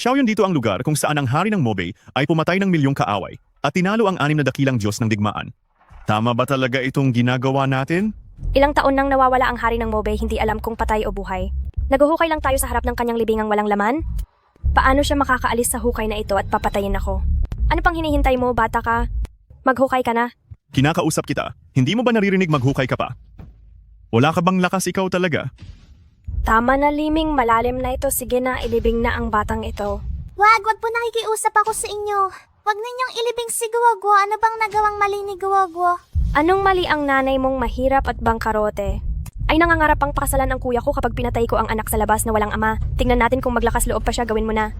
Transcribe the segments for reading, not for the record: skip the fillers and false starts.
Xiaoyun dito ang lugar kung saan ang hari ng Mobay ay pumatay ng milyong kaaway at tinalo ang 6 na dakilang Diyos ng digmaan. Tama ba talaga itong ginagawa natin? Ilang taon nang nawawala ang hari ng Mobay, hindi alam kung patay o buhay. Naguhukay lang tayo sa harap ng kanyang libingang walang laman? Paano siya makakaalis sa hukay na ito at papatayin ako? Ano pang hinihintay mo, bata ka? Maghukay ka na. Kinakausap kita. Hindi mo ba naririnig maghukay ka pa? Wala ka bang lakas ikaw talaga? Tama na, Liming, malalim na ito. Sige na, ilibing na ang batang ito. Wag po nakikiusap ako sa inyo. Wag ninyong ilibing si Guwagwa. Ano bang nagawang mali ni Guwagwa? Anong mali ang nanay mong mahirap at bangkarote? Ay nangangarap pang pakasalan ang kuya ko kapag pinatay ko ang anak sa labas na walang ama. Tingnan natin kung maglakas loob pa siya, gawin mo na.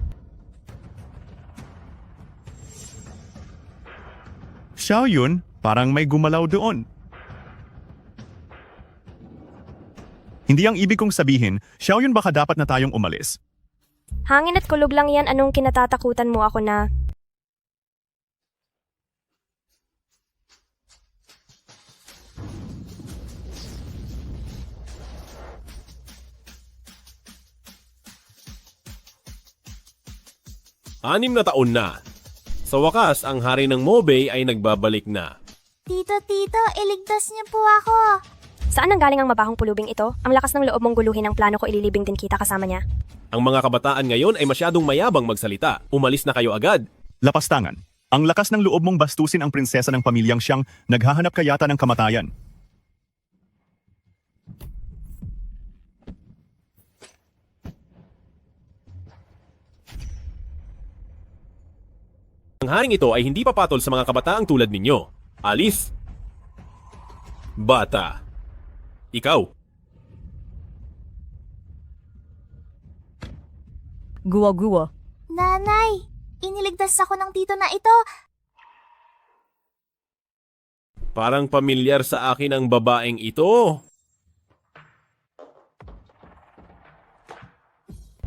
Xiaoyun, parang may gumalaw doon. Hindi ang ibig kong sabihin, Xiaoyun baka dapat na tayong umalis. Hangin at kulog lang yan, anong kinatatakutan mo ako na? Anim na taon na. Sa wakas, ang hari ng Mobay ay nagbabalik na. Tito, iligtas niyo po ako. Saan ang galing ang mabahong pulubing ito? Ang lakas ng loob mong guluhin ang plano ko, ililibing din kita kasama niya. Ang mga kabataan ngayon ay masyadong mayabang magsalita. Umalis na kayo agad. Lapastangan. Ang lakas ng loob mong bastusin ang prinsesa ng pamilyang siyang naghahanap kayata ng kamatayan. Ang haring ito ay hindi papatol sa mga kabataang tulad ninyo. Alis. Bata. Ikaw. Guwa-guwa. Nanay, iniligtas ako ng tito na ito. Parang pamilyar sa akin ang babaeng ito.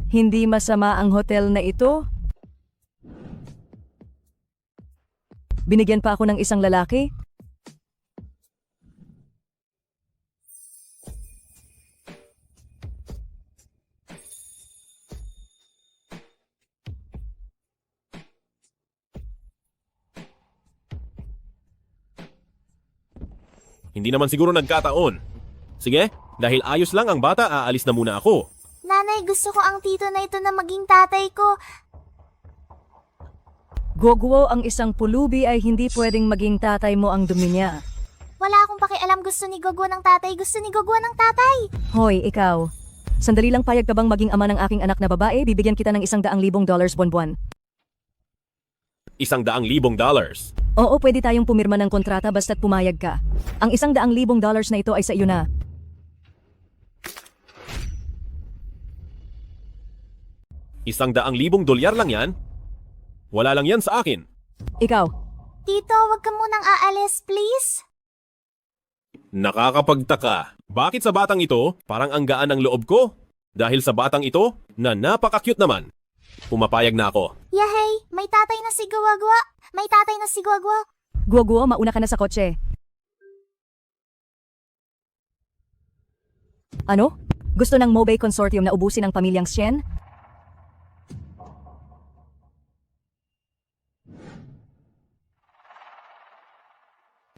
Hindi masama ang hotel na ito. Binigyan pa ako ng isang lalaki. Hindi naman siguro nagkataon. Sige, dahil ayos lang ang bata, aalis na muna ako. Nanay, gusto ko ang tito na ito na maging tatay ko. Guwa-guwa, ang isang pulubi ay hindi pwedeng maging tatay mo ang dumi niya. Wala akong pakialam, gusto ni Guwagwa ng tatay. Gusto ni Guwagwa ng tatay. Hoy, ikaw. Sandali lang, payag ka bang maging ama ng aking anak na babae? Bibigyan kita ng $100,000 buwan-buwan. $100,000. Oo, pwede tayong pumirma ng kontrata basta't pumayag ka. Ang $100,000 na ito ay sa iyo na. $100,000 lang yan? Wala lang yan sa akin. Ikaw, Tito, wag ka munang aalis, please. Nakakapagtaka. Bakit sa batang ito, parang ang gaan ng loob ko? Dahil sa batang ito, na napaka-cute naman. Pumapayag na ako. Yahey, may tatay na si Guwagwa. May tatay na si Guwagwa. guwa-guwa, mauna ka na sa kotse. Ano? Gusto ng Mobay Consortium na ubusin ang pamilyang Shen?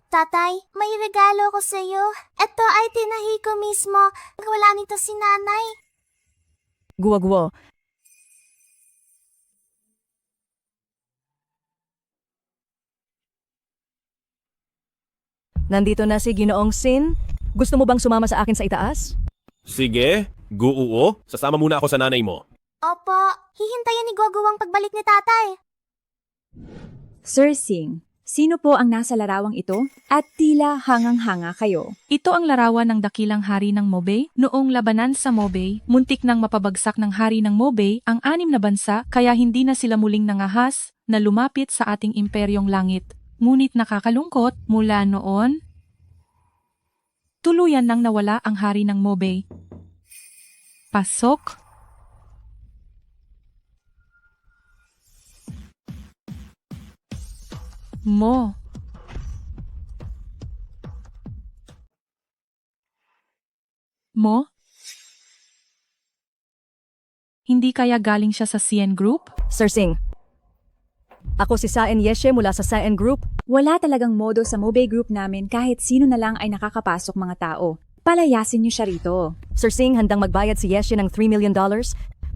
Tatay, may regalo ko sa iyo. Ito ay tinahi ko mismo. Wala nito si nanay. Guwa-guwa. Nandito na si Ginoong Sin. Gusto mo bang sumama sa akin sa itaas? Sige, guuo. Sasama muna ako sa nanay mo. Opo, hihintayin ni Guwagwa ang pagbalik ni tatay. Sir Singh, sino po ang nasa larawang ito? At tila hangang-hanga kayo. Ito ang larawan ng dakilang hari ng Mobay. Noong labanan sa Mobay, muntik nang mapabagsak ng hari ng Mobay ang 6 na bansa kaya hindi na sila muling nangahas na lumapit sa ating imperyong langit. Ngunit nakakalungkot mula noon, tuluyan nang nawala ang hari ng Mobay. Pasok. Mo. Mo? Hindi kaya galing siya sa CN Group? Sir Singh, ako si Saen Yeshe mula sa Saen Group. Wala talagang modo sa Mobay Group namin kahit sino na lang ay nakakapasok mga tao. Palayasin niyo siya rito. Sir Singh, handang magbayad si Yeshe ng $3 million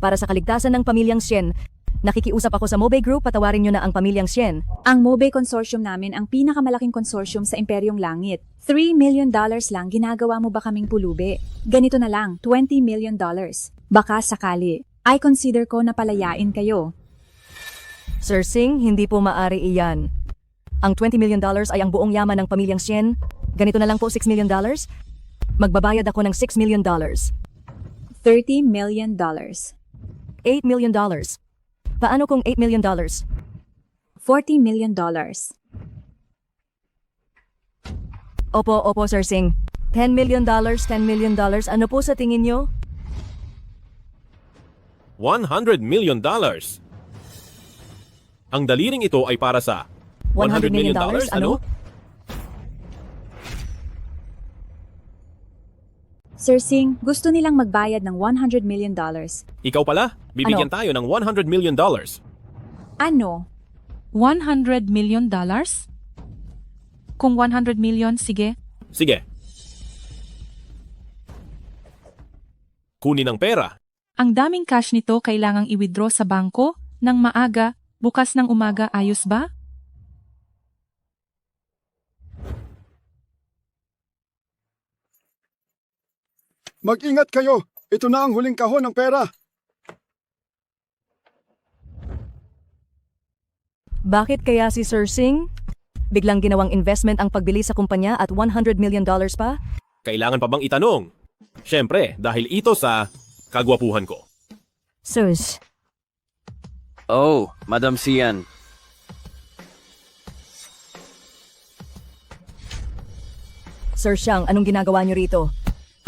para sa kaligtasan ng pamilyang Sien. Nakikiusap ako sa Mobay Group, patawarin niyo na ang pamilyang Sien. Ang Mobay Consortium namin ang pinakamalaking konsorsyum sa Imperyong Langit. $3 million lang, ginagawa mo ba kaming pulubi? Ganito na lang, $20 million. Baka sakali. I consider ko na palayain kayo. Sir Singh, hindi po maari iyan. Ang $20 million ay ang buong yaman ng pamilyang Sien. Ganito na lang po $6 million. Magbabayad ako ng $6 million. $30 million. $8 million. Paano kung $8 million? $40 million. Opo, Sir Singh. $10 million, $10 million. Ano po sa tingin niyo? $100 million. Ang daliring ito ay para sa $100 million? Ano? Sir Singh, gusto nilang magbayad ng $100 million. Ikaw pala, bibigyan tayo ng $100 million. Ano? $100 million? Kung 100 million, sige. Sige. Kunin ang pera. Ang daming cash nito kailangang i-withdraw sa bangko ng maaga, bukas ng umaga, ayos ba? Mag-ingat kayo. Ito na ang huling kahon ng pera. Bakit kaya si Sir Singh? Biglang ginawang investment ang pagbili sa kumpanya at $100 million pa? Kailangan pa bang itanong? Siyempre, dahil ito sa kagwapuhan ko. Sus. Oh, Madam Sian. Sir Xiang, anong ginagawa niyo rito?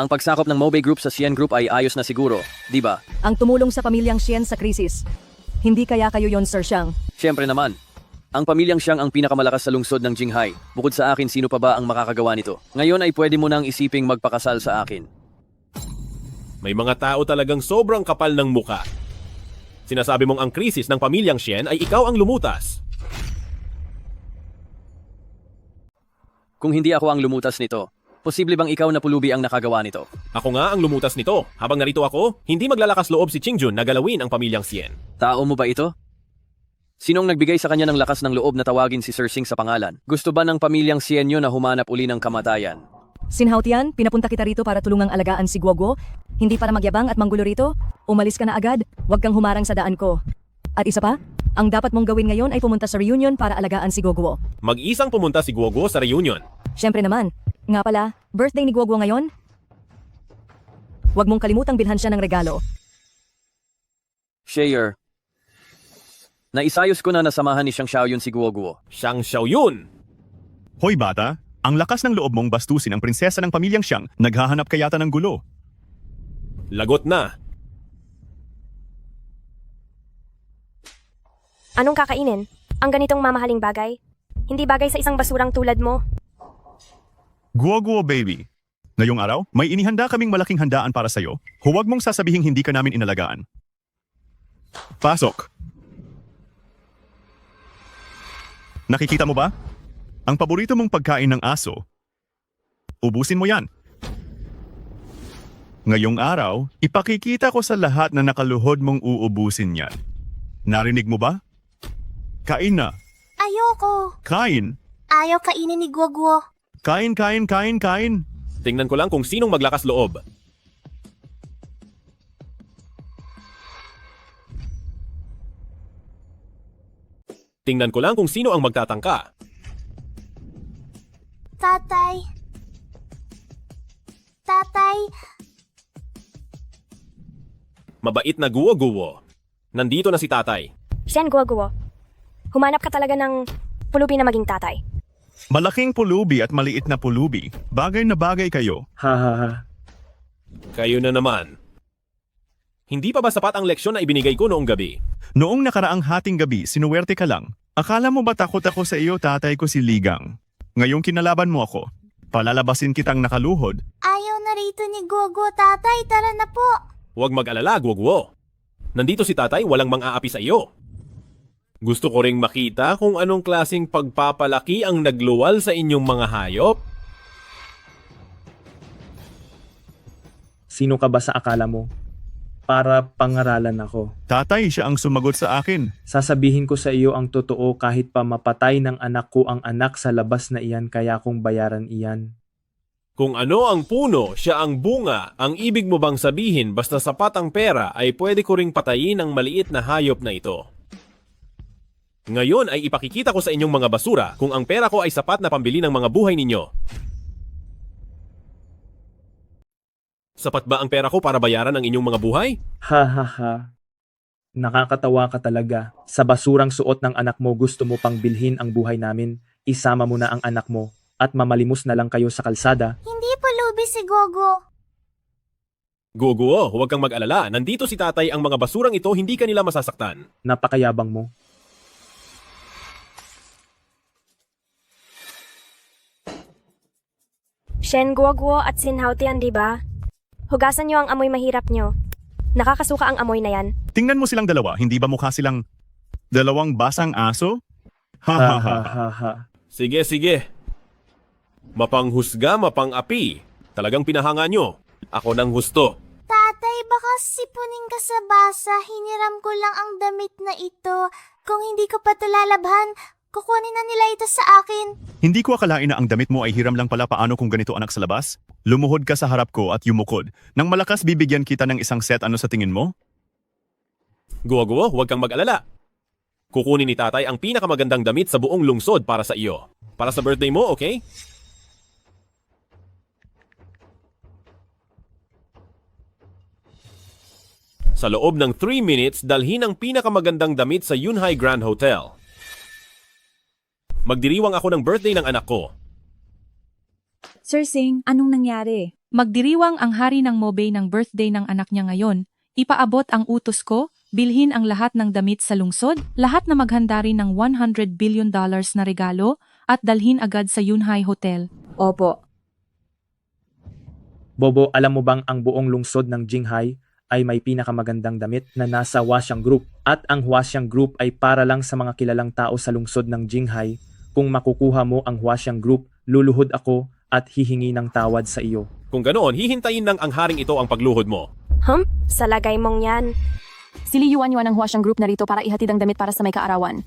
Ang pagsakop ng Mobay Group sa Sian Group ay ayos na siguro, di ba? Ang tumulong sa pamilyang Sien sa krisis. Hindi kaya kayo yon, Sir Xiang? Siyempre naman. Ang pamilyang siyang ang pinakamalakas sa lungsod ng Jinghai. Bukod sa akin, sino pa ba ang makakagawa nito? Ngayon ay pwede mo nang isiping magpakasal sa akin. May mga tao talagang sobrang kapal ng muka. Sinasabi mong ang krisis ng pamilyang Sien ay ikaw ang lumutas. Kung hindi ako ang lumutas nito, posible bang ikaw na pulubi ang nakagawa nito? Ako nga ang lumutas nito. Habang narito ako, hindi maglalakas loob si Qingjun na galawin ang pamilyang Sien. Tao mo ba ito? Sinong nagbigay sa kanya ng lakas ng loob na tawagin si Sir Singh sa pangalan? Gusto ba ng pamilyang Sienyo na humanap uli ng kamatayan? Sinhautian, pinapunta kita rito para tulungang alagaan si Guoguo. Hindi para magyabang at manggulo rito. Umalis ka na agad. Huwag kang humarang sa daan ko. At isa pa, ang dapat mong gawin ngayon ay pumunta sa reunion para alagaan si Guoguo. Mag-isang pumunta si Guoguo sa reunion. Siyempre naman. Nga pala, birthday ni Guoguo ngayon? Huwag mong kalimutang bilhan siya ng regalo. Shayer. Naisayos ko na nasamahan ni Xiang Xiaoyun si Guoguo. Xiang Xiaoyun! Hoy bata, ang lakas ng loob mong bastusin ang prinsesa ng pamilyang Xiang, naghahanap ka yata ng gulo. Lagot na. Anong kakainin? Ang ganitong mamahaling bagay? Hindi bagay sa isang basurang tulad mo. Guoguo baby. Ngayong araw, may inihanda kaming malaking handaan para sa'yo. Huwag mong sasabihing hindi ka namin inalagaan. Pasok! Nakikita mo ba? Ang paborito mong pagkain ng aso. Ubusin mo yan. Ngayong araw, ipakikita ko sa lahat na nakaluhod mong uubusin yan. Narinig mo ba? Kain na. Ayoko. Kain. Ayaw kainin ni Guoguo. Kain, kain, kain, kain. Tingnan ko lang kung sinong maglakas loob. Tingnan ko lang kung sino ang magtatangka. Tatay. Tatay. Mabait na Guo-Guo. Nandito na si tatay. Shen Guoguo, humanap ka talaga ng pulubi na maging tatay. Malaking pulubi at maliit na pulubi. Bagay na bagay kayo. Kayo na naman. Hindi pa ba sapat ang leksyon na ibinigay ko noong gabi? Noong nakaraang hating gabi, sinuwerte ka lang. Akala mo ba takot ako sa iyo, tatay ko si Ligang? Ngayong kinalaban mo ako. Palalabasin kitang nakaluhod. Ayaw na rito ni Guoguo, tatay. Tara na po. Huwag mag-alala, Guo-Guo. Nandito si tatay, walang mang-aapi sa iyo. Gusto ko ring makita kung anong klaseng pagpapalaki ang nagluwal sa inyong mga hayop. Sino ka ba sa akala mo? Para pangaralan ako. Tatay, siya ang sumagot sa akin. Sasabihin ko sa iyo ang totoo kahit pa mapatay ng anak ko ang anak sa labas na iyan kaya kong bayaran iyan. Kung ano ang puno, siya ang bunga. Ang ibig mo bang sabihin basta sapat ang pera ay pwede ko ring patayin ang maliit na hayop na ito? Ngayon ay ipakikita ko sa inyong mga basura kung ang pera ko ay sapat na pambili ng mga buhay ninyo. Sapat ba ang pera ko para bayaran ang inyong mga buhay? Ha ha ha. Nakakatawa ka talaga. Sa basurang suot ng anak mo gusto mo pang bilhin ang buhay namin. Isama mo na ang anak mo at mamalimos na lang kayo sa kalsada. Hindi pulubi si Gogo. Gogo, huwag kang mag-alala. Nandito si tatay, ang mga basurang ito hindi kanila masasaktan. Napakayabang mo. Shen Guoguo at Sin Haotian, di ba? Hugasan niyo ang amoy mahirap niyo. Nakakasuka ang amoy na yan. Tingnan mo silang dalawa, hindi ba mukha silang dalawang basang aso? Ha Ha ha ha. ha ha ha. Sige, sige. Mapanghusga, mapang-api. Talagang pinahanga nyo. Ako nang husto. Tatay, baka sipunin ka sa basa. Hiniram ko lang ang damit na ito. Kung hindi ko pa ito lalabhan, kukunin na nila ito sa akin. Hindi ko akalain na ang damit mo ay hiram lang pala. Paano kung ganito anak sa labas? Lumuhod ka sa harap ko at yumukod. Nang malakas bibigyan kita ng isang set, ano sa tingin mo? Guwa-guwa, huwag kang mag-alala. Kukunin ni tatay ang pinakamagandang damit sa buong lungsod para sa iyo. Para sa birthday mo, okay? Sa loob ng 3 minutes, dalhin ang pinakamagandang damit sa Yunhai Grand Hotel. Magdiriwang ako ng birthday ng anak ko. Sir Sing, anong nangyari? Magdiriwang ang hari ng Mobay ng birthday ng anak niya ngayon. Ipaabot ang utos ko, bilhin ang lahat ng damit sa lungsod, lahat na maghanda rin ng $100 billion na regalo, at dalhin agad sa Yunhai Hotel. Opo. Bobo, alam mo bang ang buong lungsod ng Jinghai ay may pinakamagandang damit na nasa Hwaxiang Group at ang Hwaxiang Group ay para lang sa mga kilalang tao sa lungsod ng Jinghai. Kung makukuha mo ang Hwaxiang Group, luluhod ako at hihingi ng tawad sa iyo. Kung ganoon, hihintayin ng ang haring ito ang pagluhod mo. Sa lagay mong yan. Siliyuan-yuan ang Hwaxiang Group narito para ihatid ang damit para sa may kaarawan.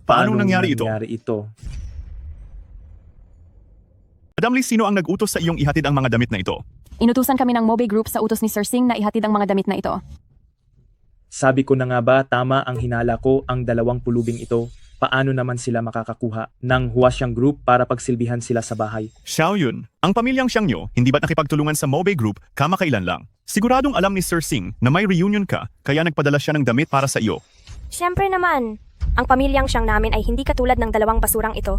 Paano nangyari ito? Madam Lee, sino ang nag-utos sa iyong ihatid ang mga damit na ito? Inutusan kami ng Mobay Group sa utos ni Sir Sing na ihatid ang mga damit na ito. Sabi ko na nga ba, tama ang hinala ko, ang dalawang pulubing ito. Paano naman sila makakakuha ng Hwaxiang Group para pagsilbihan sila sa bahay? Xiao Yun, ang pamilyang Xiangyo, hindi ba't nakipagtulungan sa Mobay Group kamakailan lang? Siguradong alam ni Sir Sing na may reunion ka, kaya nagpadala siya ng damit para sa iyo. Siyempre naman, ang pamilyang siyang namin ay hindi katulad ng dalawang basurang ito,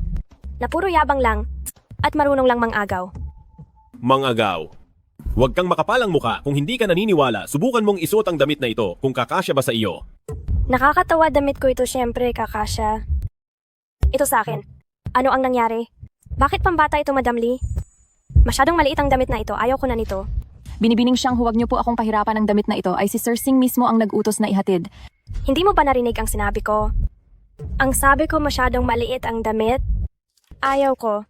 na puro yabang lang at marunong lang mangagaw. Mangagaw. Huwag kang makapalang muka. Kung hindi ka naniniwala, subukan mong isuot ang damit na ito kung kakasya ba sa iyo. Nakakatawa damit ko ito, siyempre, kakasya. Ito sa akin. Ano ang nangyari? Bakit pambata ito, Madam Lee? Masyadong maliit ang damit na ito, ayaw ko na nito. Binibining siyang huwag niyo po akong pahirapan ng damit na ito ay si Sir Sing mismo ang nag-utos na ihatid. Hindi mo ba narinig ang sinabi ko? Ang sabi ko masyadong maliit ang damit? Ayaw ko.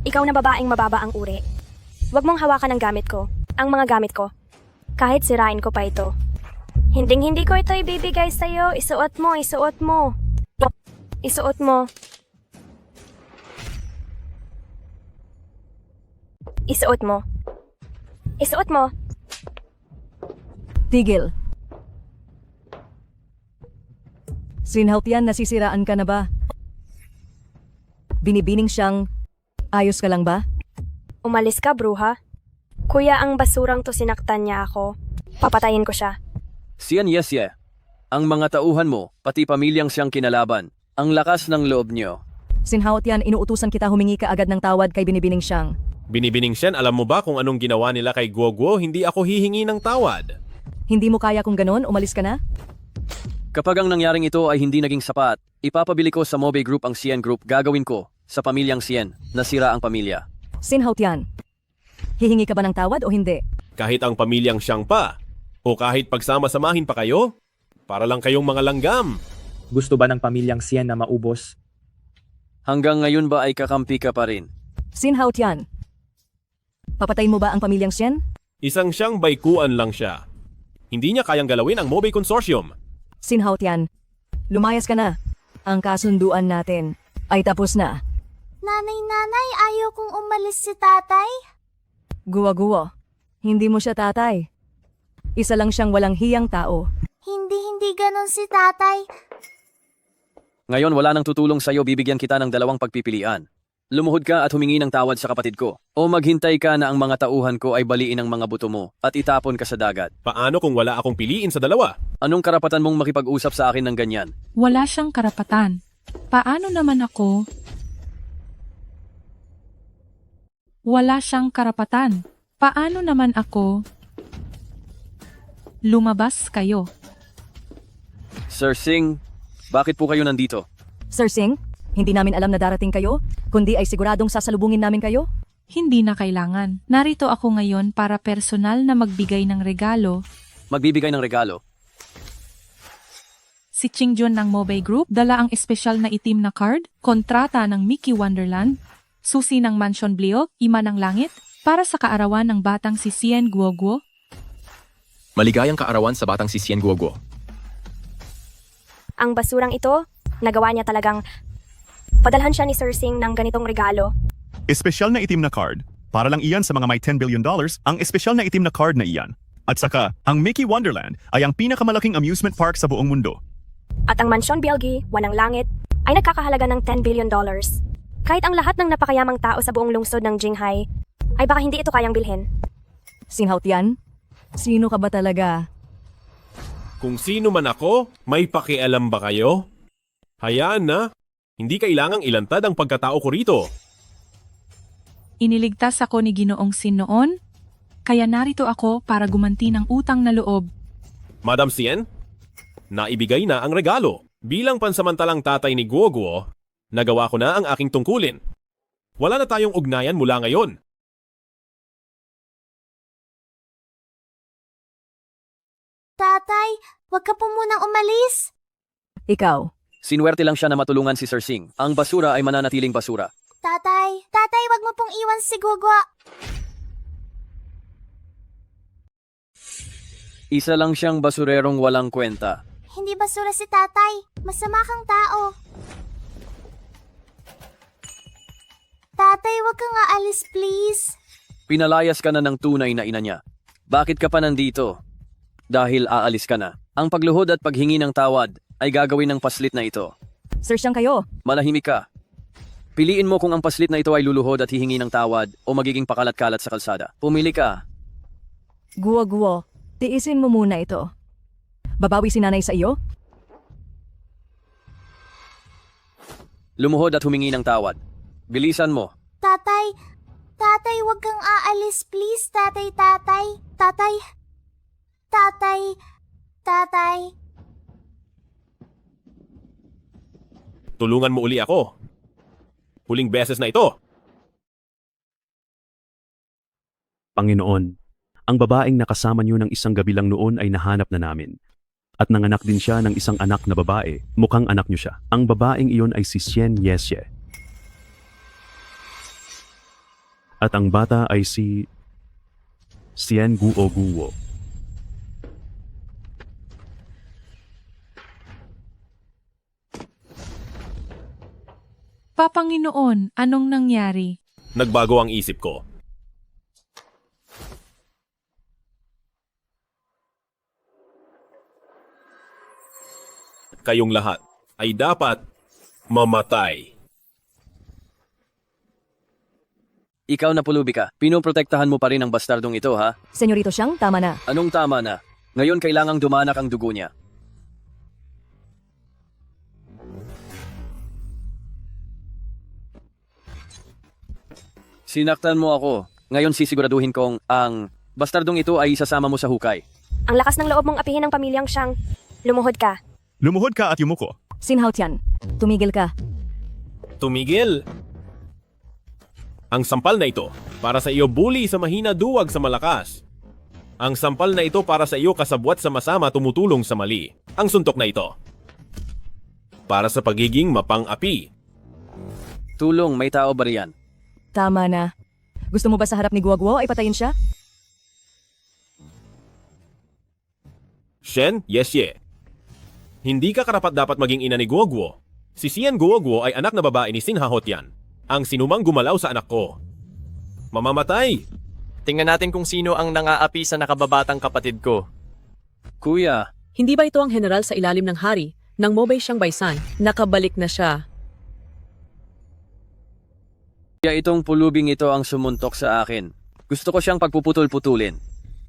Ikaw na babaeng mababa ang uri. Huwag mong hawakan ang gamit ko. Ang mga gamit ko. Kahit sirain ko pa ito. Hinding-hindi ko ito ibibigay sa'yo. Isuot mo, isuot mo. Isuot mo. Isuot mo. Isuot mo. Tigil. Sinhautian, nasisiraan ka na ba? Binibining siyang, ayos ka lang ba? Umalis ka, bruha. Kuya, ang basurang to sinaktan niya ako. Papatayin ko siya. Siyan Yesye, ang mga tauhan mo, pati pamilyang siyang kinalaban, ang lakas ng loob niyo. Sinhautian, inuutusan kita humingi ka agad ng tawad kay binibining siyang. Binibining Shen, alam mo ba kung anong ginawa nila kay Guo Guo? Hindi ako hihingi ng tawad. Hindi mo kaya kung ganon, umalis ka na? Kapag ang nangyaring ito ay hindi naging sapat, ipapabili ko sa Mobe Group ang Cien Group, gagawin ko sa pamilyang Cien, nasira ang pamilya. Sin Haotian, hihingi ka ba ng tawad o hindi? Kahit ang pamilyang siyang pa, o kahit pagsama-samahin pa kayo, para lang kayong mga langgam. Gusto ba ng pamilyang Cien na maubos? Hanggang ngayon ba ay kakampi ka pa rin? Sin Haotian, papatayin mo ba ang pamilyang Sien? Isang siyang baikuan lang siya. Hindi niya kayang galawin ang Mobe Consortium. Sin Haotian, lumayas ka na. Ang kasunduan natin ay tapos na. Nanay, ayaw kong umalis si tatay. Guwa-guwa, hindi mo siya tatay. Isa lang siyang walang hiyang tao. Hindi ganon si tatay. Ngayon wala nang tutulong sa'yo, bibigyan kita ng dalawang pagpipilian. Lumuhod ka at humingi ng tawad sa kapatid ko. O maghintay ka na ang mga tauhan ko ay baliin ang mga buto mo at itapon ka sa dagat. Paano kung wala akong piliin sa dalawa? Anong karapatan mong makipag-usap sa akin ng ganyan? Wala siyang karapatan. Paano naman ako? Wala siyang karapatan. Paano naman ako? Lumabas kayo. Sir Singh, bakit po kayo nandito? Sir Singh, hindi namin alam na darating kayo, kundi ay siguradong sasalubungin namin kayo. Hindi na kailangan. Narito ako ngayon para personal na magbigay ng regalo. Magbibigay ng regalo. Si Chingjun ng Mobe Group dala ang espesyal na itim na card, kontrata ng Mickey Wonderland, susi ng Mansion Bliok, Ima ng Langit, para sa kaarawan ng batang si Cien Guoguo. Maligayang kaarawan sa batang si Cien Guoguo. Ang basurang ito, nagawa niya talagang padalhan siya ni Sir Singh ng ganitong regalo. Espesyal na itim na card. Para lang iyan sa mga may $10 billion, ang espesyal na itim na card na iyan. At saka, ang Mickey Wonderland ay ang pinakamalaking amusement park sa buong mundo. At ang Mansion Bielgi, Wanang Langit, ay nagkakahalaga ng $10 billion. Kahit ang lahat ng napakayamang tao sa buong lungsod ng Jinghai, ay baka hindi ito kayang bilhin. Sin Haotian, sino ka ba talaga? Kung sino man ako, may pakialam ba kayo? Hayaan na. Hindi kailangang ilantad ang pagkatao ko rito. Iniligtas ako ni Ginoong Sin noon, kaya narito ako para gumanti ng utang na loob. Madam Cien, naibigay na ang regalo. Bilang pansamantalang tatay ni Guoguo, nagawa ko na ang aking tungkulin. Wala na tayong ugnayan mula ngayon. Tatay, wag ka po munang umalis. Ikaw, Sinuwerte lang siya na matulungan si Sir Singh. Ang basura ay mananatiling basura. Tatay, wag mo pong iwan si Gugwa. Isa lang siyang basurerong walang kwenta. Hindi basura si tatay. Masama kang tao. Tatay, wag kang aalis, please. Pinalayas ka na ng tunay na ina niya. Bakit ka pa nandito? Dahil aalis ka na. Ang pagluhod at paghingi ng tawad ay gagawin ng paslit na ito. Sir Siyang kayo. Manahimik ka. Piliin mo kung ang paslit na ito ay luluhod at hihingi ng tawad o magiging pakalat-kalat sa kalsada. Pumili ka. Guwa-guwa, tiisin mo muna ito. Babawi si nanay sa iyo? Lumuhod at humingi ng tawad. Bilisan mo. Tatay, wag kang aalis, please. Tatay. Tulungan mo uli ako. Huling beses na ito. Panginoon, ang babaeng nakasama niyo ng isang gabi lang noon ay nahanap na namin. At nanganak din siya ng isang anak na babae, mukhang anak niyo siya. Ang babaeng iyon ay si Cien Yesye. At ang bata ay si Cien Guoguo. Papanginoon, anong nangyari? Nagbago ang isip ko. Kayong lahat ay dapat mamatay. Ikaw na pulubi ka. Pinoprotektahan mo pa rin ang bastardong ito, ha? Senyorito Siyang, tama na. Anong tama na? Ngayon kailangang dumanak ang dugo niya. Sinaktan mo ako. Ngayon sisiguraduhin kong ang bastardong ito ay isasama mo sa hukay. Ang lakas ng loob mong apihin ng pamilyang Siyang. Lumuhod ka. Lumuhod ka at yumuko. Sinhao Tian, tumigil ka. Tumigil! Ang sampal na ito, para sa iyo bully sa mahina duwag sa malakas. Ang sampal na ito para sa iyo kasabwat sa masama tumutulong sa mali. Ang suntok na ito, para sa pagiging mapang-api. Tulong, may tao ba riyan? Tama na. Gusto mo ba sa harap ni Guoguo ay patayin siya? Shen, yes ye. Hindi ka karapat-dapat maging ina ni Guoguo. Si Xian Guoguo ay anak na babae ni Xin Haotian, ang sinumang gumalaw sa anak ko. Mamamatay! Tingnan natin kung sino ang nangaapi sa nakababatang kapatid ko. Kuya, Hindi ba ito ang general sa ilalim ng hari ng Mobay Siyang Baisan? Nakabalik na siya. kaya itong pulubing ito ang sumuntok sa akin. Gusto ko siyang pagpuputol-putulin.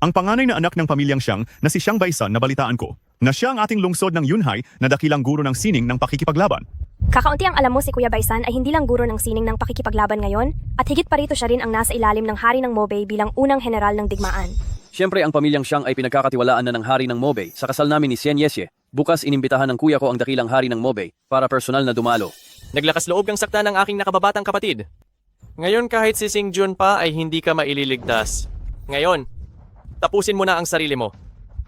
Ang panganay na anak ng pamilyang Xiang na si Xiang Baisan na balitaan ko, na siya ang ating lungsod ng Yunhai na dakilang guro ng sining ng pakikipaglaban. Kakaunti ang alam mo si Kuya Baisan ay hindi lang guro ng sining ng pakikipaglaban ngayon, at higit pa rito siya rin ang nasa ilalim ng hari ng Mobay bilang unang general ng digmaan. Siyempre ang pamilyang Xiang ay pinagkakatiwalaan na ng hari ng Mobay. Sa kasal namin ni Xian Yesye, bukas inimbitahan ng kuya ko ang dakilang hari ng Mobay para personal na dumalo. Naglakas loob kang sakta ng aking nakababatang kapatid. Ngayon kahit si Sing Jun pa ay hindi ka maililigtas. Ngayon, tapusin mo na ang sarili mo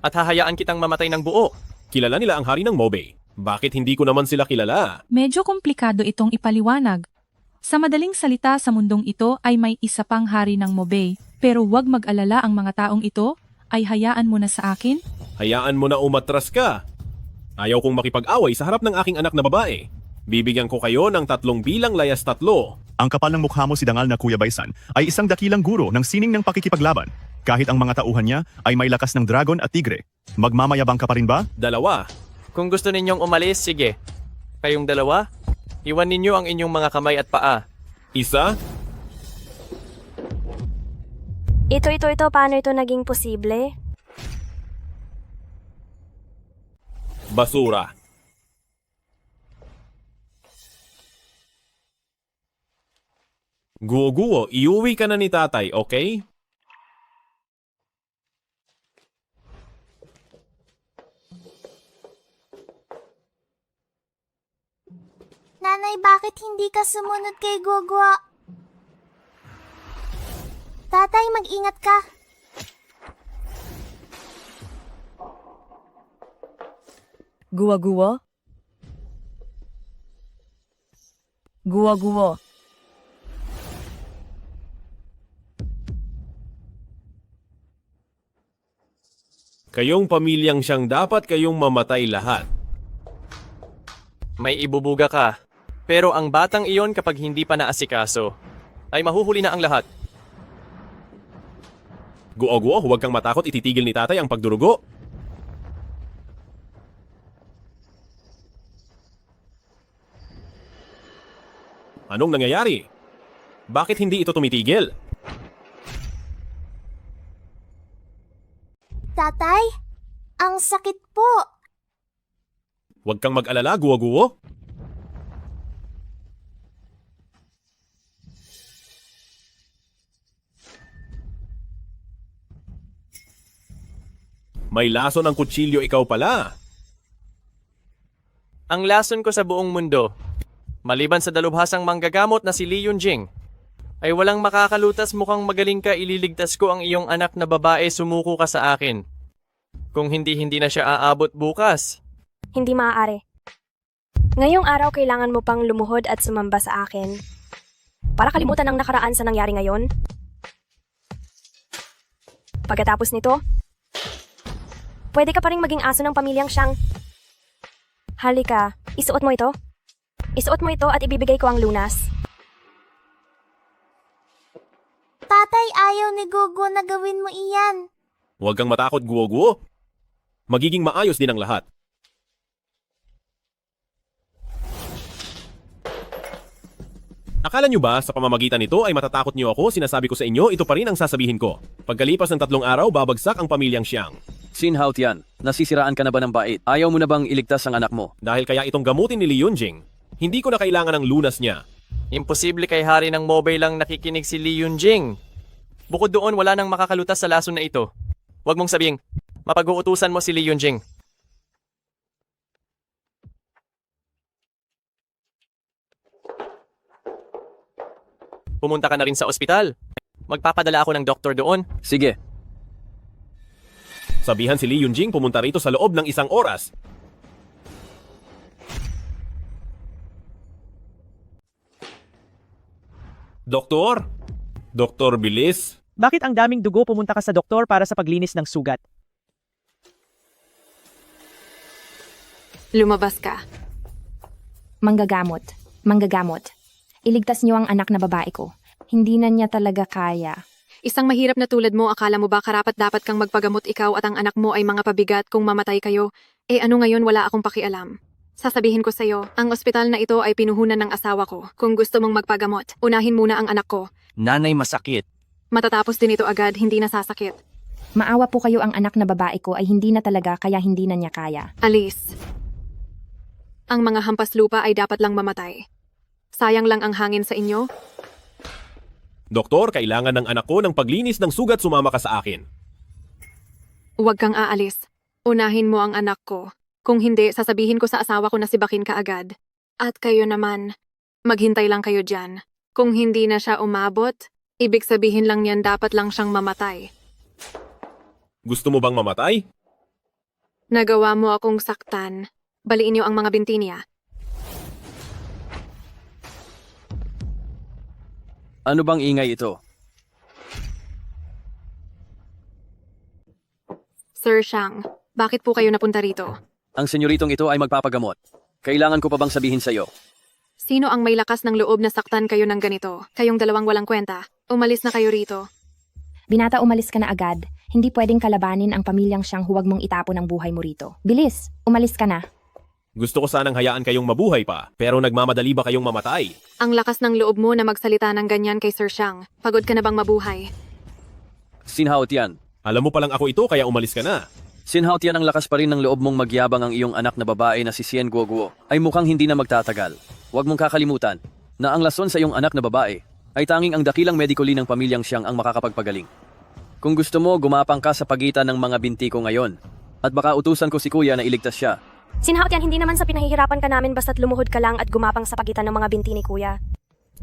at hahayaan kitang mamatay ng buo. Kilala nila ang hari ng Mobay. Bakit hindi ko naman sila kilala? Medyo komplikado itong ipaliwanag. Sa madaling salita sa mundong ito ay may isa pang hari ng Mobay, pero huwag mag-alala ang mga taong ito ay hayaan mo na sa akin. Hayaan mo na umatras ka. Ayaw kong makipag-away sa harap ng aking anak na babae. Bibigyan ko kayo ng 3 bilang layas 3. Ang kapal ng mukha mo si dangal na Kuya Baisan ay isang dakilang guro ng sining ng pakikipaglaban. Kahit ang mga tauhan niya ay may lakas ng dragon at tigre. Magmamayabang ka pa rin ba? 2. Kung gusto ninyong umalis, sige. Kayong 2, iwan ninyo ang inyong mga kamay at paa. 1. Ito, paano ito naging posible? Basura. Guo-guo, iuwi ka na ni tatay, okay? Nanay, bakit hindi ka sumunod kay Gogwa? Tatay, mag-ingat ka. Guwa-guwa? Guwa-guwa. Kayong pamilyang Siyang dapat kayong mamatay lahat. May ibubuga ka. Pero ang batang iyon kapag hindi pa naasikaso, ay mahuhuli na ang lahat. Guo-guo, huwag kang matakot, ititigil ni tatay ang pagdurugo. Anong nangyayari? Bakit hindi ito tumitigil? Tatay, ang sakit po. Huwag kang mag-alala, guo-guo. May lason ng kutsilyo ikaw pala. Ang lason ko sa buong mundo, maliban sa dalubhasang manggagamot na si Li Yunjing, ay walang makakalutas. Mukhang magaling ka, ililigtas ko ang iyong anak na babae, sumuko ka sa akin. Kung hindi na siya aabot bukas. Hindi maaari. Ngayong araw kailangan mo pang lumuhod at sumamba sa akin. Para kalimutan ang nakaraan sa nangyari ngayon. Pagkatapos nito, pwede ka pa rin maging aso ng pamilyang Siyang. Halika, isuot mo ito. Isuot mo ito at ibibigay ko ang lunas. Tatay, ayaw ni Gogo na gawin mo iyan. Huwag kang matakot, guo-guo. Magiging maayos din ang lahat. Akala nyo ba sa pamamagitan nito ay matatakot nyo ako? Sinasabi ko sa inyo, ito pa rin ang sasabihin ko. Pagkalipas ng 3 araw, babagsak ang pamilyang Siyang. Xin Haotian, nasisiraan ka na ba ng bait? Ayaw mo na bang iligtas ang anak mo? Dahil kaya itong gamutin ni Li Yunjing, hindi ko na kailangan ng lunas niya. Imposible kay hari ng Mobay lang nakikinig si Li Yunjing. Bukod doon, wala nang makakalutas sa lason na ito. Huwag mong sabihing, mapag-uutusan mo si Li Yunjing. Pumunta ka na rin sa ospital. Magpapadala ako ng doktor doon. Sige, Sabihan si Lee Yun-jing pumunta rito sa loob ng 1 oras. Doktor? Doktor, bilis. Bakit ang daming dugo? Pumunta ka sa doktor para sa paglinis ng sugat? Lumabas ka. Manggagamot. Manggagamot. Iligtas niyo ang anak na babae ko. Hindi na niya talaga kaya. Isang mahirap na tulad mo, akala mo ba karapat-dapat kang magpagamot ikaw at ang anak mo ay mga pabigat kung mamatay kayo? Ano ngayon, wala akong pakialam. Sasabihin ko sa'yo, ang ospital na ito ay pinuhunan ng asawa ko. Kung gusto mong magpagamot, unahin muna ang anak ko. Nanay, masakit. Matatapos din ito agad, hindi nasasakit. Maawa po kayo, ang anak na babae ko ay hindi na talaga kaya hindi na niya kaya. Alice. Ang mga hampas lupa ay dapat lang mamatay. Sayang lang ang hangin sa inyo. Doktor, kailangan ng anak ko ng paglinis ng sugat, sumama ka sa akin. Huwag kang aalis. Unahin mo ang anak ko. Kung hindi, sasabihin ko sa asawa ko na sibakin ka agad. At kayo naman, maghintay lang kayo dyan. Kung hindi na siya umabot, ibig sabihin lang niyan dapat lang siyang mamatay. Gusto mo bang mamatay? Nagawa mo akong saktan. Baliin niyo ang mga binti niya. ano bang ingay ito? Sir Shang, bakit po kayo napunta rito? Ang senyoritong ito ay magpapagamot. Kailangan ko pa bang sabihin sa'yo? Sino ang may lakas ng loob na saktan kayo ng ganito? Kayong dalawang walang kwenta. Umalis na kayo rito. Binata, umalis ka na agad. Hindi pwedeng kalabanin ang pamilyang siyang huwag mong itapon ang buhay mo rito. Bilis, umalis ka na. Gusto ko sanang hayaan kayong mabuhay pa, pero nagmamadali ba kayong mamatay? Ang lakas ng loob mo na magsalita ng ganyan kay Sir Shang. Pagod ka na bang mabuhay? Sinhao Tian. Alam mo palang ako ito, kaya umalis ka na. Sinhao Tian, ang lakas pa rin ng loob mong magyabang ang iyong anak na babae na si Xian Guoguo ay mukhang hindi na magtatagal. Huwag mong kakalimutan na ang lason sa iyong anak na babae ay tanging ang dakilang medikoli ng pamilyang siyang ang makakapagpagaling. Kung gusto mo, gumapang ka sa pagitan ng mga binti ko ngayon. At baka utusan ko si kuya na iligtas siya. Sinhaot yan, hindi naman sa pinahihirapan ka namin basta't lumuhod ka lang at gumapang sa pagitan ng mga binti ni kuya.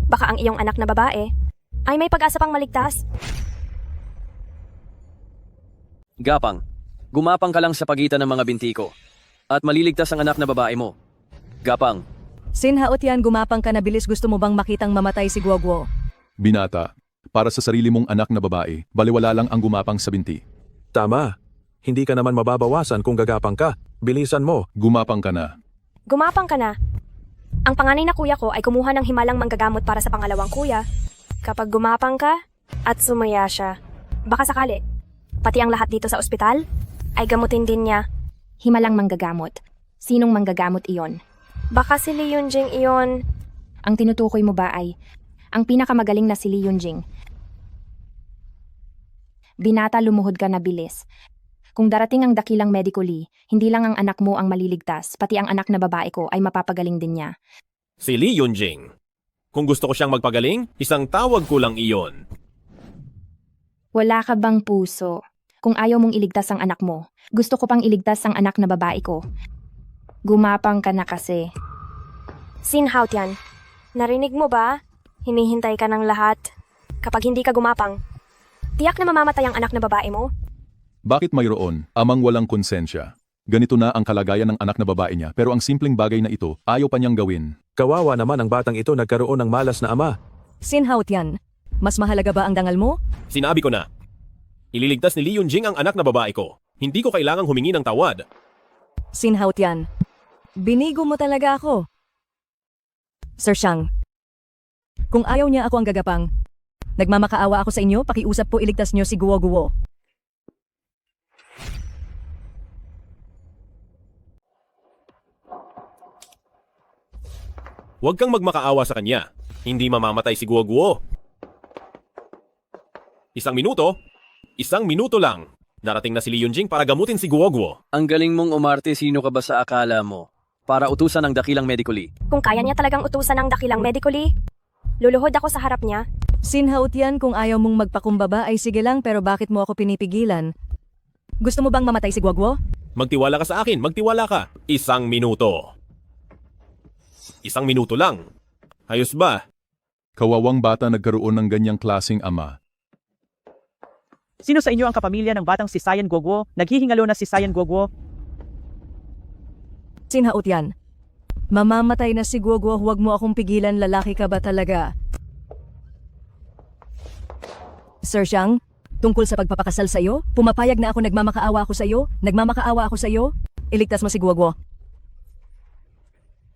Baka ang iyong anak na babae ay may pag-asa pang maligtas. Gapang, gumapang ka lang sa pagitan ng mga binti ko. At maliligtas ang anak na babae mo. Gapang. Sinhaot yan, gumapang ka na, bilis. Gusto mo bang makitang mamatay si Guoguo? Binata, para sa sarili mong anak na babae, baliwala lang ang gumapang sa binti. Tama. Hindi ka naman mababawasan kung gagapang ka. Bilisan mo. Gumapang ka na. Gumapang ka na. Ang panganay na kuya ko ay kumuha ng himalang manggagamot para sa pangalawang kuya. Kapag gumapang ka at sumaya siya, baka sakali, pati ang lahat dito sa ospital, ay gamutin din niya. Himalang manggagamot. Sinong manggagamot iyon? Baka si Lee Yun-jing iyon. Ang tinutukoy mo ba ay ang pinakamagaling na si Lee Yun-jing? Binata, lumuhod ka na, bilis. Kung darating ang dakilang medically, hindi lang ang anak mo ang maliligtas, pati ang anak na babae ko ay mapapagaling din niya. Si Lee Yun-jing. Kung gusto ko siyang magpagaling, isang tawag ko lang iyon. Wala ka bang puso? Kung ayaw mong iligtas ang anak mo, gusto ko pang iligtas ang anak na babae ko. Gumapang ka na kasi. Sinhao Tian, narinig mo ba? Hinihintay ka ng lahat. Kapag hindi ka gumapang, tiyak na mamamatay ang anak na babae mo. Bakit mayroon, amang walang konsensya? Ganito na ang kalagayan ng anak na babae niya, pero ang simpleng bagay na ito, ayaw pa niyang gawin. Kawawa naman ang batang ito, nagkaroon ng malas na ama. Sinhaot yan. Mas mahalaga ba ang dangal mo? Sinabi ko na. Ililigtas ni Lee Yun-jing ang anak na babae ko. Hindi ko kailangang humingi ng tawad. Sinhaot yan. Binigo mo talaga ako. Sir Shang, kung ayaw niya ako ang gagapang, nagmamakaawa ako sa inyo, pakiusap po iligtas niyo si Guoguo. Huwag kang magmakaawa sa kanya. Hindi mamamatay si Guoguo. Isang minuto lang. Darating na si Lee Yun-jing para gamutin si Guoguo. Ang galing mong umarte, sino ka ba sa akala mo? Para utusan ng dakilang medically. Kung kaya niya talagang utusan ng dakilang medically, luluhod ako sa harap niya. Sinhaot yan, kung ayaw mong magpakumbaba ay sige lang, pero bakit mo ako pinipigilan? Gusto mo bang mamatay si Guoguo? Magtiwala ka sa akin, magtiwala ka. Isang minuto lang. Ayos ba? Kawawang bata nagkaroon ng ganyang klasing ama. Sino sa inyo ang kapamilya ng batang si Cyan Guoguo? Naghihingalo na si Cyan Guoguo. Sinhaot yan. Mamamatay na si Guoguo, huwag mo akong pigilan, lalaki ka ba talaga? Sir Xiang, tungkol sa pagpapakasal sa iyo, pumapayag na ako, nagmamakaawa ako sa iyo, iligtas mo si Guoguo.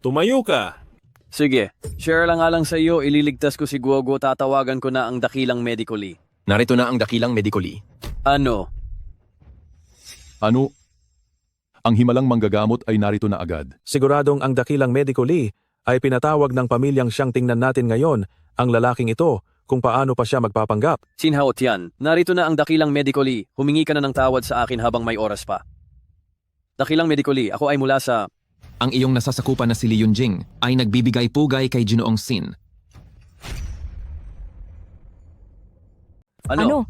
Tumayo ka. Sige, share lang nga lang sa iyo, ililigtas ko si Guoguo, tatawagan ko na ang dakilang medically. Narito na ang dakilang medically. Ano? Ano? Ang himalang manggagamot ay narito na agad. Siguradong ang dakilang medically ay pinatawag ng pamilyang siyang tingnan natin ngayon, ang lalaking ito, kung paano pa siya magpapanggap. Sinhaot yan. Narito na ang dakilang medically. Humingi ka na ng tawad sa akin habang may oras pa. Dakilang medically, ako ay mula sa... Ang iyong nasasakupan na si Li Yunjing ay nagbibigay pugay kay Ginoong Sin. Ano?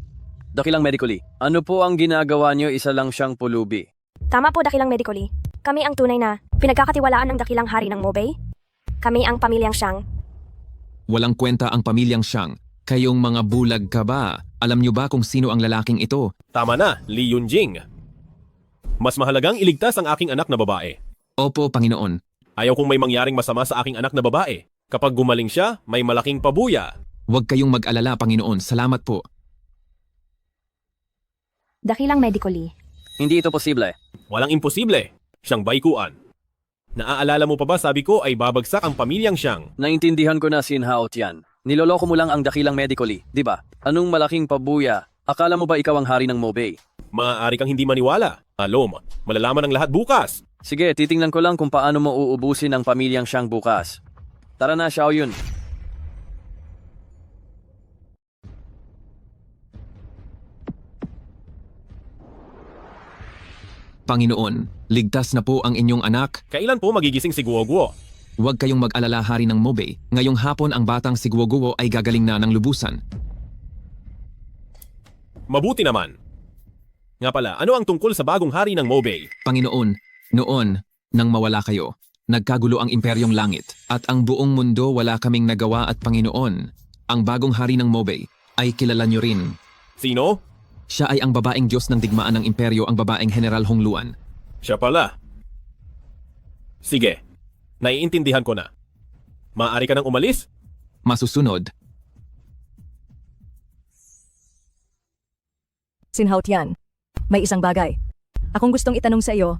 Dakilang medically, ano po ang ginagawa niyo? Isa lang siyang pulubi. Tama po, dakilang medically. Kami ang tunay na pinagkakatiwalaan ng dakilang hari ng Mobay. Kami ang pamilyang Xiang. Walang kwenta ang pamilyang Xiang. Kayong mga bulag ka ba? Alam niyo ba kung sino ang lalaking ito? Tama na, Li Yunjing. Mas mahalagang iligtas ang aking anak na babae. Opo, Panginoon. Ayaw kong may mangyaring masama sa aking anak na babae. Kapag gumaling siya, may malaking pabuya. Huwag kayong mag-alala, Panginoon. Salamat po. Dakilang medically. Hindi ito posible. Walang imposible. Siyang baikuan. Naaalala mo pa ba sabi ko ay babagsak ang pamilyang Xiang? Naintindihan ko na, Sinhaot yan. Niloloko mo lang ang dakilang medically, di ba? Anong malaking pabuya? Akala mo ba ikaw ang hari ng Mobay? Maaari kang hindi maniwala. Alom, malalaman ang lahat bukas. Sige, titingnan ko lang kung paano mo uubusin ang pamilyang Xiang bukas. Tara na, Xiaoyun. Panginoon, ligtas na po ang inyong anak. Kailan po magigising si Guoguo? Huwag kayong mag-alala, hari ng Mobay. Ngayong hapon ang batang si Guoguo ay gagaling na ng lubusan. Mabuti naman. Nga pala, ano ang tungkol sa bagong hari ng Mobay? Panginoon, noon, nang mawala kayo, nagkagulo ang imperyong langit, at ang buong mundo wala kaming nagawa at Panginoon, ang bagong hari ng Mobay ay kilala nyo rin. Sino? Siya ay ang babaeng Diyos ng digmaan ng imperyo, ang babaeng General Hongluan. Siya pala. Sige, naiintindihan ko na. Maaari ka nang umalis? Masusunod. Sinhaot yan. May isang bagay. Akong gustong itanong sa iyo.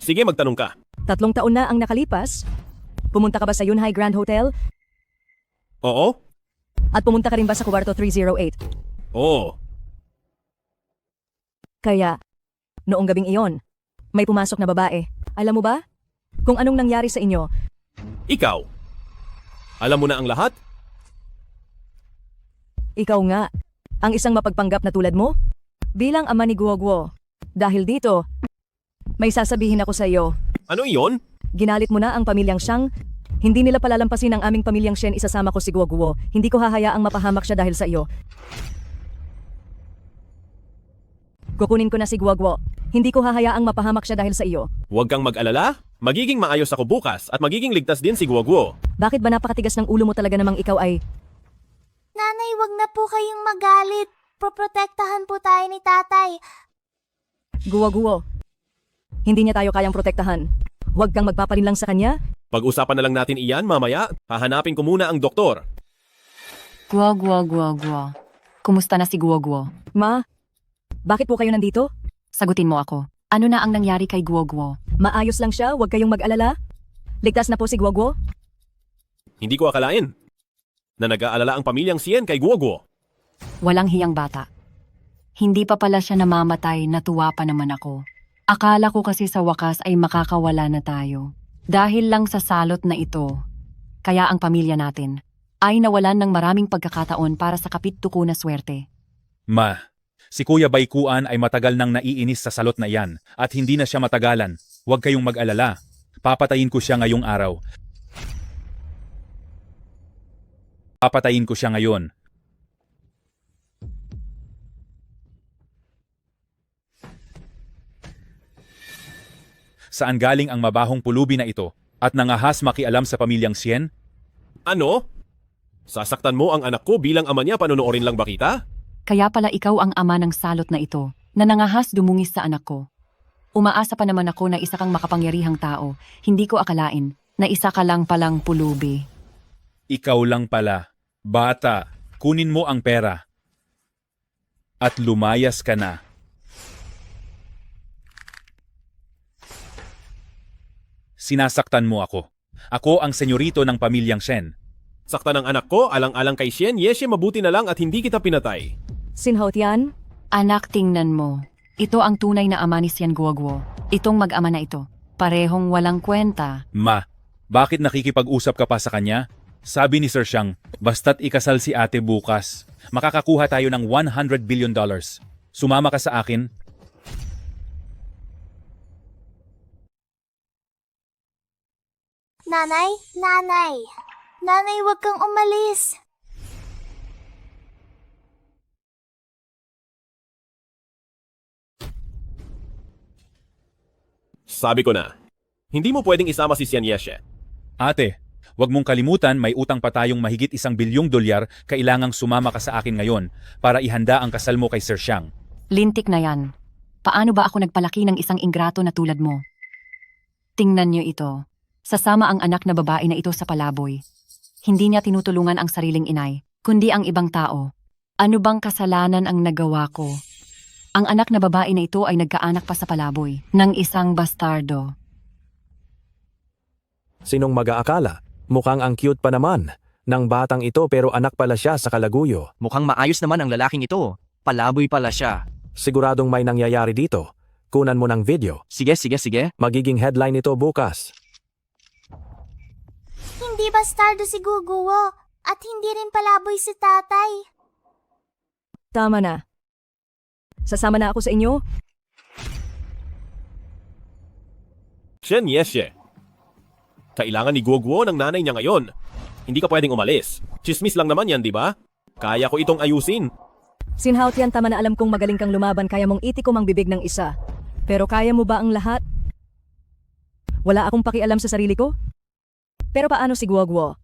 Sige, magtanong ka. 3 taon na ang nakalipas. Pumunta ka ba sa Yunhai Grand Hotel? Oo? At pumunta ka rin ba sa kwarto 308? Oo. Kaya, noong gabing iyon, may pumasok na babae. Alam mo ba? Kung anong nangyari sa inyo? Ikaw? Alam mo na ang lahat? Ikaw nga, ang isang mapagpanggap na tulad mo? Bilang ama ni Guoguo. Dahil dito, may sasabihin ako sa iyo. Ano iyon? Ginalit mo na ang pamilyang Xiang. Hindi nila palalampasin ang aming pamilyang Shen, isasama ko si Guoguo. Hindi ko hahayaang mapahamak siya dahil sa iyo. Kukunin ko na si Guoguo. Hindi ko hahayaang mapahamak siya dahil sa iyo. Huwag kang mag-alala. Magiging maayos ako bukas at magiging ligtas din si Guoguo. Bakit ba napakatigas ng ulo mo talaga namang ikaw ay... Nanay, wag na po kayong magalit. Poprotektahan po tayo ni tatay. Guoguo. Hindi niya tayo kayang protektahan. Huwag kang magpapalinlang sa kanya. Pag-usapan na lang natin iyan mamaya. Hahanapin ko muna ang doktor. Guo. Kumusta na si Guoguo? Ma, bakit po kayo nandito? Sagutin mo ako. Ano na ang nangyari kay Guoguo? Maayos lang siya, huwag kayong mag-alala. Ligtas na po si Guoguo. Hindi ko akalain na nag-aalala ang pamilyang Sien kay Guoguo. Walang hiyang bata. Hindi pa pala siya namamatay, natuwa pa naman ako. Akala ko kasi sa wakas ay makakawala na tayo. Dahil lang sa salot na ito, kaya ang pamilya natin ay nawalan ng maraming pagkakataon para sa kapit-tuko na swerte. Ma, si Kuya Baikuan ay matagal nang naiinis sa salot na iyan at hindi na siya matagalan. Huwag kayong mag-alala. Papatayin ko siya ngayong araw. Papatayin ko siya ngayon. Saan galing ang mabahong pulubi na ito at nangahas makialam sa pamilyang Sien? Ano? Sasaktan mo ang anak ko bilang ama niya, panonoorin lang ba kita? Kaya pala ikaw ang ama ng salot na ito, na nangahas dumungis sa anak ko. Umaasa pa naman ako na isa kang makapangyarihang tao. Hindi ko akalain na isa ka lang palang pulubi. Ikaw lang pala. Bata, kunin mo ang pera. At lumayas ka na. Sinasaktan mo ako. Ako ang senyorito ng pamilyang Shen. Saktan ng anak ko, alang-alang kay Shen, Yeshe, mabuti na lang at hindi kita pinatay. Sinhao Tian? Anak, tingnan mo. Ito ang tunay na ama ni Sian Guoguo. Itong mag-ama na ito. Parehong walang kwenta. Ma, bakit nakikipag-usap ka pa sa kanya? Sabi ni Sir Xiang, basta't ikasal si ate bukas, makakakuha tayo ng $100 billion. Sumama ka sa akin. Nanay, nanay. Nanay, huwag kang umalis. Sabi ko na, hindi mo pwedeng isama si Sian Yeshe. Ate, wag mong kalimutan may utang pa tayong mahigit $1 bilyong, kailangang sumama ka sa akin ngayon para ihanda ang kasal mo kay Sir Xiang. Lintik na yan. Paano ba ako nagpalaki ng isang ingrato na tulad mo? Tingnan niyo ito. Sasama ang anak na babae na ito sa palaboy. Hindi niya tinutulungan ang sariling inay, kundi ang ibang tao. Ano bang kasalanan ang nagawa ko? Ang anak na babae na ito ay nagkaanak pa sa palaboy ng isang bastardo. Sinong mag-aakala? Mukhang ang cute pa naman ng batang ito pero anak pala siya sa kalaguyo. Mukhang maayos naman ang lalaking ito. Palaboy pala siya. Siguradong may nangyayari dito. Kunan mo ng video. Sige. Magiging headline ito bukas. Hindi bastardo si Guguo. At hindi rin palaboy si tatay. Tama na. Sasama na ako sa inyo? Shen Yeshe. Kailangan ni Guoguo ng nanay niya ngayon. Hindi ka pwedeng umalis. Chismis lang naman yan, di ba? Kaya ko itong ayusin. Sinhao Tian, tama na, alam kong magaling kang lumaban, kaya mong itikom ang bibig ng isa. Pero kaya mo ba ang lahat? Wala akong pakialam sa sarili ko? Pero paano si Guoguo?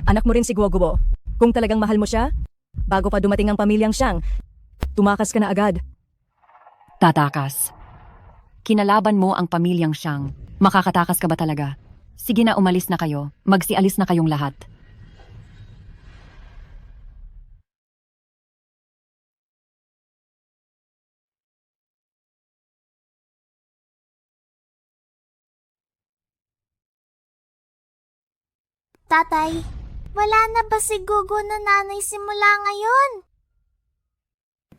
Anak mo rin si Guoguo. Kung talagang mahal mo siya, bago pa dumating ang pamilyang Xiang, tumakas ka na agad. Tatakas. Kinalaban mo ang pamilyang Xiang. Makakatakas ka ba talaga? Sige na, umalis na kayo. Magsialis na kayong lahat. Tatay, wala na ba si Guguo na nanay simula ngayon?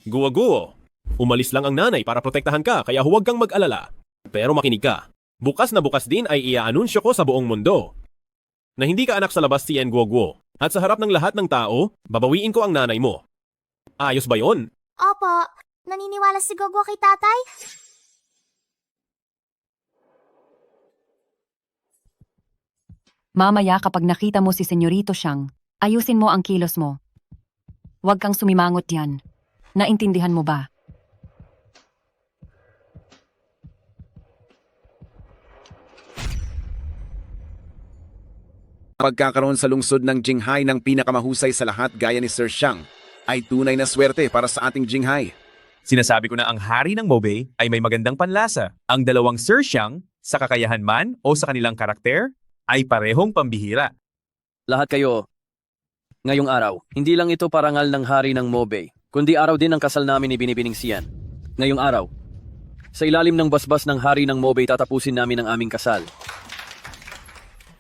Guoguo, umalis lang ang nanay para protektahan ka, kaya huwag kang mag-alala. Pero makinig ka. Bukas na bukas din ay iaanunsyo ko sa buong mundo na hindi ka anak sa labas si En Guoguo. At sa harap ng lahat ng tao, babawiin ko ang nanay mo. Ayos ba yon? Opo, naniniwala si Guguo kay tatay? Mamaya kapag nakita mo si Senyorito Xiang, ayusin mo ang kilos mo. Huwag kang sumimangot yan. Naintindihan mo ba? Pagkakaroon sa lungsod ng Jinghai ng pinakamahusay sa lahat gaya ni Sir Xiang ay tunay na swerte para sa ating Jinghai. Sinasabi ko na ang hari ng Mobay ay may magandang panlasa. Ang dalawang Sir Xiang, sa kakayahan man o sa kanilang karakter, ay parehong pambihira. Lahat kayo, ngayong araw, hindi lang ito parangal ng hari ng Mobay, kundi araw din ng kasal namin ni Binibining Sian. Ngayong araw, sa ilalim ng basbas ng hari ng Mobay tatapusin namin ang aming kasal.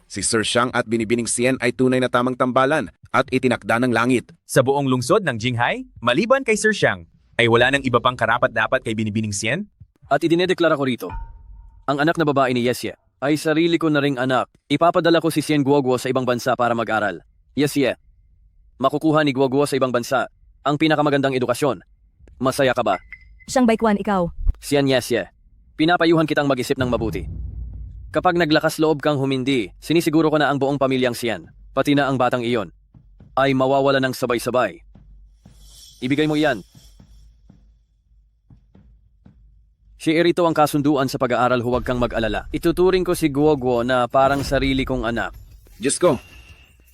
Si Sir Xiang at Binibining Sian ay tunay na tamang tambalan at itinakda ng langit. Sa buong lungsod ng Jinghai, maliban kay Sir Xiang, ay wala nang iba pang karapat-dapat kay Binibining Sian? At idinedeklara ko rito, ang anak na babae ni Yesye ay sarili ko na ring anak. Ipapadala ko si Sian Guoguo sa ibang bansa para mag-aral. Yesye, makukuha ni Guoguo sa ibang bansa ang pinakamagandang edukasyon. Masaya ka ba? Xiang Baikwan, ikaw. Sian Yesye, pinapayuhan kitang mag-isip ng mabuti. Kapag naglakas loob kang humindi, sinisiguro ko na ang buong pamilyang Sian, pati na ang batang iyon, ay mawawala ng sabay-sabay. Ibigay mo iyan. Share ito ang kasunduan sa pag-aaral, huwag kang mag-alala. Ituturing ko si Guoguo na parang sarili kong anak. Diyos ko,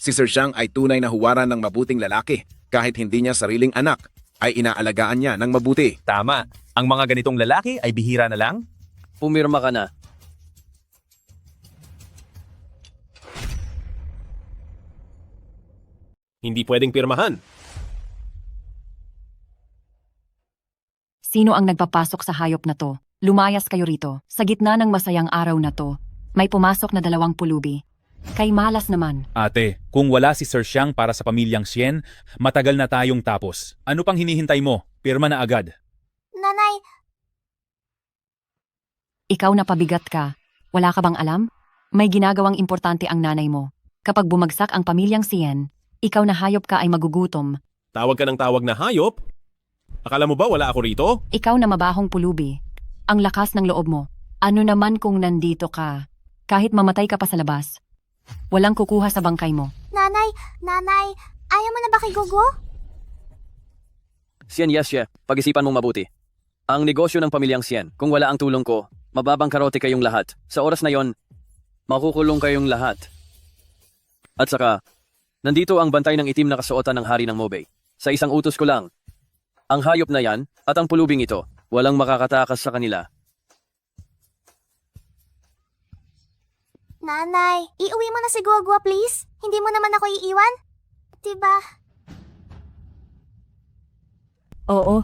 Si Sir Xiang ay tunay na huwaran ng mabuting lalaki. Kahit hindi niya sariling anak, ay inaalagaan niya ng mabuti. Tama. Ang mga ganitong lalaki ay bihira na lang. Pumirma ka na. Hindi pwedeng pirmahan. Sino ang nagpapasok sa hayop na to? Lumayas kayo rito. Sa gitna ng masayang araw na to, may pumasok na 2 pulubi. Kay malas naman. Ate, kung wala si Sir Xiang para sa pamilyang Sien, matagal na tayong tapos. Ano pang hinihintay mo? Pirma na agad. Nanay, Ikaw na pabigat ka. Wala ka bang alam? May ginagawang importante ang nanay mo. Kapag bumagsak ang pamilyang Sien, ikaw na hayop ka ay magugutom. Tawag ka ng tawag na hayop? Akala mo ba wala ako rito? Ikaw na mabahong pulubi. Ang lakas ng loob mo. Ano naman kung nandito ka? Kahit mamatay ka pa sa labas. Walang kukuha sa bangkay mo. nanay, ayaw mo na ba kay Gogo? Sien Yesye, pag-isipan mong mabuti. Ang negosyo ng pamilyang Sien, kung wala ang tulong ko, mababang karote kayong lahat. Sa oras na yon, makukulong kayong lahat. At saka, nandito ang bantay ng itim na kasuotan ng hari ng Mobay. Sa isang utos ko lang, ang hayop na yan at ang pulubing ito, walang makakatakas sa kanila. Nanay, iuwi mo na si Gogo, please. Hindi mo naman ako iiwan. Diba? Oo.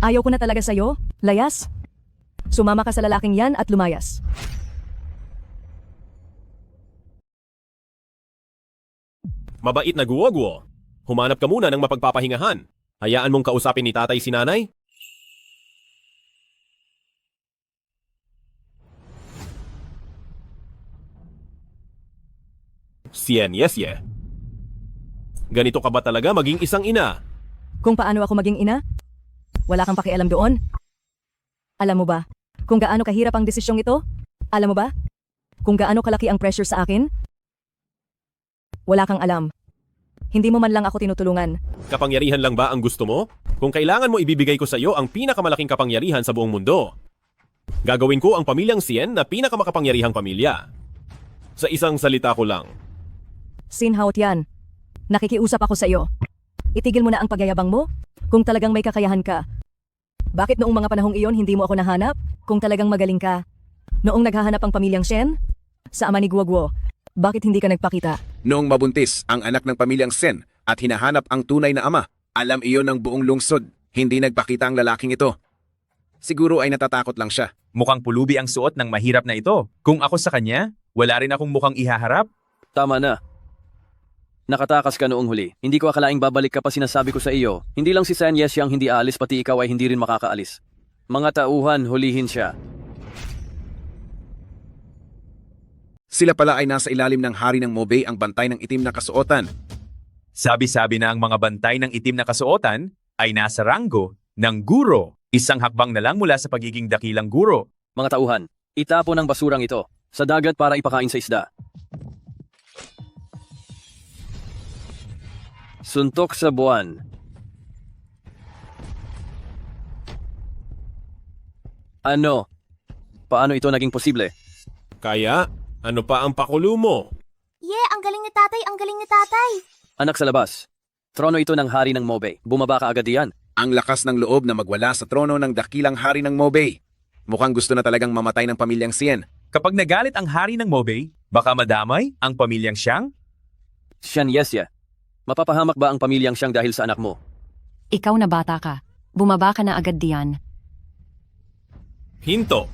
Ayaw ko na talaga sa'yo. Layas. Sumama ka sa lalaking yan at lumayas. Mabait na guwagwo. Humanap ka muna ng mapagpapahingahan. Hayaan mong kausapin ni tatay si nanay. Sien Yesye. Ganito ka ba talaga maging isang ina? Kung paano ako maging ina? Wala kang pakialam doon? Alam mo ba kung gaano kahirap ang desisyong ito? Alam mo ba kung gaano kalaki ang pressure sa akin? Wala kang alam. Hindi mo man lang ako tinutulungan. Kapangyarihan lang ba ang gusto mo? Kung kailangan mo, ibibigay ko sa iyo ang pinakamalaking kapangyarihan sa buong mundo. Gagawin ko ang pamilyang Sien na pinakamakapangyarihang pamilya. Sa isang salita ko lang. Sinhaut yan. Nakikiusap ako sa iyo. Itigil mo na ang pagyayabang mo kung talagang may kakayahan ka. Bakit noong mga panahong iyon hindi mo ako nahanap kung talagang magaling ka? Noong naghahanap ang pamilyang Shen? Sa ama ni Guogwo, bakit hindi ka nagpakita? Noong mabuntis ang anak ng pamilyang Sen at hinahanap ang tunay na ama, alam iyon ng buong lungsod, hindi nagpakita ang lalaking ito. Siguro ay natatakot lang siya. Mukhang pulubi ang suot ng mahirap na ito. Kung ako sa kanya, wala rin akong mukhang ihaharap. Tama na. Nakatakas ka noong huli. Hindi ko akalaing babalik ka pa, sinasabi ko sa iyo. Hindi lang si San Yes yang hindi aalis, pati ikaw ay hindi rin makakaalis. Mga tauhan, hulihin siya. Sila pala ay nasa ilalim ng hari ng Mobay, ang bantay ng itim na kasuotan. Sabi-sabi na ang mga bantay ng itim na kasuotan ay nasa ranggo ng guro. Isang hakbang na lang mula sa pagiging dakilang guro. Mga tauhan, itapon ang basurang ito sa dagat para ipakain sa isda. Suntok sa buwan. Ano? Paano ito naging posible? Kaya, ano pa ang pakulo mo? Ang galing ni tatay, ang galing ni tatay. Anak sa labas. Trono ito ng hari ng Mobay. Bumaba ka agad diyan. Ang lakas ng loob na magwala sa trono ng dakilang hari ng Mobay. Mukhang gusto na talagang mamatay ng pamilyang Sien. Kapag nagalit ang hari ng Mobay, baka madamay ang pamilyang Xiang? Shan Yesya. Mapapahamak ba ang pamilyang Xiang dahil sa anak mo? Ikaw na bata ka. Bumaba ka na agad diyan. Hinto.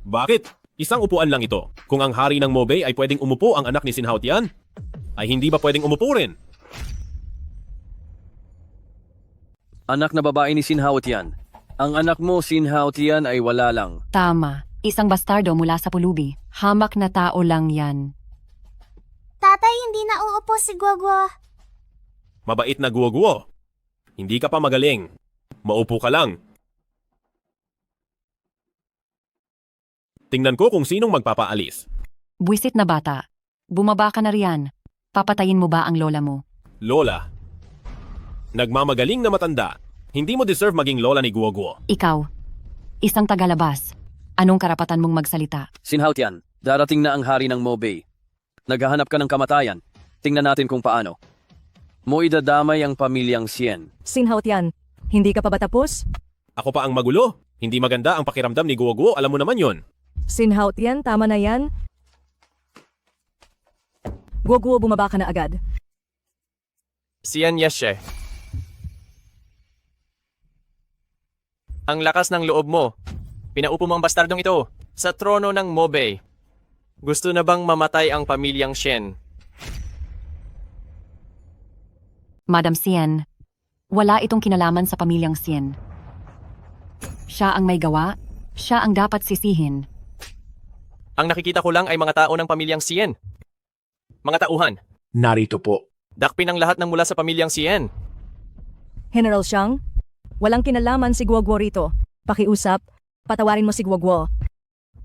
Bakit? Isang upuan lang ito. Kung ang hari ng Mobay ay pwedeng umupo, ang anak ni Sinhao Tian, ay hindi ba pwedeng umupo rin? Anak na babae ni Sinhao Tian. Ang anak mo, Sinhao Tian, ay wala lang. Tama. Isang bastardo mula sa pulubi. Hamak na tao lang yan. Tatay, hindi na uupo si Guagua. Mabait na guwo-guwo. Hindi ka pa magaling. Maupo ka lang. Tingnan ko kung sinong magpapaalis. Buwisit na bata. Bumaba ka na riyan. Papatayin mo ba ang lola mo? Lola. Nagmamagaling na matanda. Hindi mo deserve maging lola ni Guwo-Guwo. Ikaw. Isang tagalabas. Anong karapatan mong magsalita? Sinhaotian, darating na ang hari ng Mobay. Naghahanap ka ng kamatayan. Tingnan natin kung paano. Mo idadamay ang pamilyang Sien. Sinhaotian, hindi ka pa ba tapos? Ako pa ang magulo. Hindi maganda ang pakiramdam ni Guoguo, alam mo naman yon. Sinhaotian, tama na yan. Guoguo, bumaba ka na agad. Sian Yeshe. Ang lakas ng loob mo. Pinaupo mo ang bastardong ito sa trono ng Mobay. Gusto na bang mamatay ang pamilyang Shen? Madam Sien, wala itong kinalaman sa pamilyang Sien. Siya ang may gawa, siya ang dapat sisihin. Ang nakikita ko lang ay mga tao ng pamilyang Sien. Mga tauhan. Narito po. Dakpin ang lahat ng mula sa pamilyang Sien. General Xiang, walang kinalaman si Guoguo rito. Pakiusap, patawarin mo si Guoguo.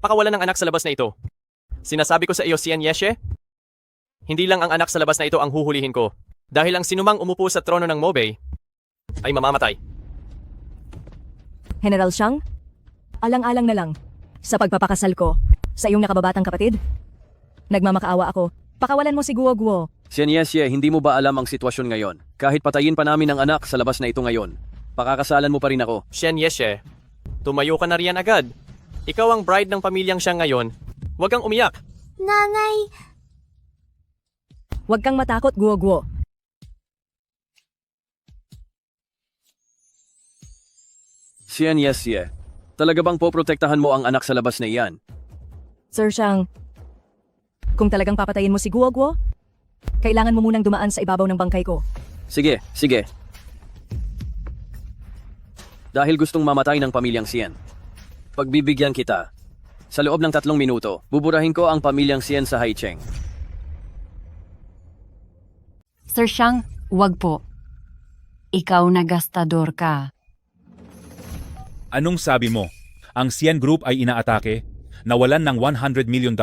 Pakawalan ng anak sa labas na ito. Sinasabi ko sa iyo, Sian Yeshe, hindi lang ang anak sa labas na ito ang huhulihin ko. Dahil ang sinumang umupo sa trono ng Mobay ay mamamatay. General Xiang, alang-alang na lang. Sa pagpapakasal ko, sa iyong nakababatang kapatid, nagmamakaawa ako. Pakawalan mo si Guoguo. Sien Yesye, hindi mo ba alam ang sitwasyon ngayon? Kahit patayin pa namin ang anak sa labas na ito ngayon, pakakasalan mo pa rin ako. Shen Yeshe, tumayo ka na riyan agad. Ikaw ang bride ng pamilyang siya ngayon. Huwag kang umiyak. Nanay, Huwag kang matakot, Guoguo. Sien Yesye, talaga bang poprotektahan mo ang anak sa labas na iyan? Sir Xiang, kung talagang papatayin mo si Guoguo, kailangan mo munang dumaan sa ibabaw ng bangkay ko. Sige, sige. Dahil gustong mamatay ng pamilyang Sien, pagbibigyan kita. Sa loob ng 3 minuto, buburahin ko ang pamilyang Sien sa Haicheng. Sir Xiang, wag po. Ikaw na gastador ka. Anong sabi mo? Ang Sien Group ay inaatake? Nawalan ng $100 million?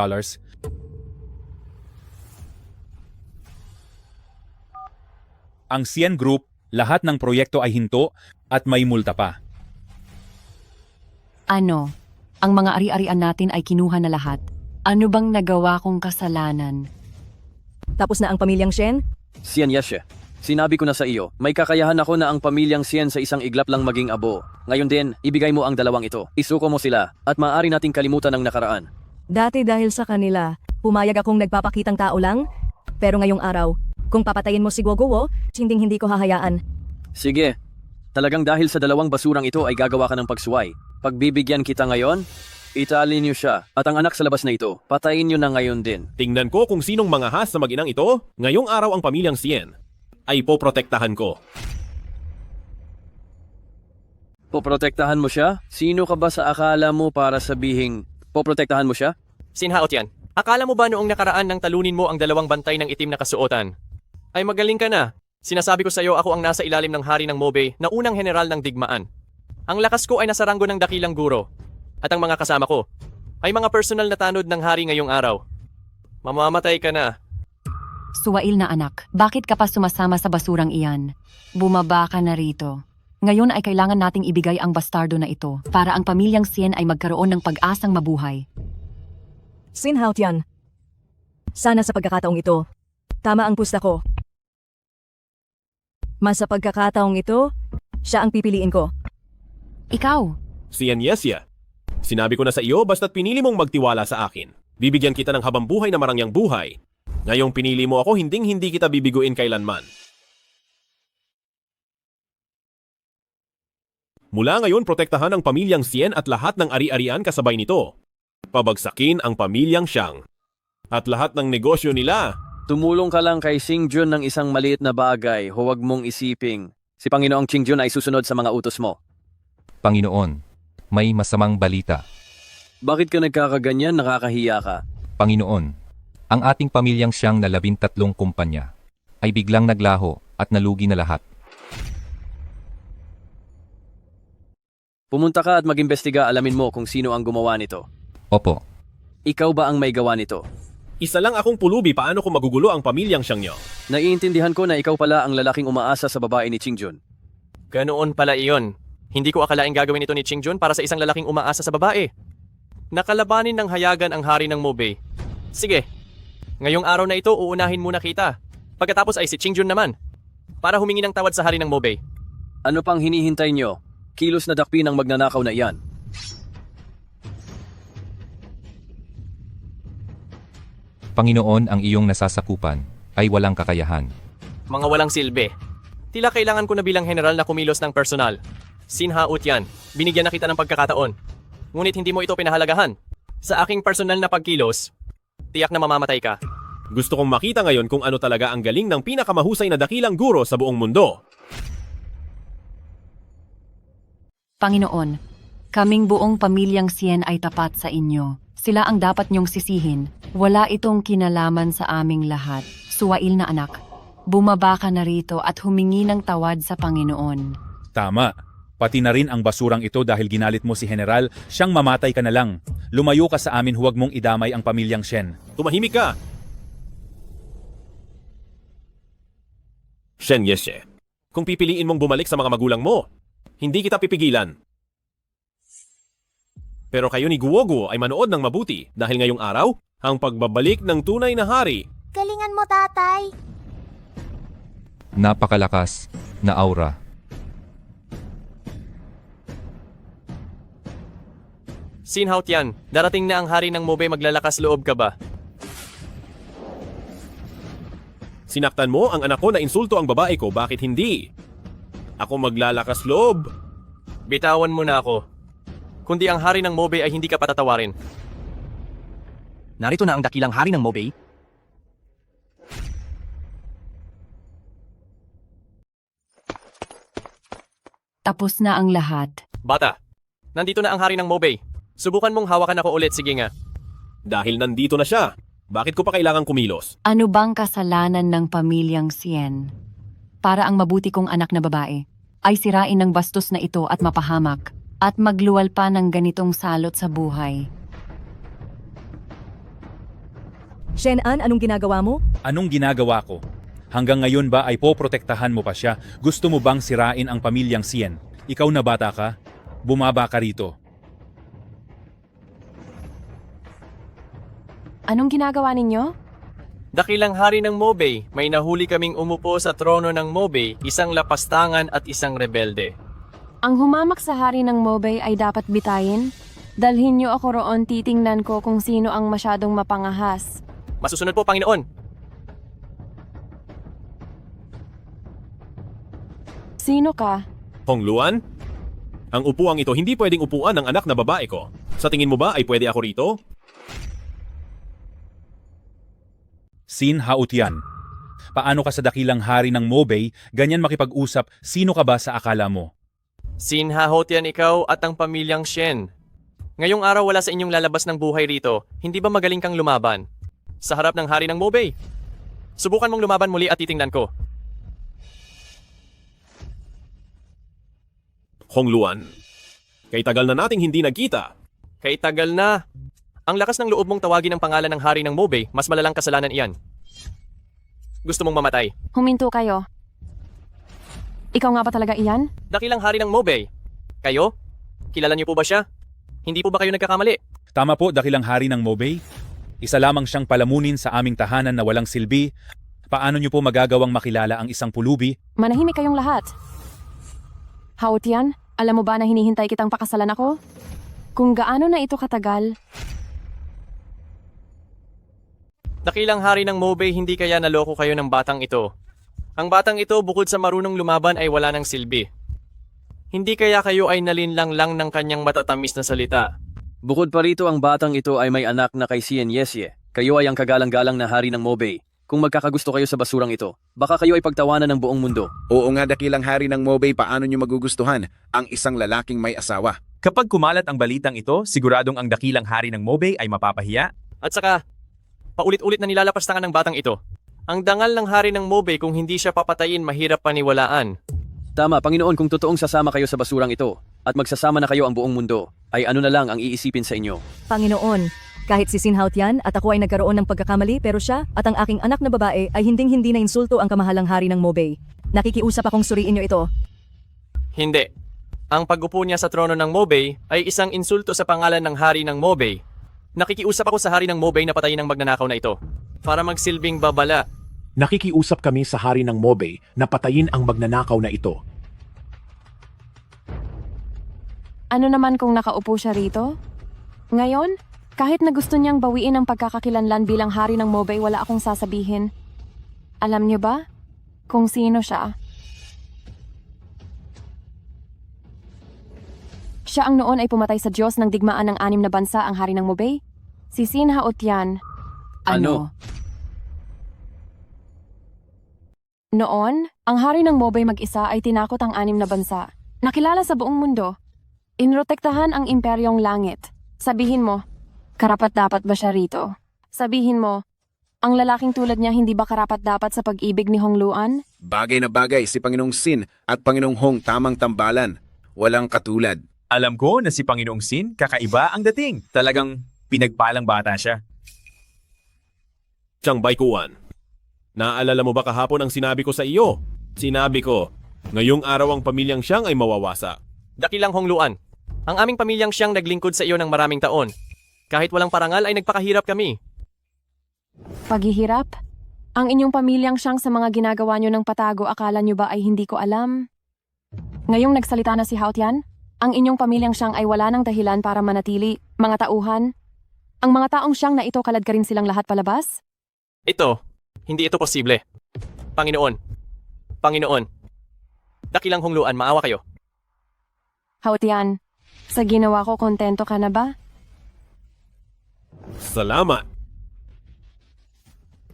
Ang Sien Group, lahat ng proyekto ay hinto at may multa pa. Ano? Ang mga ari-arian natin ay kinuha na lahat. Ano bang nagawa kong kasalanan? Tapos na ang pamilyang Shen? Sien Yeshe, sinabi ko na sa iyo, may kakayahan ako na ang pamilyang Sien sa isang iglap lang maging abo. Ngayon din, ibigay mo ang 2 ito. Isuko mo sila at maaari nating kalimutan ang nakaraan. Dati dahil sa kanila, pumayag akong nagpapakitang tao lang. Pero ngayong araw, kung papatayin mo si Guoguo, hindi ko hahayaan. Sige, talagang dahil sa 2 basurang ito ay gagawa ka ng pagsuway. Pagbibigyan kita ngayon, itali niyo siya at ang anak sa labas na ito, patayin niyo na ngayon din. Tingnan ko kung sinong mga has sa mag-inang ito. Ngayong araw ang pamilyang Sien ay poprotektahan ko. Poprotektahan mo siya? Sino ka ba sa akala mo para sabihing poprotektahan mo siya? Sinhaot yan. Akala mo ba noong nakaraan nang talunin mo ang 2 bantay ng itim na kasuotan? Ay magaling ka na. Sinasabi ko sa iyo ako ang nasa ilalim ng hari ng Mobay na unang general ng digmaan. Ang lakas ko ay nasa ranggo ng dakilang guro. At ang mga kasama ko ay mga personal na tanod ng hari ngayong araw. Mamamatay ka na. Suwail na anak, bakit ka pa sumasama sa basurang iyan? Bumaba ka na rito. Ngayon ay kailangan nating ibigay ang bastardo na ito para ang pamilyang Sien ay magkaroon ng pag-asang mabuhay. Sin Haotian, sana sa pagkakataong ito, tama ang pusta ko. Mas sa pagkakataong ito, siya ang pipiliin ko. Ikaw? Sien Yesye, sinabi ko na sa iyo basta't pinili mong magtiwala sa akin. Bibigyan kita ng habang buhay na marangyang buhay. Ngayong pinili mo ako, hindi kita bibiguin kailanman. Mula ngayon, protektahan ang pamilyang Sien at lahat ng ari-arian kasabay nito. Pabagsakin ang pamilyang Xiang. At lahat ng negosyo nila. Tumulong ka lang kay Xingjun ng isang maliit na bagay, huwag mong isiping. Si Panginoong Xingjun ay susunod sa mga utos mo. Panginoon, may masamang balita. Bakit ka nagkakaganyan, nakakahiya ka? Panginoon, ang ating pamilyang Xiang na 13 kumpanya ay biglang naglaho at nalugi na lahat. Pumunta ka at mag-imbestiga, alamin mo kung sino ang gumawa nito. Opo. Ikaw ba ang may gawa nito? Isa lang akong pulubi, paano ko magugulo ang pamilyang Xiang niyo? Naiintindihan ko na ikaw pala ang lalaking umaasa sa babae ni Xingjun. Ganoon pala iyon. Hindi ko akalaing gagawin ito ni Xingjun para sa isang lalaking umaasa sa babae. Nakalabanin ng hayagan ang hari ng Mobay. Sige, ngayong araw na ito uunahin muna kita. Pagkatapos ay si Qingjun naman, para humingi ng tawad sa hari ng Mobay. Ano pang hinihintay nyo? Kilos na dakpin ang magnanakaw na iyan. Panginoon, ang iyong nasasakupan ay walang kakayahan. Mga walang silbi. Tila kailangan ko na bilang general na kumilos ng personal. Sinhaut yan. Binigyan na kita ng pagkakataon. Ngunit hindi mo ito pinahalagahan. Sa aking personal na pagkilos, tiyak na mamamatay ka. Gusto kong makita ngayon kung ano talaga ang galing ng pinakamahusay na dakilang guro sa buong mundo. Panginoon, kaming buong pamilyang Sien ay tapat sa inyo. Sila ang dapat niyong sisihin. Wala itong kinalaman sa aming lahat. Suwail na anak, bumaba ka na rito at humingi ng tawad sa Panginoon. Tama. Pati na rin ang basurang ito dahil ginalit mo si General, siyang mamatay ka na lang. Lumayo ka sa amin, huwag mong idamay ang pamilyang Shen. Tumahimik ka! Shen Yeshe, kung pipiliin mong bumalik sa mga magulang mo, hindi kita pipigilan. Pero kayo ni Guoguo ay manood ng mabuti dahil ngayong araw, ang pagbabalik ng tunay na hari. Galingan mo, tatay. Napakalakas na aura. Sinhaut yan. Darating na ang hari ng Mobay, maglalakas loob ka ba? Sinaktan mo ang anak ko na insulto ang babae ko, bakit hindi? Ako maglalakas loob. Bitawan mo na ako. Kundi ang hari ng Mobay ay hindi ka patatawarin. Narito na ang dakilang hari ng Mobay. Tapos na ang lahat. Bata, nandito na ang hari ng Mobay. Subukan mong hawakan ako ulit, sige nga. Dahil nandito na siya, bakit ko pa kailangang kumilos? Ano bang kasalanan ng pamilyang Sien? Para ang mabuti kong anak na babae ay sirain ng bastos na ito at mapahamak at magluwal pa ng ganitong salot sa buhay. Shen-an, anong ginagawa mo? Anong ginagawa ko? Hanggang ngayon ba ay poprotektahan mo pa siya? Gusto mo bang sirain ang pamilyang Sien? Ikaw na bata ka? Bumaba ka rito. Anong ginagawa ninyo? Dakilang hari ng Mobay, may nahuli kaming umupo sa trono ng Mobay, isang lapastangan at isang rebelde. Ang humamak sa hari ng Mobay ay dapat bitayin? Dalhin niyo ako roon, titingnan ko kung sino ang masyadong mapangahas. Masusunod po, Panginoon. Sino ka? Hong Luan? Ang upuang ito hindi pwedeng upuan ng anak na babae ko. Sa tingin mo ba ay pwede ako rito? Sinhaut yan. Paano ka sa dakilang hari ng Mobay, ganyan makipag-usap, sino ka ba sa akala mo? Sinhaut yan ikaw at ang pamilyang Shen. Ngayong araw wala sa inyong lalabas ng buhay rito, hindi ba magaling kang lumaban? Sa harap ng hari ng Mobay. Subukan mong lumaban muli at titingnan ko. Hong Luan, kay tagal na nating hindi nagkita. Kay tagal na. Ang lakas ng loob mong tawagin ang pangalan ng hari ng Mobay, mas malalang kasalanan iyan. Gusto mong mamatay? Huminto kayo. Ikaw nga ba talaga iyan? Dakilang hari ng Mobay. Kayo? Kilala niyo po ba siya? Hindi po ba kayo nagkakamali? Tama po, dakilang hari ng Mobay. Isa lamang siyang palamunin sa aming tahanan na walang silbi. Paano niyo po magagawang makilala ang isang pulubi? Manahimik kayong lahat. Haut yan, alam mo ba na hinihintay kitang pakasalan ako? Kung gaano na ito katagal. Dakilang hari ng Mobay, hindi kaya naloko kayo ng batang ito. Ang batang ito bukod sa marunong lumaban ay wala ng silbi. Hindi kaya kayo ay nalinlang lang ng kanyang matatamis na salita. Bukod pa rito, ang batang ito ay may anak na kay Sien Yesye. Kayo ay ang kagalang-galang na hari ng Mobay. Kung magkakagusto kayo sa basurang ito, baka kayo ay pagtawanan ng buong mundo. Oo nga, dakilang hari ng Mobay, paano nyo magugustuhan ang isang lalaking may asawa? Kapag kumalat ang balitang ito, siguradong ang dakilang hari ng Mobay ay mapapahiya. At saka, paulit-ulit na nilalapastangan ng batang ito. Ang dangal ng hari ng Mobay, kung hindi siya papatayin, mahirap paniwalaan. Tama, Panginoon, kung totoong sasama kayo sa basurang ito at magsasama na kayo ang buong mundo, ay ano na lang ang iisipin sa inyo. Panginoon, kahit si Sinhaut yan at ako ay nagkaroon ng pagkakamali pero siya at ang aking anak na babae ay hinding-hindi na insulto ang kamahalang hari ng Mobay. Nakikiusap akong suriin niyo ito. Hindi. Ang pag-upo niya sa trono ng Mobay ay isang insulto sa pangalan ng hari ng Mobay. Nakikiusap ako sa hari ng Mobay na patayin ang magnanakaw na ito para magsilbing babala. Nakikiusap kami sa hari ng Mobay na patayin ang magnanakaw na ito. Ano naman kung nakaupo siya rito? Ngayon, kahit na gusto niyang bawiin ang pagkakakilanlan bilang hari ng Mobay, wala akong sasabihin. Alam niyo ba kung sino siya? Siya ang noon ay pumatay sa Diyos ng digmaan ng 6 na bansa ang hari ng Mobay? Si Sin Haotian. Ano? Noon, ang hari ng Mobay mag-isa ay tinakot ang 6 na bansa. Nakilala sa buong mundo. Inrotektahan ang imperyong langit. Sabihin mo, karapat-dapat ba siya rito? Sabihin mo, ang lalaking tulad niya hindi ba karapat-dapat sa pag-ibig ni Hong Luan? Bagay na bagay si Panginoong Sin at Panginoong Hong tamang tambalan. Walang katulad. Alam ko na si Panginoong Sin kakaiba ang dating. Talagang pinagpalang bata siya. Chang Baikuan, naalala mo ba kahapon ang sinabi ko sa iyo? Sinabi ko, ngayong araw ang pamilyang Xiang ay mawawasa. Dakilang Hong Luan, ang aming pamilyang Xiang naglingkod sa iyo ng maraming taon. Kahit walang parangal ay nagpakahirap kami. Paghihirap? Ang inyong pamilyang Xiang sa mga ginagawa niyo ng patago, akala niyo ba ay hindi ko alam? Ngayong nagsalita na si Haotian, ang inyong pamilyang Xiang ay wala ng dahilan para manatili, mga tauhan. Ang mga taong Xiang na ito kalad ka rin silang lahat palabas? Ito, hindi ito posible. Panginoon, dakilang Hong Luan, maawa kayo. Haotian, sa ginawa ko kontento ka na ba? Salamat!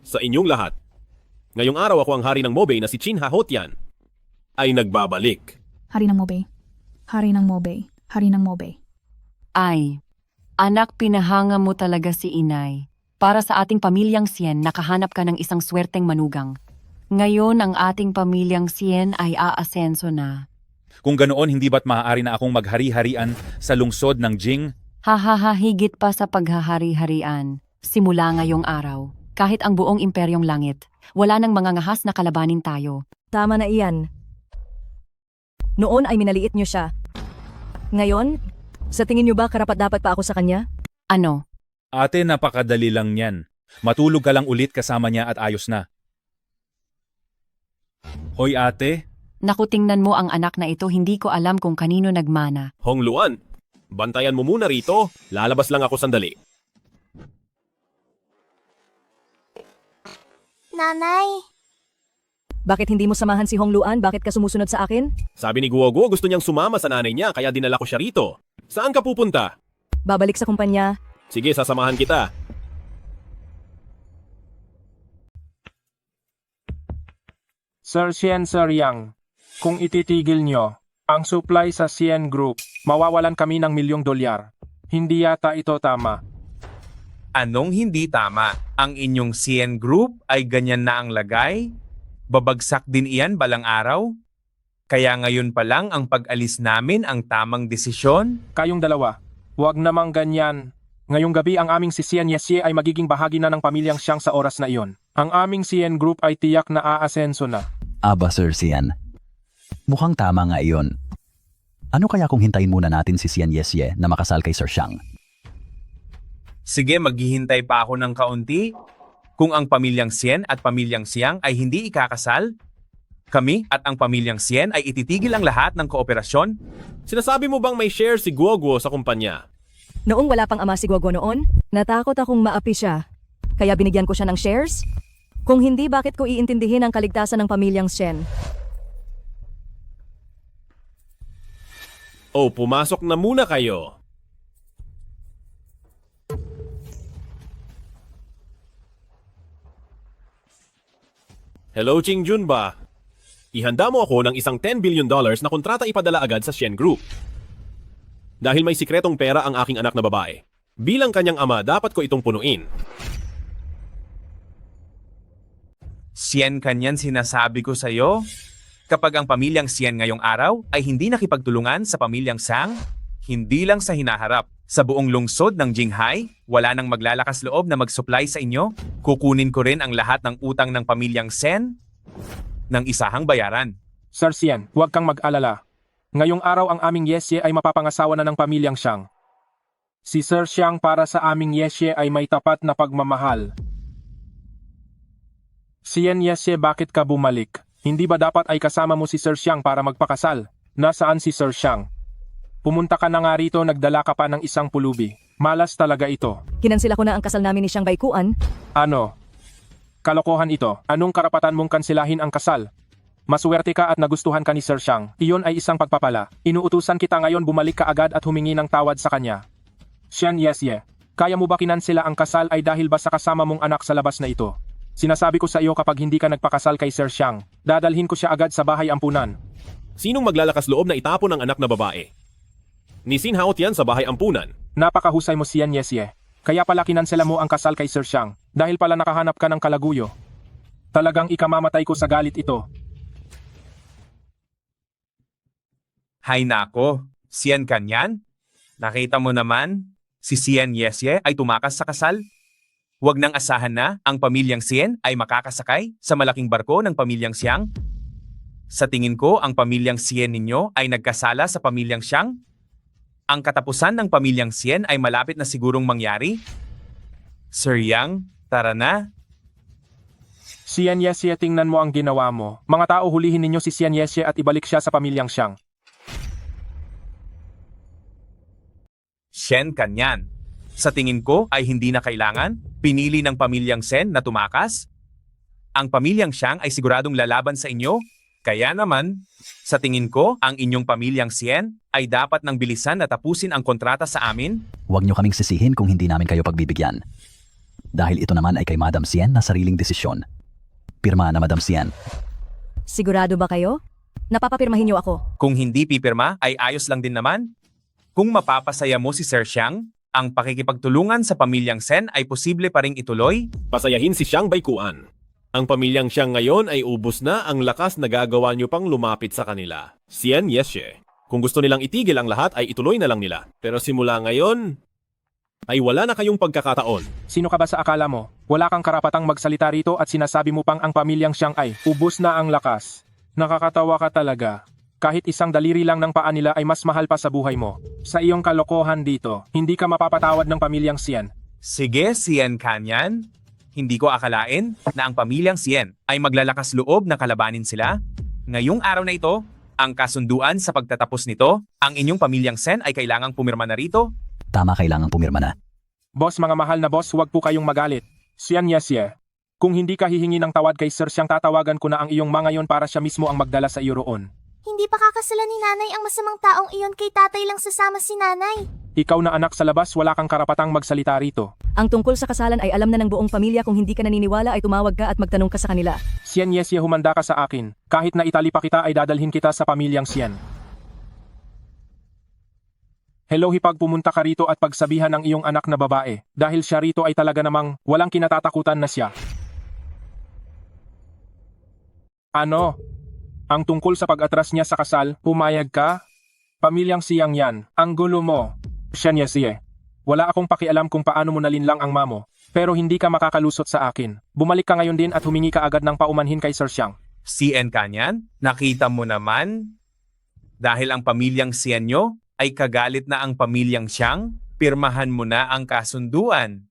Sa inyong lahat, ngayong araw ako ang hari ng Mobay na si Chin Haotian ay nagbabalik. Hari ng Mobay. Hari ng Mobay. Hari ng Mobay. Ay, anak, pinahanga mo talaga si inay. Para sa ating pamilyang Sien, nakahanap ka ng isang swerteng manugang. Ngayon, ang ating pamilyang Sien ay aasenso na. Kung ganoon, hindi ba't maaari na akong maghari-harian sa lungsod ng Jing? Hahaha, higit pa sa paghahari-harian. Simula ngayong araw, kahit ang buong imperyong langit, wala nang mangangahas na kalabanin tayo. Tama na iyan. Noon ay minaliit niyo siya. Ngayon, sa tingin niyo ba karapat-dapat pa ako sa kanya? Ano? Ate, napakadali lang yan. Matulog ka lang ulit kasama niya at ayos na. Hoy ate. Naku, tingnan mo ang anak na ito, hindi ko alam kung kanino nagmana. Hong Luan, bantayan mo muna rito. Lalabas lang ako sandali. Nanay, Bakit hindi mo samahan si Hong Luan? Bakit ka sumusunod sa akin? Sabi ni Guogo gusto niyang sumama sa nanay niya kaya dinala ko siya rito. Saan ka pupunta? Babalik sa kumpanya. Sige, sasamahan kita. Sir Sien, Sir Yang, kung ititigil nyo ang supply sa Sien Group, mawawalan kami ng $1,000,000. Hindi yata ito tama. Anong hindi tama? Ang inyong Sien Group ay ganyan na ang lagay? Babagsak din iyan balang araw? Kaya ngayon pa lang ang pag-alis namin ang tamang desisyon? Kayong dalawa, huwag namang ganyan. Ngayong gabi ang aming si Sien Yesye ay magiging bahagi na ng pamilyang Xiang sa oras na iyon. Ang aming Sien Group ay tiyak na aasenso na. Aba, Sir Sien. Mukhang tama nga iyon. Ano kaya kung hintayin muna natin si Sien Yesye na makasal kay Sir Xiang? Sige, maghihintay pa ako ng kaunti. Kung ang pamilyang Sien at pamilyang Xiang ay hindi ikakasal, kami at ang pamilyang Sien ay ititigil ang lahat ng kooperasyon. Sinasabi mo bang may share si Guoguo sa kumpanya? Noong wala pang ama si Guoguo noon, natakot akong maapi siya. Kaya binigyan ko siya ng shares? Kung hindi, bakit ko iintindihin ang kaligtasan ng pamilyang Shen? Oh, pumasok na muna kayo. Hello, Ching Jun ba? Ihanda mo ako ng isang $10 billion na kontrata ipadala agad sa Shen Group. Dahil may sikretong pera ang aking anak na babae. Bilang kanyang ama, dapat ko itong punuin. Sien kanyan sinasabi ko sa'yo? Kapag ang pamilyang Sien ngayong araw ay hindi nakipagtulungan sa pamilyang Sang, hindi lang sa hinaharap, sa buong lungsod ng Jinghai, wala nang maglalakas loob na mag-supply sa inyo, kukunin ko rin ang lahat ng utang ng pamilyang Sen ng isahang bayaran. Sir Sien, huwag kang mag-alala. Ngayong araw ang aming Yesye ay mapapangasawa na ng pamilyang Xiang. Si Sir Xiang para sa aming Yesye ay may tapat na pagmamahal. Sian Yesye, bakit ka bumalik? Hindi ba dapat ay kasama mo si Sir Xiang para magpakasal? Nasaan si Sir Xiang? Pumunta ka na nga rito, nagdala ka pa ng isang pulubi. Malas talaga ito. Kinansila ko na ang kasal namin ni Xiang Baikuan. Ano? Kalokohan ito. Anong karapatan mong kansilahin ang kasal? Maswerte ka at nagustuhan ka ni Sir Xiang. Iyon ay isang pagpapala. Inuutusan kita ngayon bumalik ka agad at humingi ng tawad sa kanya. Sian Yesye, kaya mo ba kinansila ang kasal ay dahil ba sa kasama mong anak sa labas na ito? Sinasabi ko sa iyo kapag hindi ka nagpakasal kay Sir Xiang, dadalhin ko siya agad sa bahay ampunan. Sinong maglalakas loob na itapon ang anak na babae? Ni Sin Haot yan sa bahay ampunan. Napakahusay mo, Sian Yesye. Kaya pala kinansela mo ang kasal kay Sir Xiang dahil pala nakahanap ka ng kalaguyo. Talagang ikamamatay ko sa galit ito. Hay nako, Sian Kanyan? Nakita mo naman, si Sian Yesye ay tumakas sa kasal? Huwag nang asahan na ang pamilyang Sian ay makakasakay sa malaking barko ng pamilyang Xiang? Sa tingin ko, ang pamilyang Sian ninyo ay nagkasala sa pamilyang Xiang? Ang katapusan ng pamilyang Sian ay malapit na sigurong mangyari? Sir Yang, tara na. Sian Yesye, tingnan mo ang ginawa mo. Mga tao, hulihin ninyo si Sian Yesye at ibalik siya sa pamilyang Xiang. Shen Kanyan. Sa tingin ko ay hindi na kailangan, pinili ng pamilyang Sen na tumakas. Ang pamilyang Xiang ay siguradong lalaban sa inyo, kaya naman, sa tingin ko, ang inyong pamilyang Sien ay dapat nang bilisan na tapusin ang kontrata sa amin. Huwag niyo kaming sisihin kung hindi namin kayo pagbibigyan. Dahil ito naman ay kay Madam Sien na sariling desisyon. Pirma na Madam Sien. Sigurado ba kayo? Napapapirmahin niyo ako. Kung hindi pipirma ay ayos lang din naman. Kung mapapasaya mo si Sir Xiang, ang pakikipagtulungan sa pamilyang Sen ay posible pa ring ituloy. Pasayahin si Xiang Baikuan. Ang pamilyang Xiang ngayon ay ubos na ang lakas na gagawa niyo pang lumapit sa kanila. Sian Yesye. Kung gusto nilang itigil ang lahat ay ituloy na lang nila. Pero simula ngayon, ay wala na kayong pagkakataon. Sino ka ba sa akala mo? Wala kang karapatang magsalita rito at sinasabi mo pang ang pamilyang Xiang ay ubos na ang lakas. Nakakatawa ka talaga. Kahit isang daliri lang ng paa nila ay mas mahal pa sa buhay mo. Sa iyong kalokohan dito, hindi ka mapapatawad ng pamilyang Sien. Sige, Sian Kanyan. Hindi ko akalain na ang pamilyang Sien ay maglalakas loob na kalabanin sila. Ngayong araw na ito, ang kasunduan sa pagtatapos nito, ang inyong pamilyang Sen ay kailangang pumirma na rito. Tama, kailangang pumirma na. Boss, mga mahal na boss, huwag po kayong magalit. Sian Yesye, kung hindi ka hihingi ng tawad kay Sir Xiang, tatawagan ko na ang iyong mga yon para siya mismo ang magdala sa iyo roon. Hindi pa kakasalan ni nanay ang masamang taong iyon, kay tatay lang sasama si nanay. Ikaw na anak sa labas, wala kang karapatang magsalita rito. Ang tungkol sa kasalan ay alam na ng buong pamilya. Kung hindi ka naniniwala ay tumawag ka at magtanong ka sa kanila. Sian Yesye, humanda ka sa akin. Kahit na itali pa kita ay dadalhin kita sa pamilyang Sien. Hello, hipag pumunta ka rito at pagsabihan ng iyong anak na babae. Dahil siya rito ay talaga namang walang kinatatakutan na siya. Ano? Ang tungkol sa pag-atras niya sa kasal, pumayag ka? Pamilyang Siyang yan, ang gulo mo. Sian Yesye, wala akong pakialam kung paano mo nalinlang ang mamo, pero hindi ka makakalusot sa akin. Bumalik ka ngayon din at humingi ka agad ng paumanhin kay Sir Xiang. Sian Kanyan, nakita mo naman? Dahil ang pamilyang Sien nyo ay kagalit na ang pamilyang Xiang, pirmahan mo na ang kasunduan.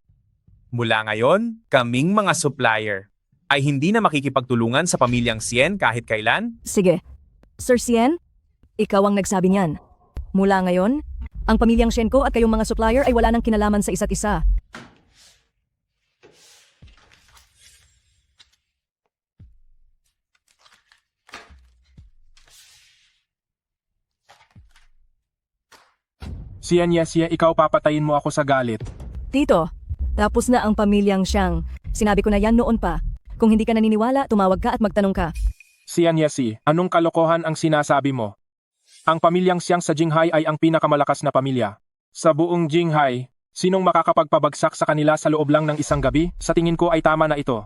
Mula ngayon, kaming mga supplier ay hindi na makikipagtulungan sa pamilyang Sien kahit kailan? Sige. Sir Sien, ikaw ang nagsabi niyan. Mula ngayon, ang pamilyang Shenko at kayong mga supplier ay wala nang kinalaman sa isa't isa. Sian Yesye, ikaw papatayin mo ako sa galit. Tito, tapos na ang pamilyang Xiang. Sinabi ko na yan noon pa. Kung hindi ka naniniwala, tumawag ka at magtanong ka. Sian Yesye, anong kalokohan ang sinasabi mo? Ang pamilyang Xiang sa Jinghai ay ang pinakamalakas na pamilya. Sa buong Jinghai, sinong makakapagpabagsak sa kanila sa loob lang ng isang gabi? Sa tingin ko ay tama na ito.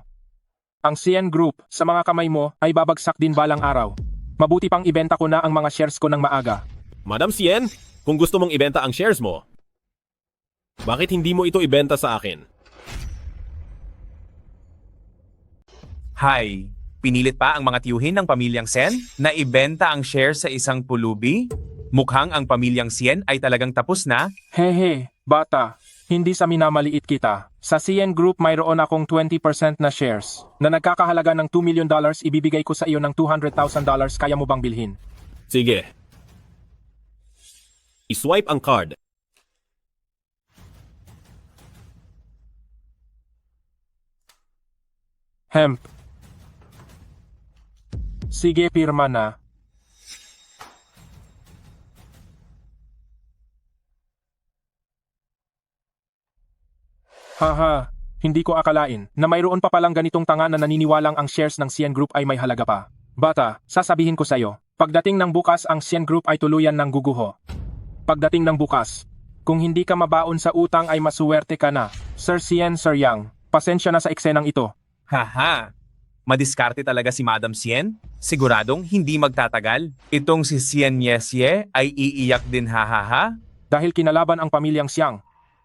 Ang Sien Group, sa mga kamay mo, ay babagsak din balang araw. Mabuti pang ibenta ko na ang mga shares ko ng maaga. Madam Sien, kung gusto mong ibenta ang shares mo, bakit hindi mo ito ibenta sa akin? Hi, Pinilit pa ang mga tiyuhin ng pamilyang Sen na ibenta ang share sa isang pulubi? Mukhang ang pamilyang Sien ay talagang tapos na. Hehe, bata. Hindi sa minamaliit kita. Sa CN Group mayroon akong 20% na shares na nagkakahalaga ng $2 million. Ibibigay ko sa iyo ng $200,000. Kaya mo bang bilhin? Sige. I-swipe ang card. Hemp. Sige, pirma na. Haha, hindi ko akalain na mayroon pa palang ganitong tanga na naniniwalang ang shares ng CN Group ay may halaga pa. Bata, sasabihin ko sa'yo, pagdating ng bukas ang CN Group ay tuluyan ng guguho. Pagdating ng bukas, kung hindi ka mabaon sa utang ay masuwerte ka na. Sir Sien, Sir Yang, pasensya na sa eksenang ito. Haha, madiskarte talaga si Madam Sien. Siguradong hindi magtatagal. Itong si Sien Yesye ay iiyak din hahaha. Dahil kinalaban ang pamilyang Siang.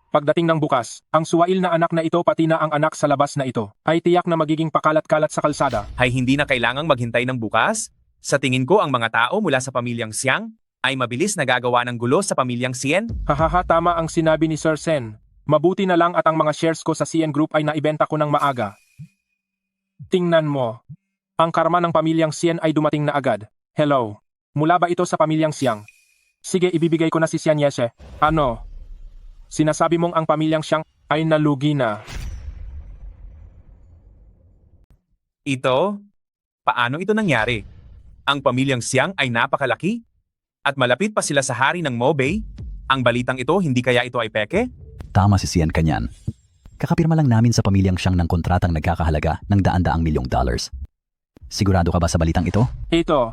Pagdating ng bukas, ang suwail na anak na ito pati na ang anak sa labas na ito ay tiyak na magiging pakalat-kalat sa kalsada. Ay hindi na kailangang maghintay ng bukas? Sa tingin ko ang mga tao mula sa pamilyang Siang ay mabilis nagagawa ng gulo sa pamilyang Sien. Hahaha, tama ang sinabi ni Sir Sen. Mabuti na lang at ang mga shares ko sa CN Group ay naibenta ko ng maaga. Tingnan mo. Ang karma ng pamilyang Sien ay dumating na agad. Hello. Mula ba ito sa pamilyang Siang? Sige, ibibigay ko na si Sien Yeshe. Ano? Sinasabi mong ang pamilyang Siang ay nalugi na. Ito? Paano ito nangyari? Ang pamilyang Siang ay napakalaki? At malapit pa sila sa hari ng Mobay? Ang balitang ito, hindi kaya ito ay peke? Tama si Sien Kanyan. Kakapirma lang namin sa pamilyang Siyang ng kontratang nagkakahalaga ng daan-daang milyong dollars. Sigurado ka ba sa balitang ito? Ito.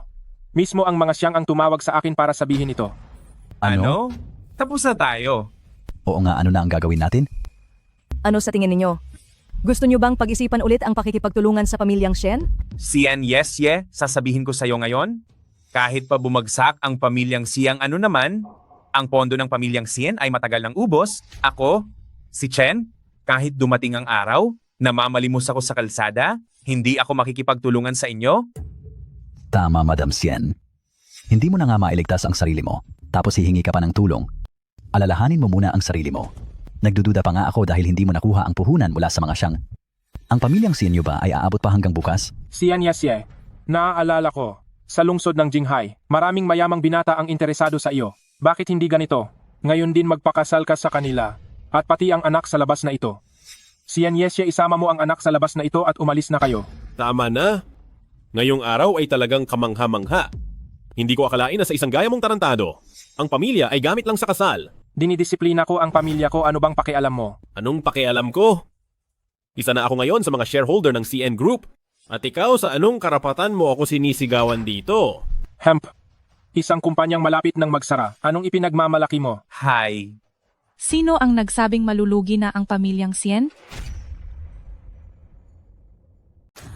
Mismo ang mga Siang ang tumawag sa akin para sabihin ito. Ano? Tapos na tayo. Oo nga, ano na ang gagawin natin? Ano sa tingin ninyo? Gusto nyo bang pag-isipan ulit ang pakikipagtulungan sa pamilyang Sien? Sien Yesye, sasabihin ko sa iyo ngayon, kahit pa bumagsak ang pamilyang Siang ano naman, ang pondo ng pamilyang Sien ay matagal ng ubos. Ako, si Chen, kahit dumating ang araw, namamalimos ako sa kalsada, hindi ako makikipagtulungan sa inyo? Tama, Madam Sien. Hindi mo na nga mailigtas ang sarili mo, tapos hihingi ka pa ng tulong. Alalahanin mo muna ang sarili mo. Nagdududa pa nga ako dahil hindi mo nakuha ang puhunan mula sa mga Siyang. Ang pamilyang Sien nyo ba ay aabot pa hanggang bukas? Sien Yesye. Naaalala ko. Sa lungsod ng Jinghai, maraming mayamang binata ang interesado sa iyo. Bakit hindi ganito? Ngayon din magpakasal ka sa kanila. At pati ang anak sa labas na ito. Sien Yesye, isama mo ang anak sa labas na ito at umalis na kayo. Tama na. Ngayong araw ay talagang kamangha-mangha. Hindi ko akalain na sa isang gaya mong tarantado, ang pamilya ay gamit lang sa kasal. Dinidisiplina ko ang pamilya ko, ano bang pakialam mo? Anong pakialam ko? Isa na ako ngayon sa mga shareholder ng CN Group. At ikaw, sa anong karapatan mo ako sinisigawan dito? Hemp. Isang kumpanyang malapit ng magsara. Anong ipinagmamalaki mo? Hi. Sino ang nagsabing malulugi na ang pamilyang Sien?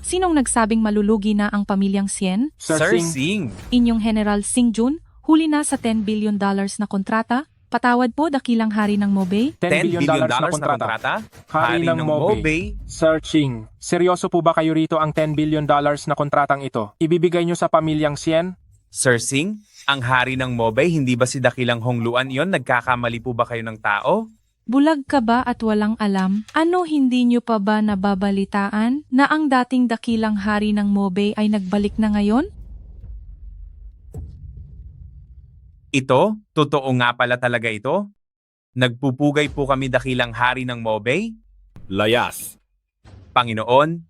Sinong nagsabing malulugi na ang pamilyang Sien? Sir Sing. Inyong General Sing Jun, huli na sa $10 billion na kontrata. Patawad po, dakilang hari ng Mobay. $10 billion na kontrata? Hari ng Mobay. Searching. Seryoso po ba kayo rito ang $10 billion na kontratang ito? Ibibigay nyo sa pamilyang Sien? Sir Sing, ang hari ng Mobay, hindi ba si dakilang Hongluan yon? Nagkakamali po ba kayo ng tao? Bulag ka ba at walang alam? Ano hindi nyo pa ba nababalitaan na ang dating dakilang hari ng Mobay ay nagbalik na ngayon? Ito? Totoo nga pala talaga ito? Nagpupugay po kami dakilang hari ng Mobay? Layas. Panginoon,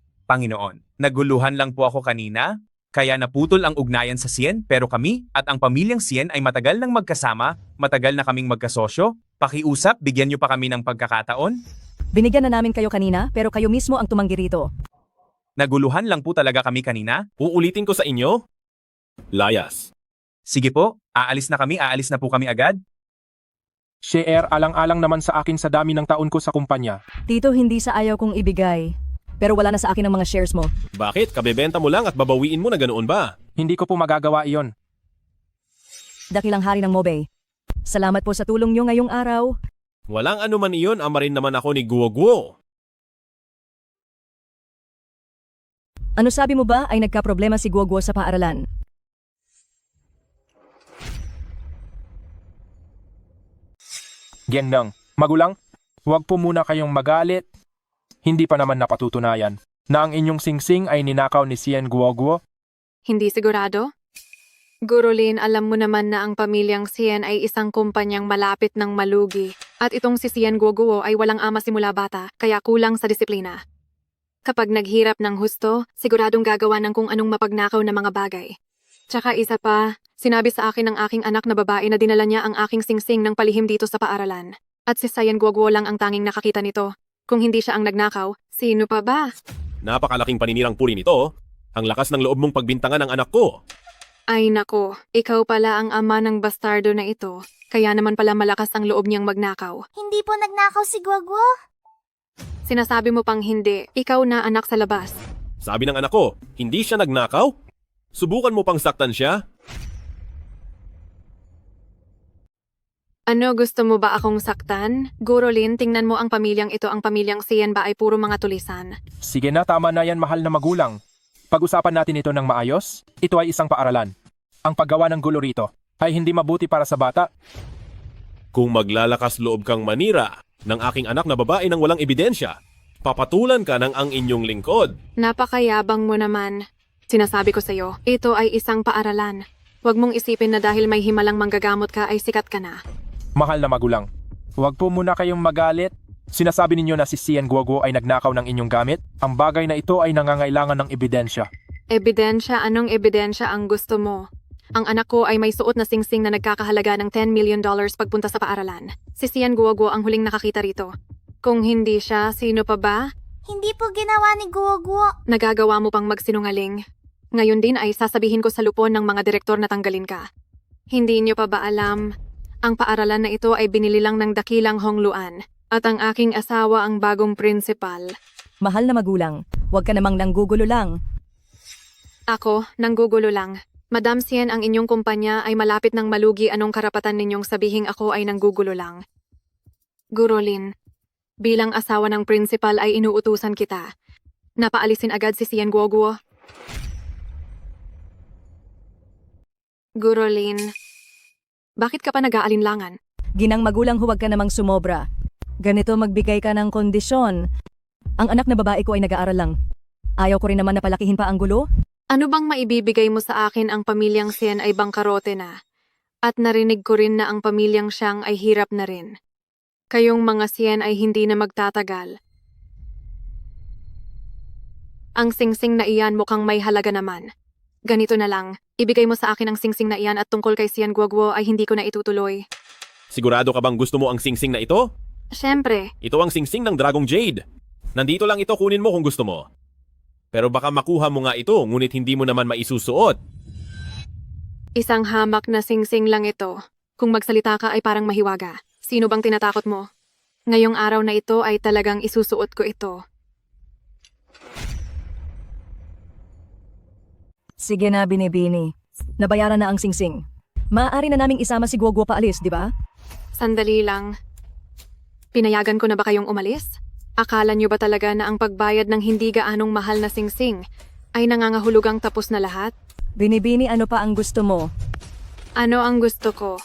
naguluhan lang po ako kanina, kaya naputol ang ugnayan sa Sien, pero kami at ang pamilyang Sien ay matagal nang magkasama, matagal na kaming magkasosyo. Pakiusap, bigyan niyo pa kami ng pagkakataon. Binigyan na namin kayo kanina, pero kayo mismo ang tumanggi rito. Naguluhan lang po talaga kami kanina. Uulitin ko sa inyo? Layas. Sige po, aalis na po kami agad. Share, alang-alang naman sa akin sa dami ng taon ko sa kumpanya. Tito, hindi sa ayaw kong ibigay. Pero wala na sa akin ang mga shares mo. Bakit? Kabebenta mo lang at babawiin mo na ganoon ba? Hindi ko po magagawa iyon. Dakilang hari ng Mobay. Salamat po sa tulong nyo ngayong araw. Walang anuman iyon, ama rin naman ako ni Guo Guo. Ano sabi mo ba ay nagkaproblema si Guoguo sa paaralan? Gendang, magulang, huwag po muna kayong magalit. Hindi pa naman napatutunayan na ang inyong singsing ay ninakaw ni Sien Guoguo. Hindi sigurado? Guro Lin, alam mo naman na ang pamilyang Sien ay isang kumpanyang malapit ng malugi. At itong si Sien Guoguo ay walang ama simula bata, kaya kulang sa disiplina. Kapag naghirap ng husto, siguradong gagawa ng kung anong mapagnakaw na mga bagay. Tsaka isa pa, sinabi sa akin ng aking anak na babae na dinala niya ang aking singsing ng palihim dito sa paaralan. At si Sien Guoguo lang ang tanging nakakita nito. Kung hindi siya ang nagnakaw, sino pa ba? Napakalaking paninirang puri nito. Ang lakas ng loob mong pagbintangan ng anak ko. Ay nako, ikaw pala ang ama ng bastardo na ito. Kaya naman pala malakas ang loob niyang magnakaw. Hindi po nagnakaw si Guoguo. Sinasabi mo pang hindi, ikaw na anak sa labas. Sabi ng anak ko, hindi siya nagnakaw? Subukan mo pang saktan siya? Ano, gusto mo ba akong saktan? Guro Lin, tingnan mo ang pamilyang ito, ang pamilyang Sien ba ay puro mga tulisan. Sige na, tama na yan, mahal na magulang. Pag-usapan natin ito ng maayos. Ito ay isang paaralan. Ang paggawa ng gulo rito ay hindi mabuti para sa bata. Kung maglalakas loob kang manira ng aking anak na babae nang walang ebidensya, papatulan ka ng ang inyong lingkod. Napakayabang mo naman. Sinasabi ko sa'yo, ito ay isang paaralan. Huwag mong isipin na dahil may himalang manggagamot ka ay sikat ka na. Mahal na magulang, huwag po muna kayong magalit. Sinasabi ninyo na si Sien Guoguo ay nagnakaw ng inyong gamit. Ang bagay na ito ay nangangailangan ng ebidensya. Ebidensya? Anong ebidensya ang gusto mo? Ang anak ko ay may suot na singsing na nagkakahalaga ng $10 million pagpunta sa paaralan. Si Sien Guoguo ang huling nakakita rito. Kung hindi siya, sino pa ba? Hindi po ginawa ni Guoguo. Nagagawa mo pang magsinungaling. Ngayon din ay sasabihin ko sa lupon ng mga direktor na tanggalin ka. Hindi niyo pa ba alam? Ang paaralan na ito ay binili lang ng dakilang Hongluan. At ang aking asawa ang bagong principal. Mahal na magulang, huwag ka namang nanggugulo lang. Ako, nanggugulo lang. Madam Sien, ang inyong kumpanya ay malapit ng malugi. Anong karapatan ninyong sabihing ako ay nanggugulo lang? Guro Lin, bilang asawa ng principal ay inuutusan kita. Napaalisin agad si Sien Guoguo. Guro Lin, bakit ka pa nag-aalinlangan? Ginang magulang, huwag ka namang sumobra. Ganito magbigay ka ng kondisyon. Ang anak na babae ko ay nag-aaral lang. Ayaw ko rin naman na palakihin pa ang gulo. Ano bang maibibigay mo sa akin? Ang pamilyang Sien ay bangkarote na. At narinig ko rin na ang pamilyang Xiang ay hirap na rin. Kayong mga Sien ay hindi na magtatagal. Ang singsing na iyan mukhang may halaga naman. Ganito na lang, ibigay mo sa akin ang singsing na iyan at tungkol kay Sien Guoguo ay hindi ko na itutuloy. Sigurado ka bang gusto mo ang singsing na ito? Siyempre. Ito ang singsing ng Dragong Jade. Nandito lang ito, kunin mo kung gusto mo. Pero baka makuha mo nga ito, ngunit hindi mo naman maisusuot. Isang hamak na singsing lang ito. Kung magsalita ka ay parang mahiwaga. Sino bang tinatakot mo? Ngayong araw na ito ay talagang isusuot ko ito. Sige na, Binibini. Nabayaran na ang singsing. Maaari na naming isama si Guoguo paalis, di ba? Sandali lang. Pinayagan ko na ba kayong umalis? Akala niyo ba talaga na ang pagbayad ng hindi gaanong mahal na singsing ay nangangahulugang tapos na lahat? Binibini, ano pa ang gusto mo? Ano ang gusto ko?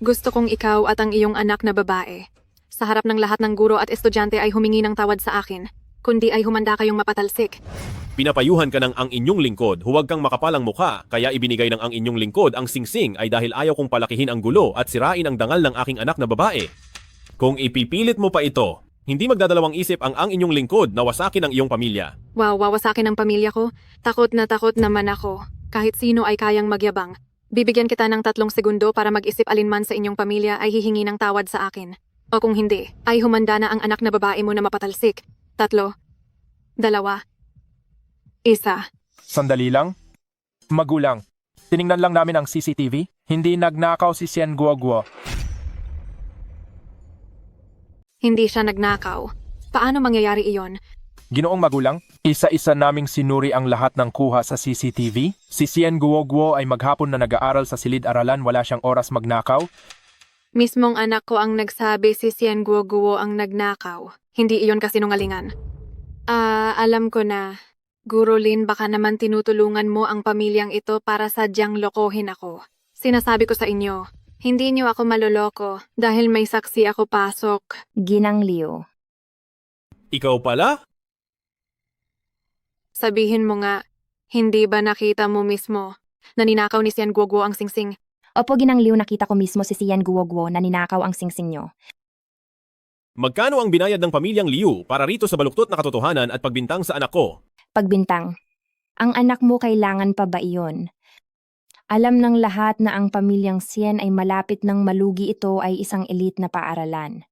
Gusto kong ikaw at ang iyong anak na babae. Sa harap ng lahat ng guro at estudyante ay humingi ng tawad sa akin, kundi ay humanda kayong mapatalsik. Pinapayuhan ka ng ang inyong lingkod, huwag kang makapalang mukha, kaya ibinigay ng ang inyong lingkod ang singsing ay dahil ayaw kong palakihin ang gulo at sirain ang dangal ng aking anak na babae. Kung ipipilit mo pa ito, hindi magdadalawang isip ang inyong lingkod na wasakin ang iyong pamilya. Wow, wawasakin ang pamilya ko? Takot naman ako. Kahit sino ay kayang magyabang. Bibigyan kita ng 3 segundo para mag-isip alinman sa inyong pamilya ay hihingi ng tawad sa akin. O kung hindi, ay humanda na ang anak na babae mo na mapatalsik. 3, 2, 1. Sandali lang. Magulang, tiningnan lang namin ang CCTV. Hindi nagnakaw si Sien Guoguo. Hindi siya nagnakaw. Paano mangyayari iyon? Ginoong magulang, isa-isa naming sinuri ang lahat ng kuha sa CCTV. Si Sien Guoguo ay maghapon na nag-aaral sa silid-aralan, wala siyang oras magnakaw. Mismong anak ko ang nagsabi si Sien Guoguo ang nagnakaw. Hindi iyon kasinungalingan. Alam ko na. Guro Lin, baka naman tinutulungan mo ang pamilyang ito para sadyang lokohin ako. Sinasabi ko sa inyo, hindi niyo ako maloloko dahil may saksi ako pasok. Ginang Liu. Ikaw pala? Sabihin mo nga, hindi ba nakita mo mismo na ninakaw ni Sian Guoguo ang singsing? Opo, Ginang Liu, nakita ko mismo si Sian Guoguo na ninakaw ang singsing nyo. Magkano ang binayad ng pamilyang Liu para rito sa baluktot na katotohanan at pagbintang sa anak ko? Pagbintang. Ang anak mo kailangan pa ba iyon? Alam ng lahat na ang pamilyang Sien ay malapit ng malugi ito ay isang elite na paaralan.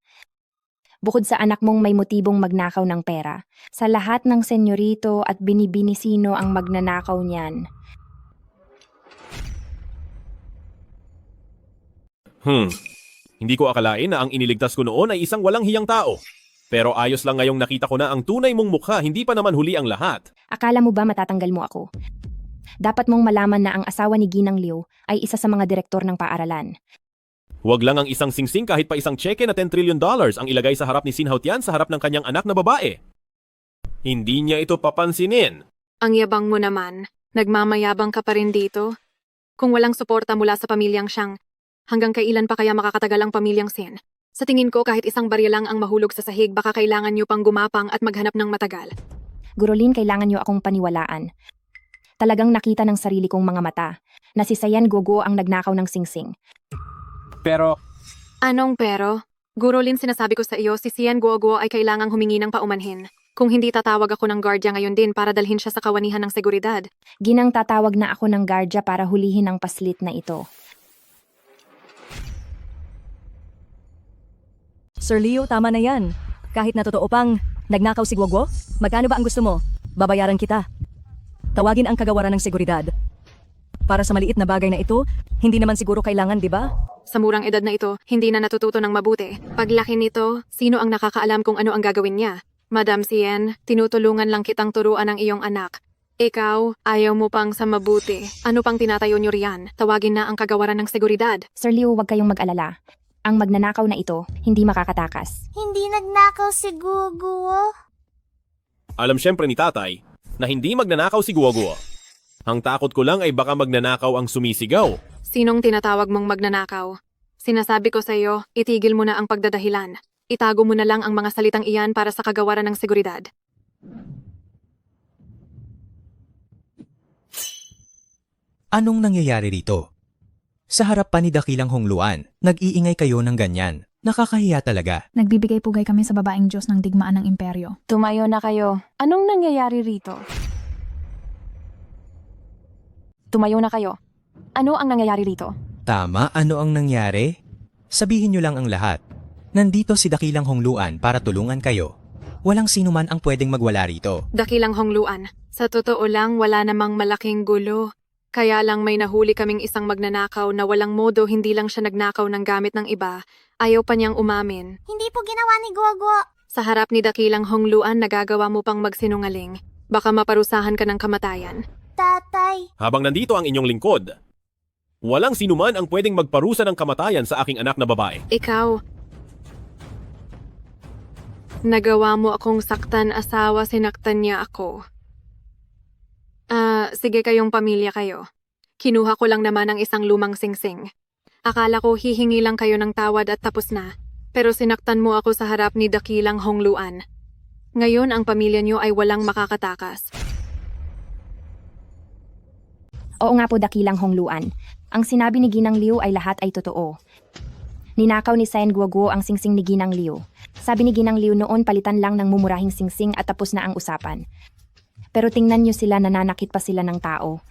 Bukod sa anak mong may motibong magnakaw ng pera, sa lahat ng senyorito at binibinisino ang magnanakaw niyan. Hindi ko akalain na ang iniligtas ko noon ay isang walang hiyang tao. Pero ayos lang ngayong nakita ko na ang tunay mong mukha, hindi pa naman huli ang lahat. Akala mo ba matatanggal mo ako? Dapat mong malaman na ang asawa ni Ginang Liu ay isa sa mga direktor ng paaralan. Huwag lang ang isang singsing kahit pa isang tseke na $10 trillion ang ilagay sa harap ni Sin Haotian sa harap ng kanyang anak na babae. Hindi niya ito papansinin. Ang yabang mo naman, nagmamayabang ka pa rin dito. Kung walang suporta mula sa pamilyang Xiang, hanggang kailan pa kaya makakatagal ang pamilyang Sien? Sa tingin ko kahit isang barya lang ang mahulog sa sahig, baka kailangan niyo pang gumapang at maghanap ng matagal. Guro Lin, kailangan niyo akong paniwalaan. Talagang nakita ng sarili kong mga mata na si Sian Guoguo ang nagnakaw ng singsing. Pero, Anong pero? Guro Lin, sinasabi ko sa iyo, si Sian Guoguo ay kailangang humingi ng paumanhin. Kung hindi, tatawag ako ng gardya ngayon din para dalhin siya sa kawanihan ng seguridad. Ginang, tatawag na ako ng gardya para hulihin ang paslit na ito. Sir Leo, tama na yan. Kahit na totoo pang nagnakaw si Guoguo, magkano ba ang gusto mo? Babayaran kita. Tawagin ang kagawaran ng seguridad. Para sa maliit na bagay na ito, hindi naman siguro kailangan, di ba? Sa murang edad na ito, hindi na natututo ng mabuti. Paglaki nito, sino ang nakakaalam kung ano ang gagawin niya? Madam Sien, tinutulungan lang kitang turuan ang iyong anak. Ikaw, ayaw mo pang sa mabuti. Ano pang tinatayo niyo riyan? Tawagin na ang kagawaran ng seguridad. Sir Liu, huwag kayong mag-alala. Ang magnanakaw na ito, hindi makakatakas. Hindi nagnakaw si Guoguo. Alam syempre ni tatay na hindi magnanakaw si Guoguo. Ang takot ko lang ay baka magnanakaw ang sumisigaw. Sinong tinatawag mong magnanakaw? Sinasabi ko sa iyo, itigil mo na ang pagdadahilan. Itago mo na lang ang mga salitang iyan para sa kagawaran ng seguridad. Anong nangyayari rito? Sa harap pa ni Dakilang Hongluan, nag-iingay kayo ng ganyan. Nakakahiya talaga. Nagbibigay pugay kami sa babaeng Diyos ng digmaan ng imperyo. Tumayo na kayo. Anong nangyayari rito? Tumayo na kayo. Ano ang nangyayari rito? Tama, ano ang nangyari? Sabihin niyo lang ang lahat. Nandito si Dakilang Hongluan para tulungan kayo. Walang sino man ang pwedeng magwala rito. Dakilang Hongluan, sa totoo lang wala namang malaking gulo. Kaya lang may nahuli kaming isang magnanakaw na walang modo, hindi lang siya nagnakaw ng gamit ng iba. Ayaw pa niyang umamin. Hindi po ginawa ni Guoguo. Sa harap ni Dakilang Hongluan, nagagawa mo pang magsinungaling. Baka maparusahan ka ng kamatayan. Tatay. Habang nandito ang inyong lingkod, walang sinuman ang pwedeng magparusa ng kamatayan sa aking anak na babae. Ikaw, nagawa mo akong saktan asawa, sinaktan niya ako. Sige kayong pamilya kayo. Kinuha ko lang naman ang isang lumang singsing. Akala ko hihingi lang kayo ng tawad at tapos na. Pero sinaktan mo ako sa harap ni Dakilang Hongluan. Ngayon ang pamilya niyo ay walang makakatakas. Oo nga po, Dakilang Hongluan. Ang sinabi ni Ginang Liu ay lahat ay totoo. Ninakaw ni Sian Guoguo ang singsing ni Ginang Liu. Sabi ni Ginang Liu noon, palitan lang ng mumurahing singsing at tapos na ang usapan. Pero tingnan niyo sila, nananakit pa sila ng tao.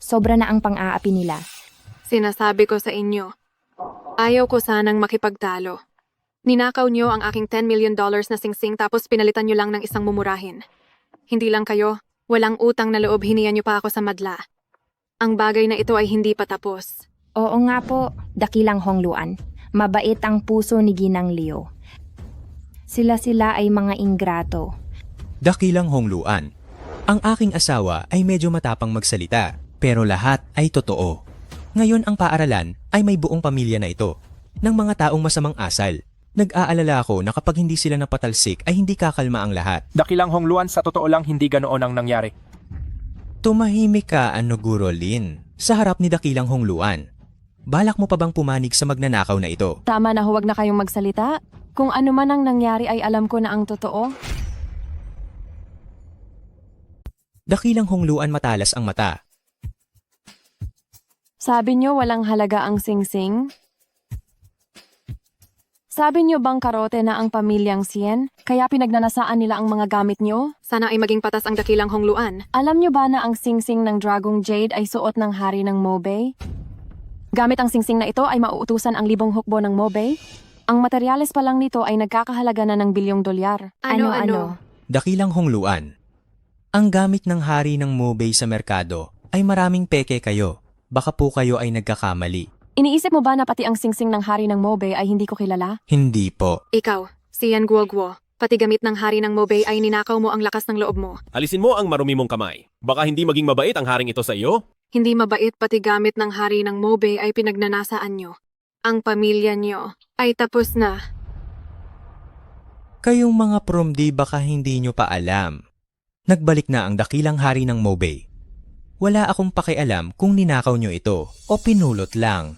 Sobra na ang pang-aapi nila. Sinasabi ko sa inyo, ayaw ko sanang makipagtalo. Ninakaw niyo ang aking $10 million na singsing tapos pinalitan niyo lang ng isang mumurahin. Hindi lang kayo, walang utang na loob, hiniyan niyo pa ako sa madla. Ang bagay na ito ay hindi pa tapos. Oo nga po, Dakilang Hongluan. Mabait ang puso ni Ginang Liu. Sila ay mga ingrato. Dakilang Hongluan. Ang aking asawa ay medyo matapang magsalita, pero lahat ay totoo. Ngayon ang paaralan ay may buong pamilya na ito, ng mga taong masamang asal. Nag-aalala ako na kapag hindi sila napatalsik ay hindi kakalma ang lahat. Dakilang Hongluan, sa totoo lang hindi ganoon ang nangyari. Tumahimik ka, Guro Lin, sa harap ni Dakilang Hongluan. Balak mo pa bang pumanig sa magnanakaw na ito? Tama na, huwag na kayong magsalita. Kung ano man ang nangyari ay alam ko na ang totoo. Dakilang Hongluan matalas ang mata. Sabi niyo walang halaga ang singsing? Sabi niyo bang karote na ang pamilyang Sien? Kaya pinagnanasaan nila ang mga gamit niyo? Sana ay maging patas ang dakilang Hongluan. Alam niyo ba na ang singsing ng Dragong Jade ay suot ng hari ng Mobay? Gamit ang singsing na ito ay mauutusan ang libong hukbo ng Mobay? Ang materyales pa lang nito ay nagkakahalaga na ng bilyong dolyar. Ano? Dakilang Hongluan. Ang gamit ng hari ng Mobay sa merkado ay maraming peke kayo. Baka po kayo ay nagkakamali. Iniisip mo ba na pati ang singsing ng hari ng Mobay ay hindi ko kilala? Hindi po. Ikaw, si Yan Guoguo. Pati gamit ng hari ng Mobay ay ninakaw mo ang lakas ng loob mo. Alisin mo ang marumi mong kamay. Baka hindi maging mabait ang haring ito sa iyo. Hindi mabait pati gamit ng hari ng Mobay ay pinagnanasaan nyo. Ang pamilya nyo ay tapos na. Kayong mga promdi baka hindi nyo pa alam. Nagbalik na ang dakilang hari ng Mobay. Wala akong pakialam kung ninakaw nyo ito o pinulot lang.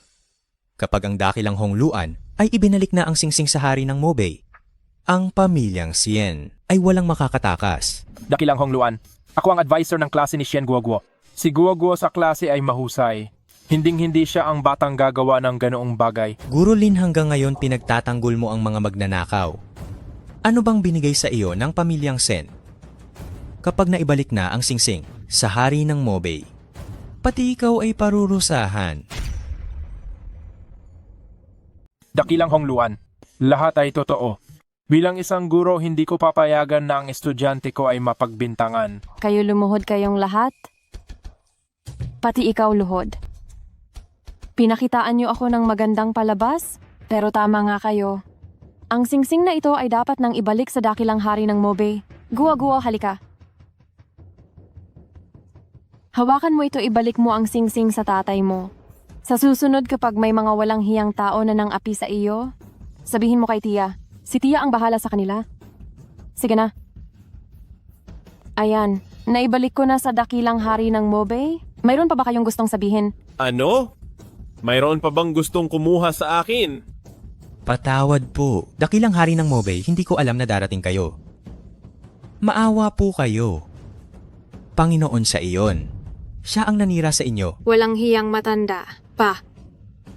Kapag ang dakilang Hongluan ay ibinalik na ang singsing sa hari ng Mobay, ang pamilyang Sien ay walang makakatakas. Dakilang Hongluan, ako ang advisor ng klase ni Shen Guoguo. Si Guoguo sa klase ay mahusay. Hinding-hindi siya ang batang gagawa ng ganoong bagay. Guro Lin, hanggang ngayon pinagtatanggol mo ang mga magnanakaw. Ano bang binigay sa iyo ng pamilyang Sen? Kapag naibalik na ang singsing sa hari ng Mobay, pati ikaw ay parurusahan. Dakilang Hongluan, lahat ay totoo. Bilang isang guro, hindi ko papayagan na ang estudyante ko ay mapagbintangan. Kayo lumuhod kayong lahat? Pati ikaw luhod. Pinakitaan niyo ako ng magandang palabas, pero tama nga kayo. Ang singsing na ito ay dapat nang ibalik sa dakilang hari ng Mobay. Guwa-guwa, halika. Hawakan mo ito, ibalik mo ang singsing sa tatay mo. Sa susunod kapag may mga walang hiyang tao na nang api sa iyo, sabihin mo kay Tia. Si Tia ang bahala sa kanila. Sige na. Ayan, naibalik ko na sa dakilang hari ng Mobay. Mayroon pa ba kayong gustong sabihin? Ano? Mayroon pa bang gustong kumuha sa akin? Patawad po. Dakilang hari ng Mobay, hindi ko alam na darating kayo. Maawa po kayo. Panginoon sa iyon. Siya ang nanira sa inyo. Walang hiyang matanda.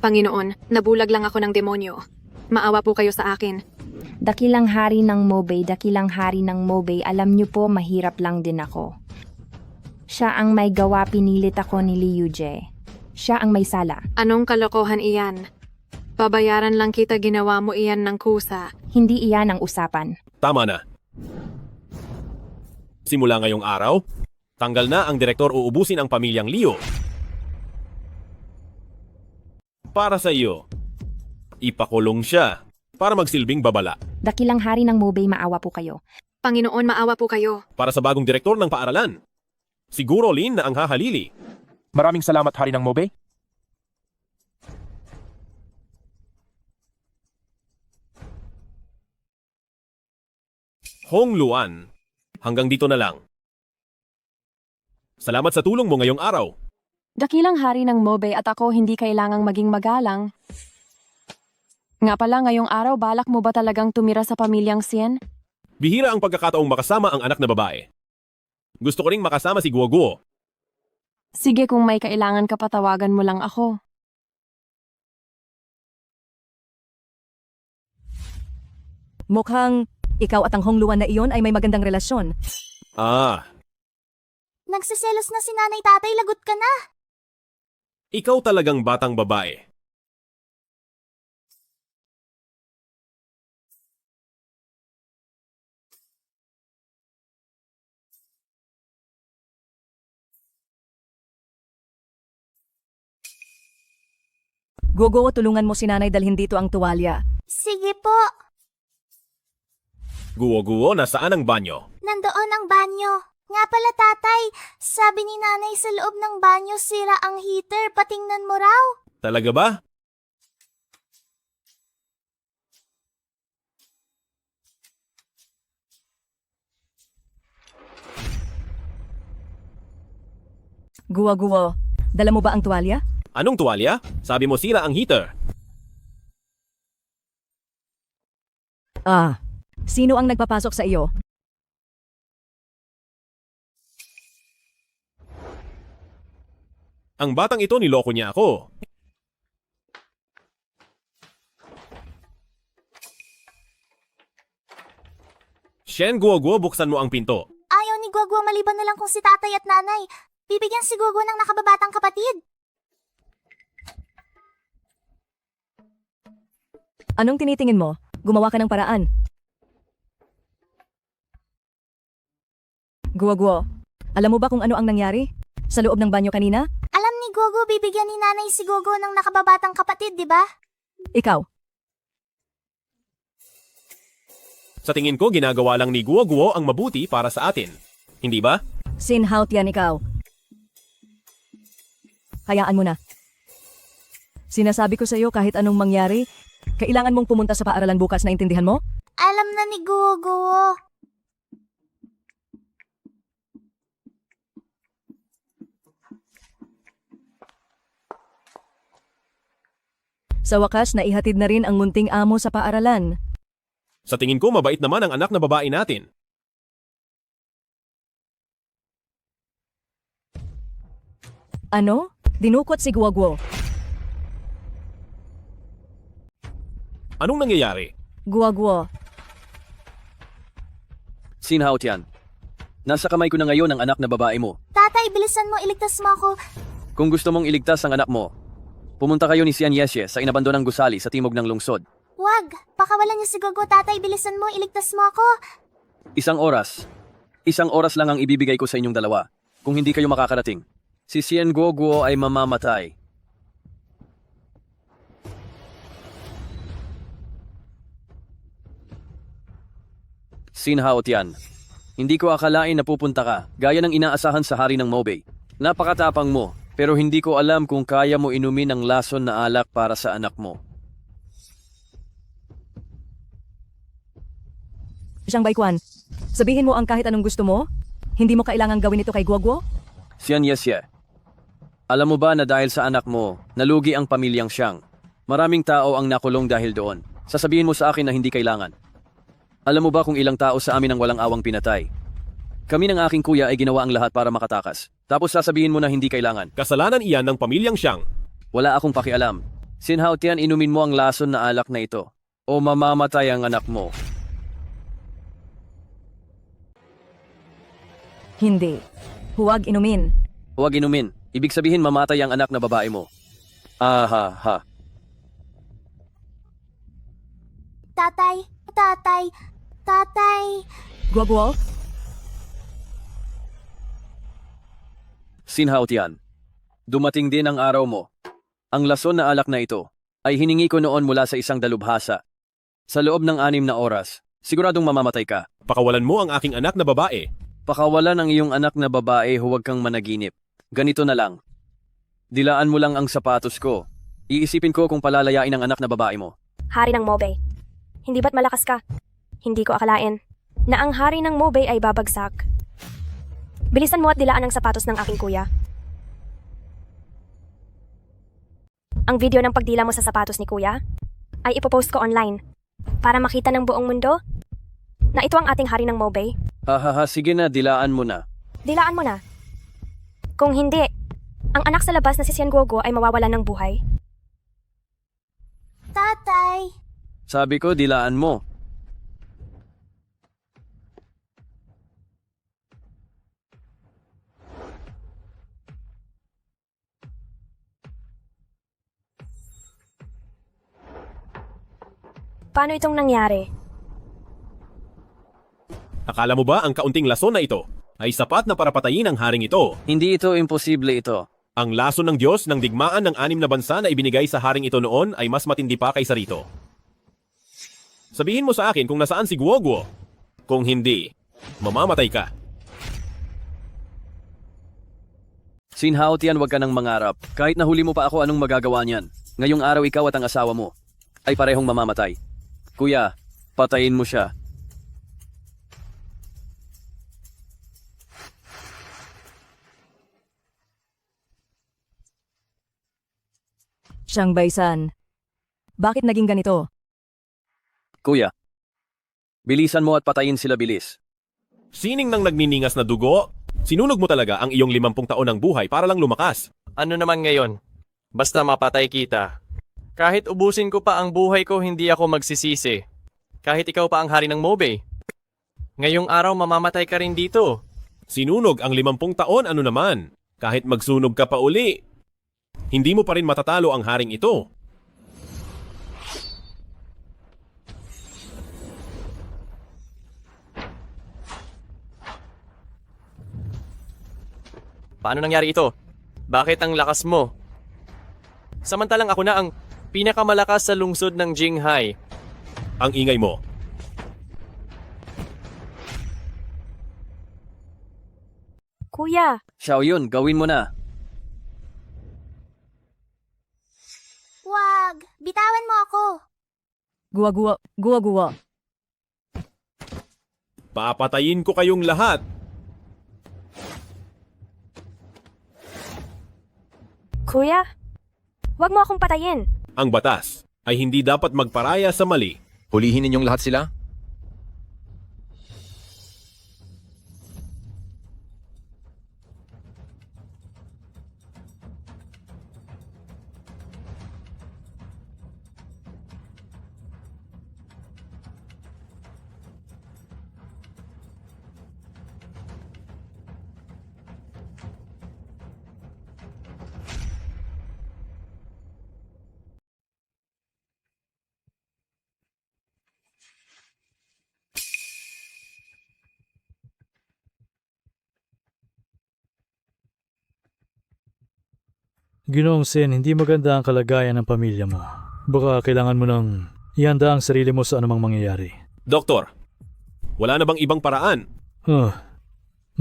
Panginoon, nabulag lang ako ng demonyo. Maawa po kayo sa akin. Dakilang hari ng Mobay, alam niyo po mahirap lang din ako. Siya ang may gawa, pinilit ako ni Liu Jie. Siya ang may sala. Anong kalokohan iyan? Babayaran lang kita, ginawa mo iyan ng kusa. Hindi iyan ang usapan. Tama na. Simula ngayong araw, tanggal na ang direktor, uubusin ang pamilyang Liu. Para sa iyo, ipakulong siya para magsilbing babala. Dakilang hari ng Mobay, maawa po kayo. Panginoon, maawa po kayo. Para sa bagong direktor ng paaralan, siguro Lin na ang hahalili. Maraming salamat, hari ng Mobay. Hongluan, hanggang dito na lang. Salamat sa tulong mo ngayong araw. Dakilang hari ng Mobay at ako hindi kailangang maging magalang. Nga pala, ngayong araw balak mo ba talagang tumira sa pamilyang Sien? Bihira ang pagkakataong makasama ang anak na babae. Gusto ko ring makasama si Guoguo. Sige, kung may kailangan ka, patawagan mo lang ako. Mukhang ikaw at ang Hongluan na iyon ay may magandang relasyon. Nagsiselos na si nanay tatay, lagot ka na. Ikaw talagang batang babae. Guoguo, tulungan mo si nanay dalhin dito ang tuwalya. Sige po. Guo-guo, nasaan ang banyo? Nandoon ang banyo. Nga pala tatay, sabi ni nanay sa loob ng banyo sira ang heater, patingnan mo raw. Talaga ba? Guwa-guwa, dala mo ba ang tuwalya? Anong tuwalya? Sabi mo sira ang heater. Ah, sino ang nagpapasok sa iyo? Ang batang ito niloko niya ako. Shen Guoguo, buksan mo ang pinto. Ayaw ni Guagua maliban na lang kung si tatay at nanay. Bibigyan si Guagua ng nakababatang kapatid. Anong tinitingin mo? Gumawa ka ng paraan. Guwa-guwa, alam mo ba kung ano ang nangyari? Sa loob ng banyo kanina? Alam ni Guagua bibigyan ni nanay si Guagua ng nakababatang kapatid, di ba? Ikaw, Sa tingin ko, ginagawa lang ni Guoguo ang mabuti para sa atin. Hindi ba? sinhout yan ikaw. Hayaan mo na. Sinasabi ko sa iyo kahit anong mangyari, kailangan mong pumunta sa paaralan bukas, na intindihan mo? Alam na ni Guagua. Sa wakas, naihatid na rin ang munting amo sa paaralan. Sa tingin ko, mabait naman ang anak na babae natin. Ano? Dinukot si Guagwo. Anong nangyayari? Guagwo, Sinhout yan. Nasa kamay ko na ngayon ang anak na babae mo. Tatay, bilisan mo, iligtas mo ako. Kung gusto mong iligtas ang anak mo, pumunta kayo ni Sian Yesye sa inabandonang gusali sa timog ng lungsod. Wag, pakawalan niyo si Guagua, tatay, bilisan mo, iligtas mo ako. Isang oras. Isang oras lang ang ibibigay ko sa inyong dalawa. Kung hindi kayo makakarating, si Sien Guoguo ay mamamatay. Sinhaot yan. Hindi ko akalain na pupunta ka, gaya ng inaasahan sa hari ng Mobay. Napakatapang mo, pero hindi ko alam kung kaya mo inumin ang lason na alak para sa anak mo. siyang baikwan. Sabihin mo ang kahit anong gusto mo? Hindi mo kailangang gawin ito kay Guagwo? Sian Yesye. Alam mo ba na dahil sa anak mo, nalugi ang pamilyang siyang? Maraming tao ang nakulong dahil doon. Sasabihin mo sa akin na hindi kailangan. Alam mo ba kung ilang tao sa amin ang walang awang pinatay? Kami ng aking kuya ay ginawa ang lahat para makatakas. Tapos sasabihin mo na hindi kailangan. Kasalanan iyan ng pamilyang siyang. Wala akong pakialam. Sinhaut yan, inumin mo ang lason na alak na ito. O mamamatay ang anak mo. Hindi. Huwag inumin. Huwag inumin. Ibig sabihin mamatay ang anak na babae mo. Aha, ha. Tatay, tatay, tatay. Guagwo? Sinhaut yan. Dumating din ang araw mo. Ang lason na alak na ito ay hiningi ko noon mula sa isang dalubhasa. Sa loob ng 6 na oras, siguradong mamamatay ka. Pakawalan mo ang aking anak na babae. Pakawalan ang iyong anak na babae, huwag kang managinip. Ganito na lang. Dilaan mo lang ang sapatos ko. Iisipin ko kung palalayain ang anak na babae mo. Hari ng Mobay. Hindi ba't malakas ka? Hindi ko akalain na ang hari ng Mobay ay babagsak. Bilisan mo at dilaan ang sapatos ng aking kuya. Ang video ng pagdila mo sa sapatos ni kuya ay ipopost ko online para makita ng buong mundo na ito ang ating hari ng Mobay. Hahaha, sige na, dilaan mo na. Dilaan mo na. Kung hindi, ang anak sa labas na si Sian Guoguo ay mawawalan ng buhay. Tatay. Sabi ko, dilaan mo. Paano itong nangyari? Akala mo ba ang kaunting lason na ito ay sapat na para patayin ang haring ito? Hindi ito imposible ito. Ang lason ng Diyos ng digmaan ng 6 na bansa na ibinigay sa haring ito noon ay mas matindi pa kaysa rito. Sabihin mo sa akin kung nasaan si Guoguo. Kung hindi, mamamatay ka. Sinhaut yan, huwag ka nang mangarap. Kahit nahuli mo pa ako, anong magagawa niyan? Ngayong araw ikaw at ang asawa mo ay parehong mamamatay. Kuya, patayin mo siya. Siyang Baisan. Bakit naging ganito? Kuya, bilisan mo at patayin sila bilis. Sining nang nagniningas na dugo? Sinunog mo talaga ang iyong 50 taon ng buhay para lang lumakas. Ano naman ngayon? Basta mapatay kita. Kahit ubusin ko pa ang buhay ko, hindi ako magsisisi. Kahit ikaw pa ang hari ng Mobay. Ngayong araw mamamatay ka rin dito. Sinunog ang 50 taon, ano naman? Kahit magsunog ka pa uli, hindi mo pa rin matatalo ang haring ito. Paano nangyari ito? Bakit ang lakas mo? Samantalang ako na ang pinakamalakas sa lungsod ng Jinghai. Ang ingay mo. Kuya, Xiaoyun, gawin mo na. Wag! Bitawan mo ako! Guwa-guwa. Papatayin ko kayong lahat. kuya, wag mo akong patayin. Ang batas ay hindi dapat magparaya sa mali. Hulihin ninyong lahat sila? Ginoong Sin, hindi maganda ang kalagayan ng pamilya mo. Baka kailangan mo nang ihanda ang sarili mo sa anumang mangyayari. Doktor, wala na bang ibang paraan?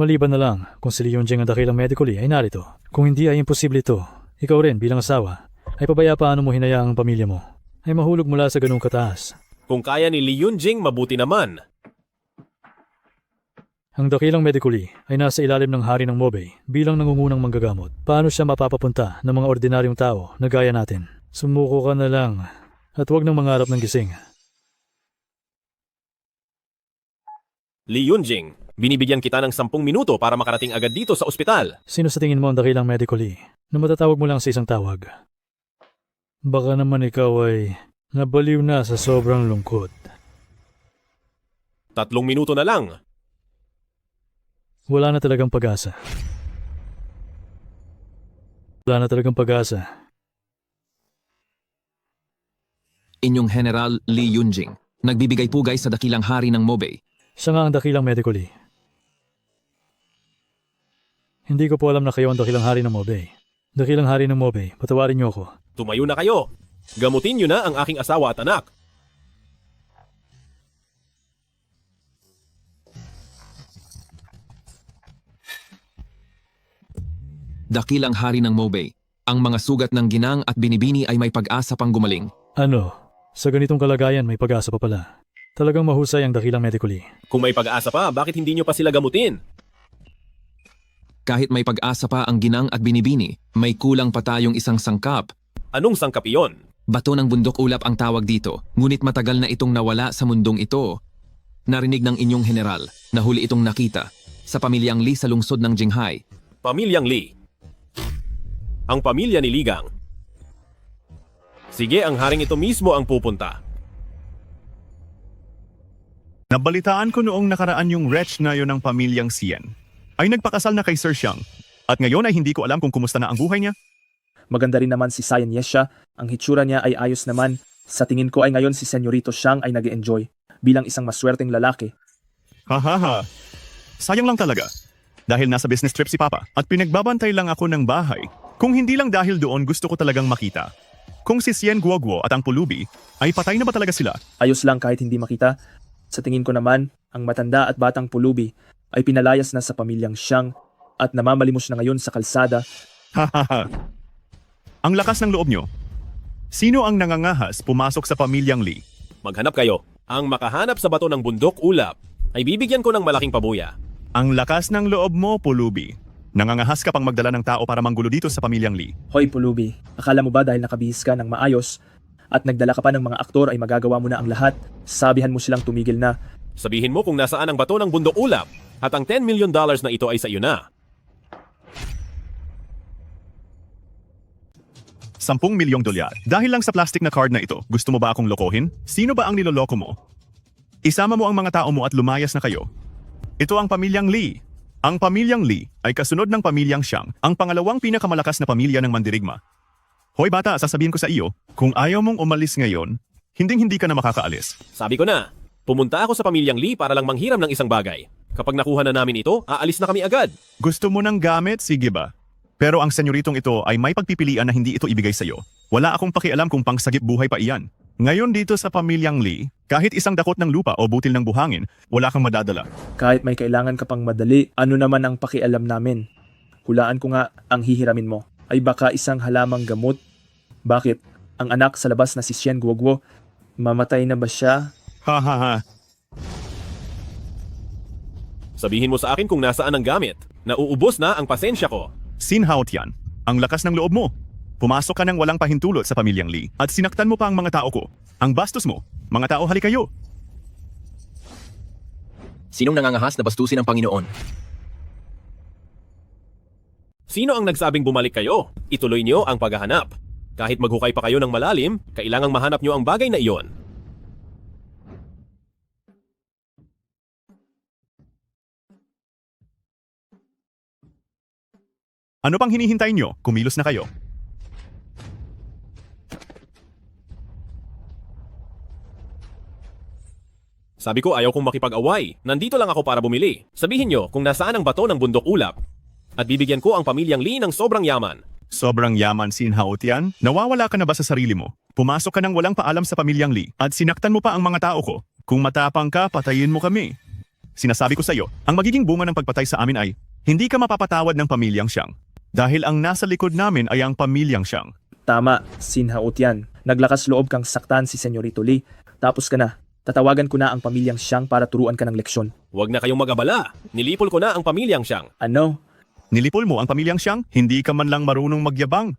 Maliban na lang kung si Leon Jing ang dakilang medically ay narito. Kung hindi ay imposible ito, ikaw rin bilang asawa, ay pabaya paano mo hinayaang ang pamilya mo ay mahulog mula sa ganung kataas. Kung kaya ni Li Yunjing, mabuti naman. Ang dakilang medically ay nasa ilalim ng hari ng Mobay bilang nangungunang manggagamot. Paano siya mapapapunta ng mga ordinaryong tao na gaya natin? Sumuko ka na lang at huwag nang mangarap ng gising. Li Yunjing, binibigyan kita ng 10 minuto para makarating agad dito sa ospital. Sino sa tingin mo ang dakilang medically na matatawag mo lang sa isang tawag? Baka naman ikaw ay nabaliw na sa sobrang lungkot. 3 minuto na lang. Wala na talagang pag-asa. Inyong General Li Yunjing, nagbibigay pugay sa dakilang hari ng Mobay. Siya nga ang dakilang medically. Hindi ko po alam na kayo ang dakilang hari ng Mobay. Dakilang hari ng Mobay, patawarin niyo ako. Tumayo na kayo. Gamutin niyo na ang aking asawa at anak. Dakilang hari ng Mobay, ang mga sugat ng ginang at binibini ay may pag-asa pang gumaling. Ano? Sa ganitong kalagayan may pag-asa pa pala. Talagang mahusay ang dakilang medically. Kung may pag-asa pa, bakit hindi niyo pa sila gamutin? Kahit may pag-asa pa ang ginang at binibini, may kulang pa tayong isang sangkap. Anong sangkap iyon? Bato ng bundok ulap ang tawag dito, ngunit matagal na itong nawala sa mundong ito. Narinig ng inyong general na huli itong nakita sa pamilyang Li sa lungsod ng Jinghai. Pamilyang Li. Ang pamilya ni Ligang. Sige, ang haring ito mismo ang pupunta. Nabalitaan ko noong nakaraan yung wretch na yon ng pamilyang Sian ay nagpakasal na kay Sir Xiang at ngayon ay hindi ko alam kung kumusta na ang buhay niya. Maganda rin naman si Cyan Yesha, ang hitsura niya ay ayos naman. Sa tingin ko ay ngayon si Senyorito Xiang ay nag-enjoy bilang isang maswerteng lalaki. Hahaha, sayang lang talaga. Dahil nasa business trip si Papa at pinagbabantay lang ako ng bahay. Kung hindi lang dahil doon gusto ko talagang makita. Kung si Sien Guoguo at ang Pulubi ay patay na ba talaga sila? Ayos lang kahit hindi makita. Sa tingin ko naman, ang matanda at batang Pulubi ay pinalayas na sa pamilyang Xiang at namamalimos na ngayon sa kalsada. Hahaha. Ang lakas ng loob nyo. Sino ang nangangahas pumasok sa pamilyang Li? Maghanap kayo. Ang makahanap sa bato ng bundok ulap ay bibigyan ko ng malaking pabuya. Ang lakas ng loob mo, Pulubi. Nangangahas ka pang magdala ng tao para manggulo dito sa pamilyang Lee. Hoy Pulubi, akala mo ba dahil nakabihis ka ng maayos at nagdala ka pa ng mga aktor ay magagawa mo na ang lahat? Sabihan mo silang tumigil na. Sabihin mo kung nasaan ang bato ng bundok ulap at ang $10 million na ito ay sa iyo na. 10 milyong dolyar. Dahil lang sa plastic na card na ito, gusto mo ba akong lokohin? Sino ba ang niloloko mo? Isama mo ang mga tao mo at lumayas na kayo. Ito ang pamilyang Lee. Ang pamilyang Lee ay kasunod ng pamilyang Xiang, ang pangalawang pinakamalakas na pamilya ng mandirigma. Hoy bata, sasabihin ko sa iyo, kung ayaw mong umalis ngayon, hinding-hindi ka na makakaalis. Sabi ko na, pumunta ako sa pamilyang Lee para lang manghiram ng isang bagay. Kapag nakuha na namin ito, aalis na kami agad. Gusto mo ng gamit? Sige ba? Pero ang senyoritong ito ay may pagpipilian na hindi ito ibigay sa iyo. Wala akong pakialam kung pangsagip buhay pa iyan. Ngayon dito sa pamilyang Lee, kahit isang dakot ng lupa o butil ng buhangin, wala kang madadala. Kahit may kailangan ka pang madali, ano naman ang pakialam namin? Hulaan ko nga ang hihiramin mo. Ay baka isang halamang gamot? Bakit? Ang anak sa labas na si Xian Guoguo, mamatay na ba siya? Ha ha ha. Sabihin mo sa akin kung nasaan ang gamit. Nauubos na ang pasensya ko. Sin Hao Tian, ang lakas ng loob mo. Pumasok ka ng walang pahintulot sa pamilyang Lee at sinaktan mo pa ang mga tao ko. Ang bastos mo. Mga tao, halik kayo. Sinong nangangahas na bastusin ang Panginoon? Sino ang nagsabing bumalik kayo? Ituloy niyo ang paghahanap. Kahit maghukay pa kayo ng malalim, kailangang mahanap niyo ang bagay na iyon. Ano pang hinihintay niyo? Kumilos na kayo. Sabi ko ayaw kong makipag-away. Nandito lang ako para bumili. Sabihin niyo kung nasaan ang bato ng bundok ulap. At bibigyan ko ang pamilyang Lee ng sobrang yaman. Sobrang yaman, Sin Hao Tian? Nawawala ka na ba sa sarili mo? Pumasok ka ng walang paalam sa pamilyang Lee at sinaktan mo pa ang mga tao ko. Kung matapang ka, patayin mo kami. Sinasabi ko sa iyo, ang magiging bunga ng pagpatay sa amin ay hindi ka mapapatawad ng pamilyang Xiang. Dahil ang nasa likod namin ay ang pamilyang Xiang. Tama, Sin Hao Tian. Naglakas loob kang saktan si Senyorito Lee. Tapos ka na. Tatawagan ko na ang pamilyang Xiang para turuan ka ng leksyon. Huwag na kayong mag-abala. Nilipol ko na ang pamilyang Xiang. Ano? Nilipol mo ang pamilyang Xiang? Hindi ka man lang marunong magyabang.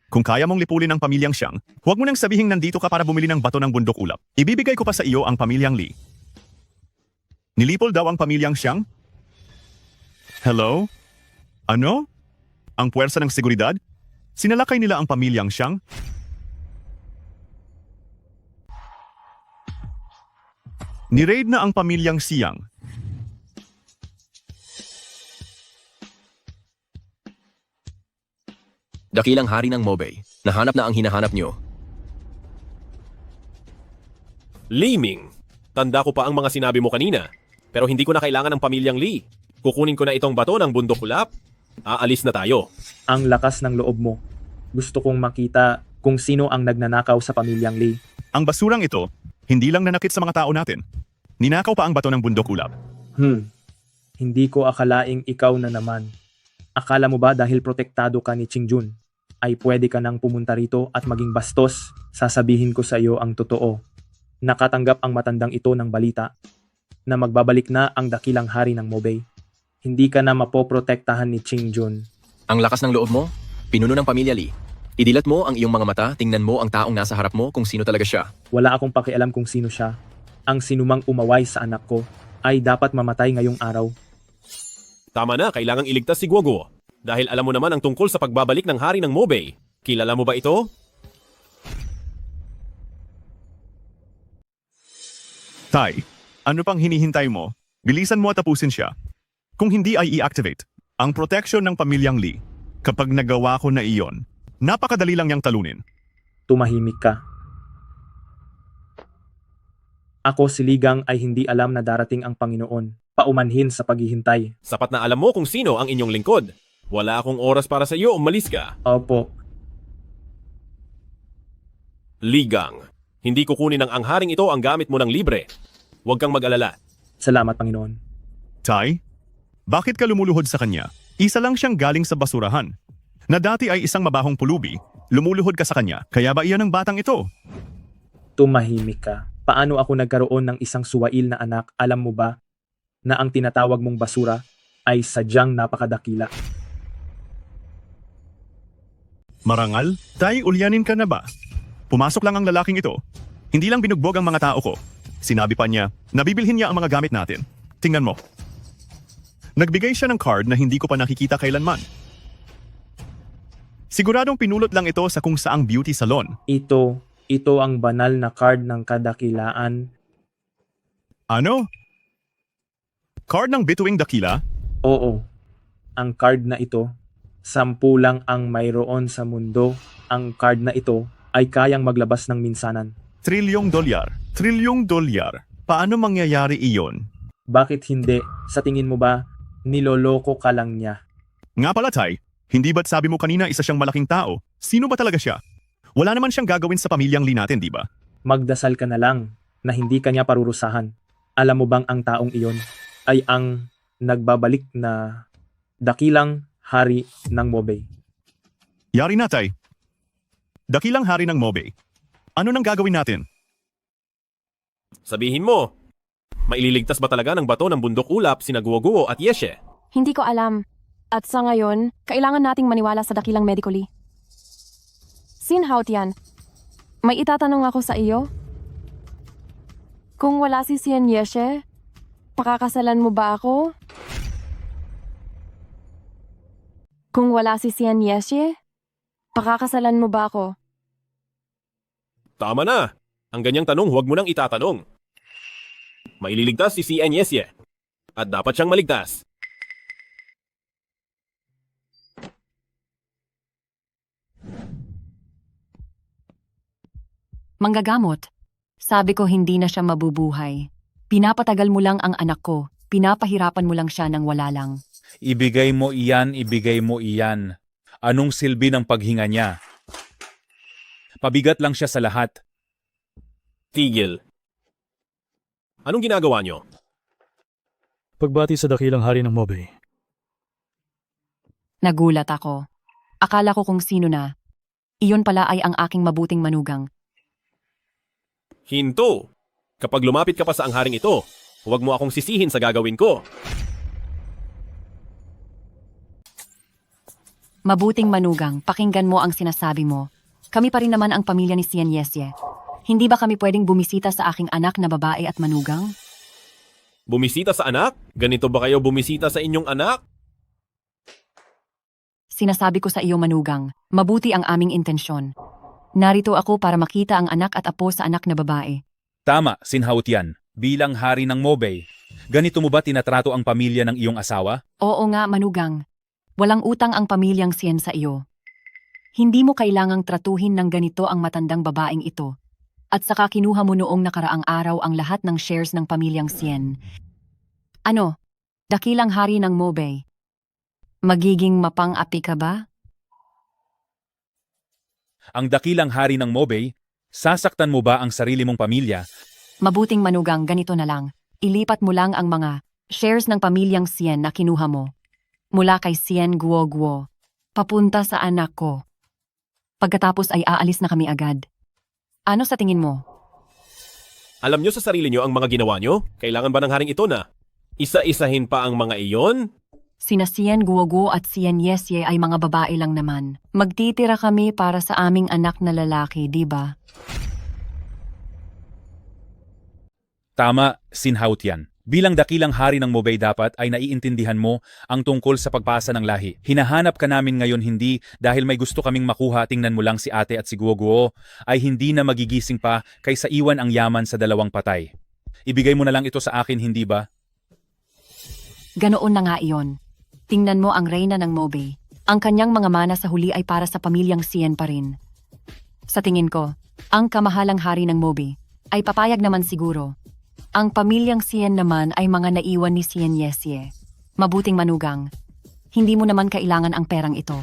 Kung kaya mong lipulin ang pamilyang Xiang, huwag mo nang sabihing nandito ka para bumili ng bato ng bundok ulap. Ibibigay ko pa sa iyo ang pamilyang Lee. Nilipol daw ang pamilyang Xiang? Hello? Ano? Ang puwersa ng seguridad? Sinalakay nila ang pamilyang Xiang? Ni-raid na ang pamilyang Xiang. Dakilang hari ng Mobay. Nahanap na ang hinahanap niyo. Liming. Tanda ko pa ang mga sinabi mo kanina. Pero hindi ko na kailangan ng pamilyang Lee. Kukunin ko na itong bato ng bundok ulap. Aalis na tayo. Ang lakas ng loob mo. Gusto kong makita kung sino ang nagnanakaw sa pamilyang Lee. Ang basurang ito, hindi lang nanakit sa mga tao natin. Ninakaw pa ang bato ng bundok ulap. Hindi ko akalaing ikaw na naman. Akala mo ba dahil protektado ka ni Qingjun, ay pwede ka nang pumunta rito at maging bastos? Sasabihin ko sa iyo ang totoo. Nakatanggap ang matandang ito ng balita na magbabalik na ang dakilang hari ng Mobay. Hindi ka na mapoprotektahan ni Qingjun. Ang lakas ng loob mo? Pinuno ng pamilya Lee. Idilat mo ang iyong mga mata, tingnan mo ang taong nasa harap mo kung sino talaga siya. Wala akong pakialam kung sino siya. Ang sinumang umaway sa anak ko ay dapat mamatay ngayong araw. Tama na, kailangang iligtas si Guoguo. Dahil alam mo naman ang tungkol sa pagbabalik ng hari ng Mobay. Kilala mo ba ito? Tai, ano pang hinihintay mo? Bilisan mo at tapusin siya. Kung hindi ay i-activate ang protection ng pamilyang Lee. Kapag nagawa ko na iyon, napakadali lang niyang talunin. Tumahimik ka. Ako si Ligang ay hindi alam na darating ang Panginoon. Paumanhin sa paghihintay. Sapat na alam mo kung sino ang inyong lingkod. Wala akong oras para sa iyo, umalis ka. Opo. Ligang, hindi kukunin ng angharing ito ang gamit mo ng libre. Huwag kang mag-alala. Salamat, Panginoon. Tai, bakit ka lumuluhod sa kanya? Isa lang siyang galing sa basurahan. Na dati ay isang mabahong pulubi, lumuluhod ka sa kanya, kaya ba iyan ang batang ito? Tumahimik ka. Paano ako nagkaroon ng isang suwail na anak, alam mo ba, na ang tinatawag mong basura ay sadyang napakadakila. Marangal? Tay, ulyanin ka na ba? Pumasok lang ang lalaking ito. Hindi lang binugbog ang mga tao ko. Sinabi pa niya, nabibilhin niya ang mga gamit natin. Tingnan mo. Nagbigay siya ng card na hindi ko pa nakikita kailanman. Siguradong pinulot lang ito sa kung saang beauty salon. Ito ang banal na card ng kadakilaan. Ano? Card ng bituing dakila? Oo. Ang card na ito, 10 lang ang mayroon sa mundo. Ang card na ito ay kayang maglabas ng minsanan. $1 trillion. $1 trillion. Paano mangyayari iyon? Bakit hindi? Sa tingin mo ba, niloloko ka lang niya? Nga pala, Tay, hindi ba't sabi mo kanina isa siyang malaking tao? Sino ba talaga siya? Wala naman siyang gagawin sa pamilyang Lee natin, di ba? Magdasal ka na lang na hindi kanya parurusahan. Alam mo bang ang taong iyon ay ang nagbabalik na dakilang hari ng Mobay? Yari na, Tay. Dakilang hari ng Mobay. Ano nang gagawin natin? Sabihin mo, maililigtas ba talaga ng bato ng bundok ulap sina Guo at Yeshe? Hindi ko alam. At sa ngayon, kailangan nating maniwala sa dakilang medically. Sin Haotian, may itatanong ako sa iyo? Kung wala si Sien Yeshe, pakakasalan mo ba ako? Kung wala si Sien Yeshe, pakakasalan mo ba ako? Tama na. Ang ganyang tanong huwag mo nang itatanong. Maililigtas si Sien Yesye. At dapat siyang maligtas. Manggagamot. Sabi ko hindi na siya mabubuhay. Pinapatagal mo lang ang anak ko. Pinapahirapan mo lang siya nang wala lang. Ibigay mo iyan, ibigay mo iyan. Anong silbi ng paghinga niya? Pabigat lang siya sa lahat. Tigil. Anong ginagawa niyo? Pagbati sa dakilang hari ng Mobay. Nagulat ako. Akala ko kung sino na. Iyon pala ay ang aking mabuting manugang. Hinto! Kapag lumapit ka pa sa angharing ito, huwag mo akong sisihin sa gagawin ko. Mabuting manugang, pakinggan mo ang sinasabi mo. Kami pa rin naman ang pamilya ni Sien Yesye. Hindi ba kami pwedeng bumisita sa aking anak na babae at manugang? Bumisita sa anak? Ganito ba kayo bumisita sa inyong anak? Sinasabi ko sa iyo manugang, mabuti ang aming intensyon. Narito ako para makita ang anak at apo sa anak na babae. Tama, Sin Haotian. Bilang hari ng Mobay, ganito mo ba tinatrato ang pamilya ng iyong asawa? Oo nga manugang. Walang utang ang pamilyang Sien sa iyo. Hindi mo kailangang tratuhin ng ganito ang matandang babaeng ito. At saka kinuha mo noong nakaraang araw ang lahat ng shares ng pamilyang Sien. Ano? Dakilang hari ng Mobay. Magiging mapang-api ka ba? Ang dakilang hari ng Mobay, sasaktan mo ba ang sarili mong pamilya? Mabuting manugang, ganito na lang. Ilipat mo lang ang mga shares ng pamilyang Sien na kinuha mo. Mula kay Sien Guo, papunta sa anak ko. Pagkatapos ay aalis na kami agad. Ano sa tingin mo? Alam nyo sa sarili nyo ang mga ginawa nyo? Kailangan ba ng haring ito na isa-isahin pa ang mga iyon? Sina Sien Guo at Sien Yesye ay mga babae lang naman. Magtitira kami para sa aming anak na lalaki, di ba? Tama, Sin Haotian. Bilang dakilang hari ng Mobay dapat ay naiintindihan mo ang tungkol sa pagpasa ng lahi. Hinahanap ka namin ngayon hindi dahil may gusto kaming makuha, tingnan mo lang si ate at si Guo ay hindi na magigising pa kaysa iwan ang yaman sa dalawang patay. Ibigay mo na lang ito sa akin, hindi ba? Ganoon na nga iyon. Tingnan mo ang reyna ng Mobay. Ang kanyang mga mana sa huli ay para sa pamilyang Sien pa rin. Sa tingin ko, ang kamahalang hari ng Mobay ay papayag naman siguro. Ang pamilyang Sien naman ay mga naiwan ni Sien Yesye. Mabuting manugang, hindi mo naman kailangan ang perang ito.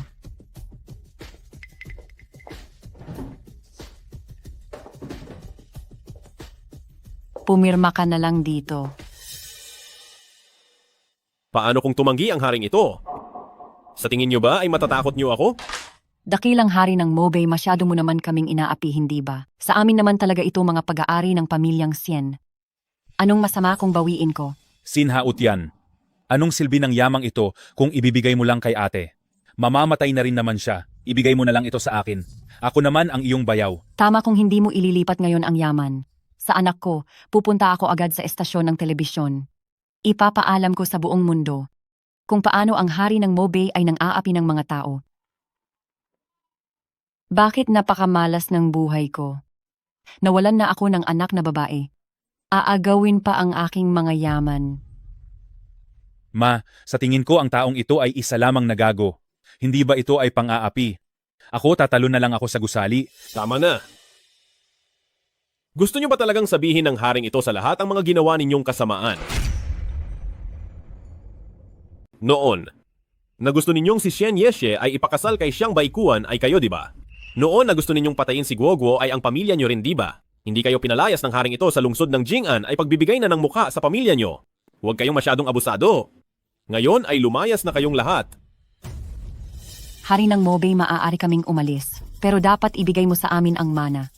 Pumirma ka na lang dito. Paano kung tumanggi ang haring ito? Sa tingin nyo ba ay matatakot nyo ako? Dakilang hari ng Mobay, masyado mo naman kaming inaapi, hindi ba? Sa amin naman talaga ito mga pag-aari ng pamilyang Sien. Anong masama kung bawiin ko? Sin Haotian, anong silbi ng yamang ito kung ibibigay mo lang kay ate? Mamamatay na rin naman siya. Ibigay mo na lang ito sa akin. Ako naman ang iyong bayaw. Tama kung hindi mo ililipat ngayon ang yaman. Sa anak ko, pupunta ako agad sa estasyon ng telebisyon. Ipapaalam ko sa buong mundo kung paano ang hari ng Mobay ay nang-aapi ng mga tao. Bakit napakamalas ng buhay ko? Nawalan na ako ng anak na babae. Aagawin pa ang aking mga yaman. Ma, sa tingin ko ang taong ito ay isa lamang nagago. Hindi ba ito ay pang-aapi? Ako tatalo na lang ako sa gusali. Tama na. Gusto niyo ba talagang sabihin ng haring ito sa lahat ang mga ginawa ninyong kasamaan? Noon, na gusto ninyong si Xian Yeshe ay ipakasal kay Xiang Baikuan ay kayo, di ba? Noon na gusto ninyong patayin si Guoguo ay ang pamilya nyo rin, di ba? Hindi kayo pinalayas ng haring ito sa lungsod ng Jing'an ay pagbibigay na ng mukha sa pamilya nyo. Huwag kayong masyadong abusado. Ngayon ay lumayas na kayong lahat. Hari ng Mobay, maaari kaming umalis. Pero dapat ibigay mo sa amin ang mana.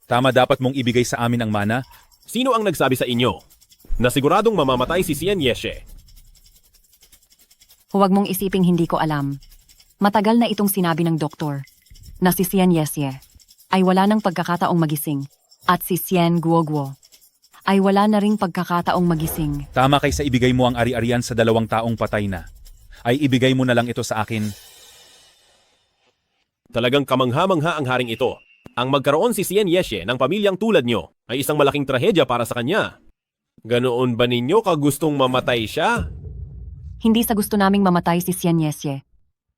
Tama, dapat mong ibigay sa amin ang mana. Sino ang nagsabi sa inyo na siguradong mamamatay si Xian Yeshe? Huwag mong isiping hindi ko alam. Matagal na itong sinabi ng doktor na si Xian Yesye ay wala ng pagkakataong magising at si Xian Guoguo ay wala na ring pagkakataong magising. Tama kaysa ibigay mo ang ari-arian sa 2 taong patay na. Ay ibigay mo na lang ito sa akin. Talagang kamangha-mangha ang haring ito. Ang magkaroon si Xian Yeshe ng pamilyang tulad nyo ay isang malaking trahedya para sa kanya. Ganoon ba ninyo kagustong mamatay siya? Hindi sa gusto naming mamatay si Xian Yesye.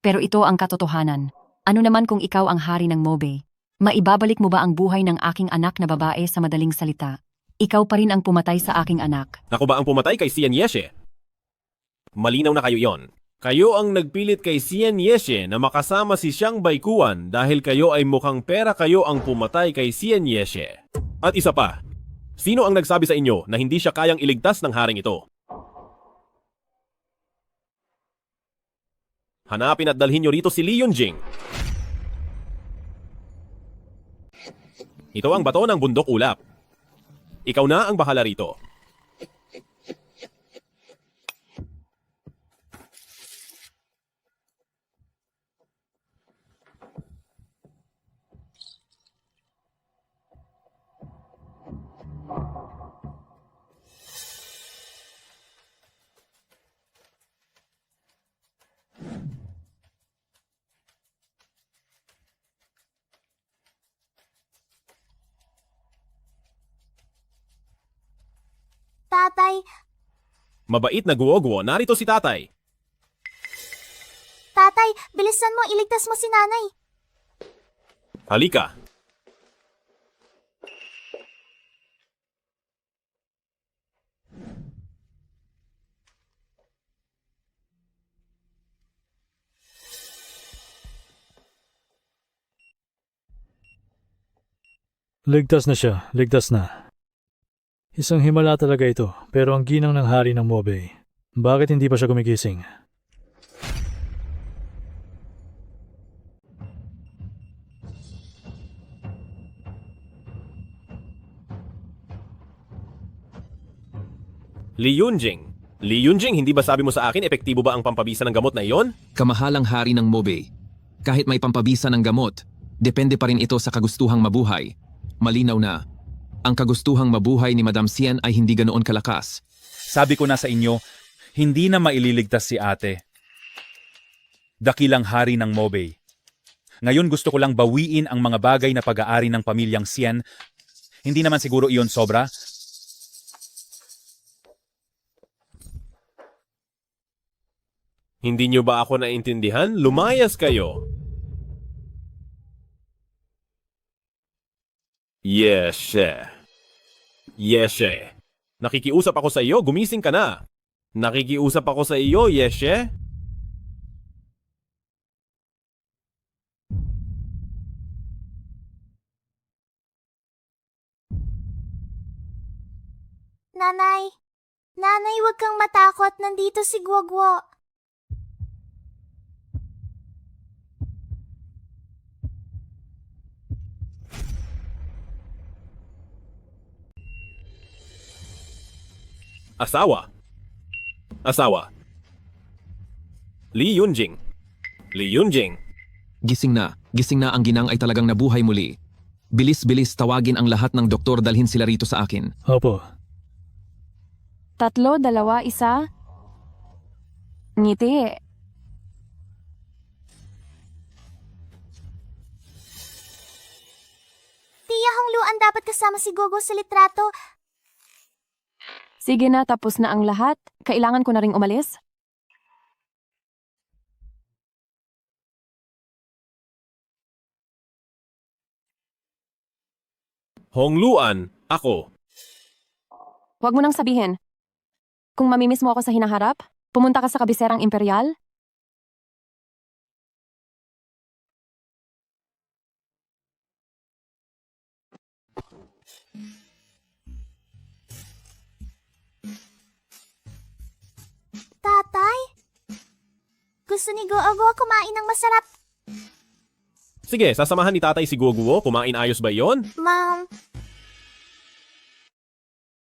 Pero ito ang katotohanan. Ano naman kung ikaw ang hari ng Mobay? Maibabalik mo ba ang buhay ng aking anak na babae sa madaling salita? Ikaw pa rin ang pumatay sa aking anak. Ako ba ang pumatay kay Xian Yeshe? Malinaw na kayo yon. Kayo ang nagpilit kay Xian Yeshe na makasama si Xiang Baikuan dahil kayo ay mukhang pera kayo ang pumatay kay Xian Yeshe. At isa pa, sino ang nagsabi sa inyo na hindi siya kayang iligtas ng haring ito? Hanapin at dalhin nyo rito si Li Yunjing. Ito ang bato ng bundok ulap. Ikaw na ang bahala rito. Tatay, Mabait na Guoguo, narito si tatay. tatay, bilisan mo, iligtas mo si nanay. Halika. Ligtas na siya, ligtas na. Isang himala talaga ito, pero ang ginang ng hari ng Mobay. Bakit hindi pa siya gumigising? Li Yunjing. Li Yunjing, hindi ba sabi mo sa akin epektibo ba ang pampabisa ng gamot na iyon? Kamahalang hari ng Mobay. Kahit may pampabisa ng gamot, depende pa rin ito sa kagustuhang mabuhay. Malinaw na, ang kagustuhang mabuhay ni Madam Xian ay hindi ganoon kalakas. Sabi ko na sa inyo, hindi na maililigtas si ate. Dakilang hari ng Mobay. Ngayon gusto ko lang bawiin ang mga bagay na pag-aari ng pamilyang Xian. Hindi naman siguro iyon sobra. Hindi nyo ba ako naintindihan? Lumayas kayo. Yeshe. Yeshe. Nakikiusap ako sa iyo, gumising ka na. Nakikiusap ako sa iyo, Yeshe. Nanay, nanay, huwag kang matakot, nandito si Guoguo. Asawa. Asawa. Li Yunjing. Li Yunjing. Gising na ang ginang ay talagang nabuhay muli. Bilis-bilis tawagin ang lahat ng doktor, dalhin sila rito sa akin. Opo. 3, 2, 1. Ngiti. Tiya Hongluan, dapat kasama si Gogo sa litrato. Sige na, tapos na ang lahat. Kailangan ko na ring umalis. Hongluan, ako. Huwag mo nang sabihin. Kung mamimiss mo ako sa hinaharap, pumunta ka sa kabiserang imperial. Tatay? Gusto ni Gogo kumain ng masarap. Sige, sasamahan ni tatay si Guoguo. Kumain ayos ba yon? Ma'am,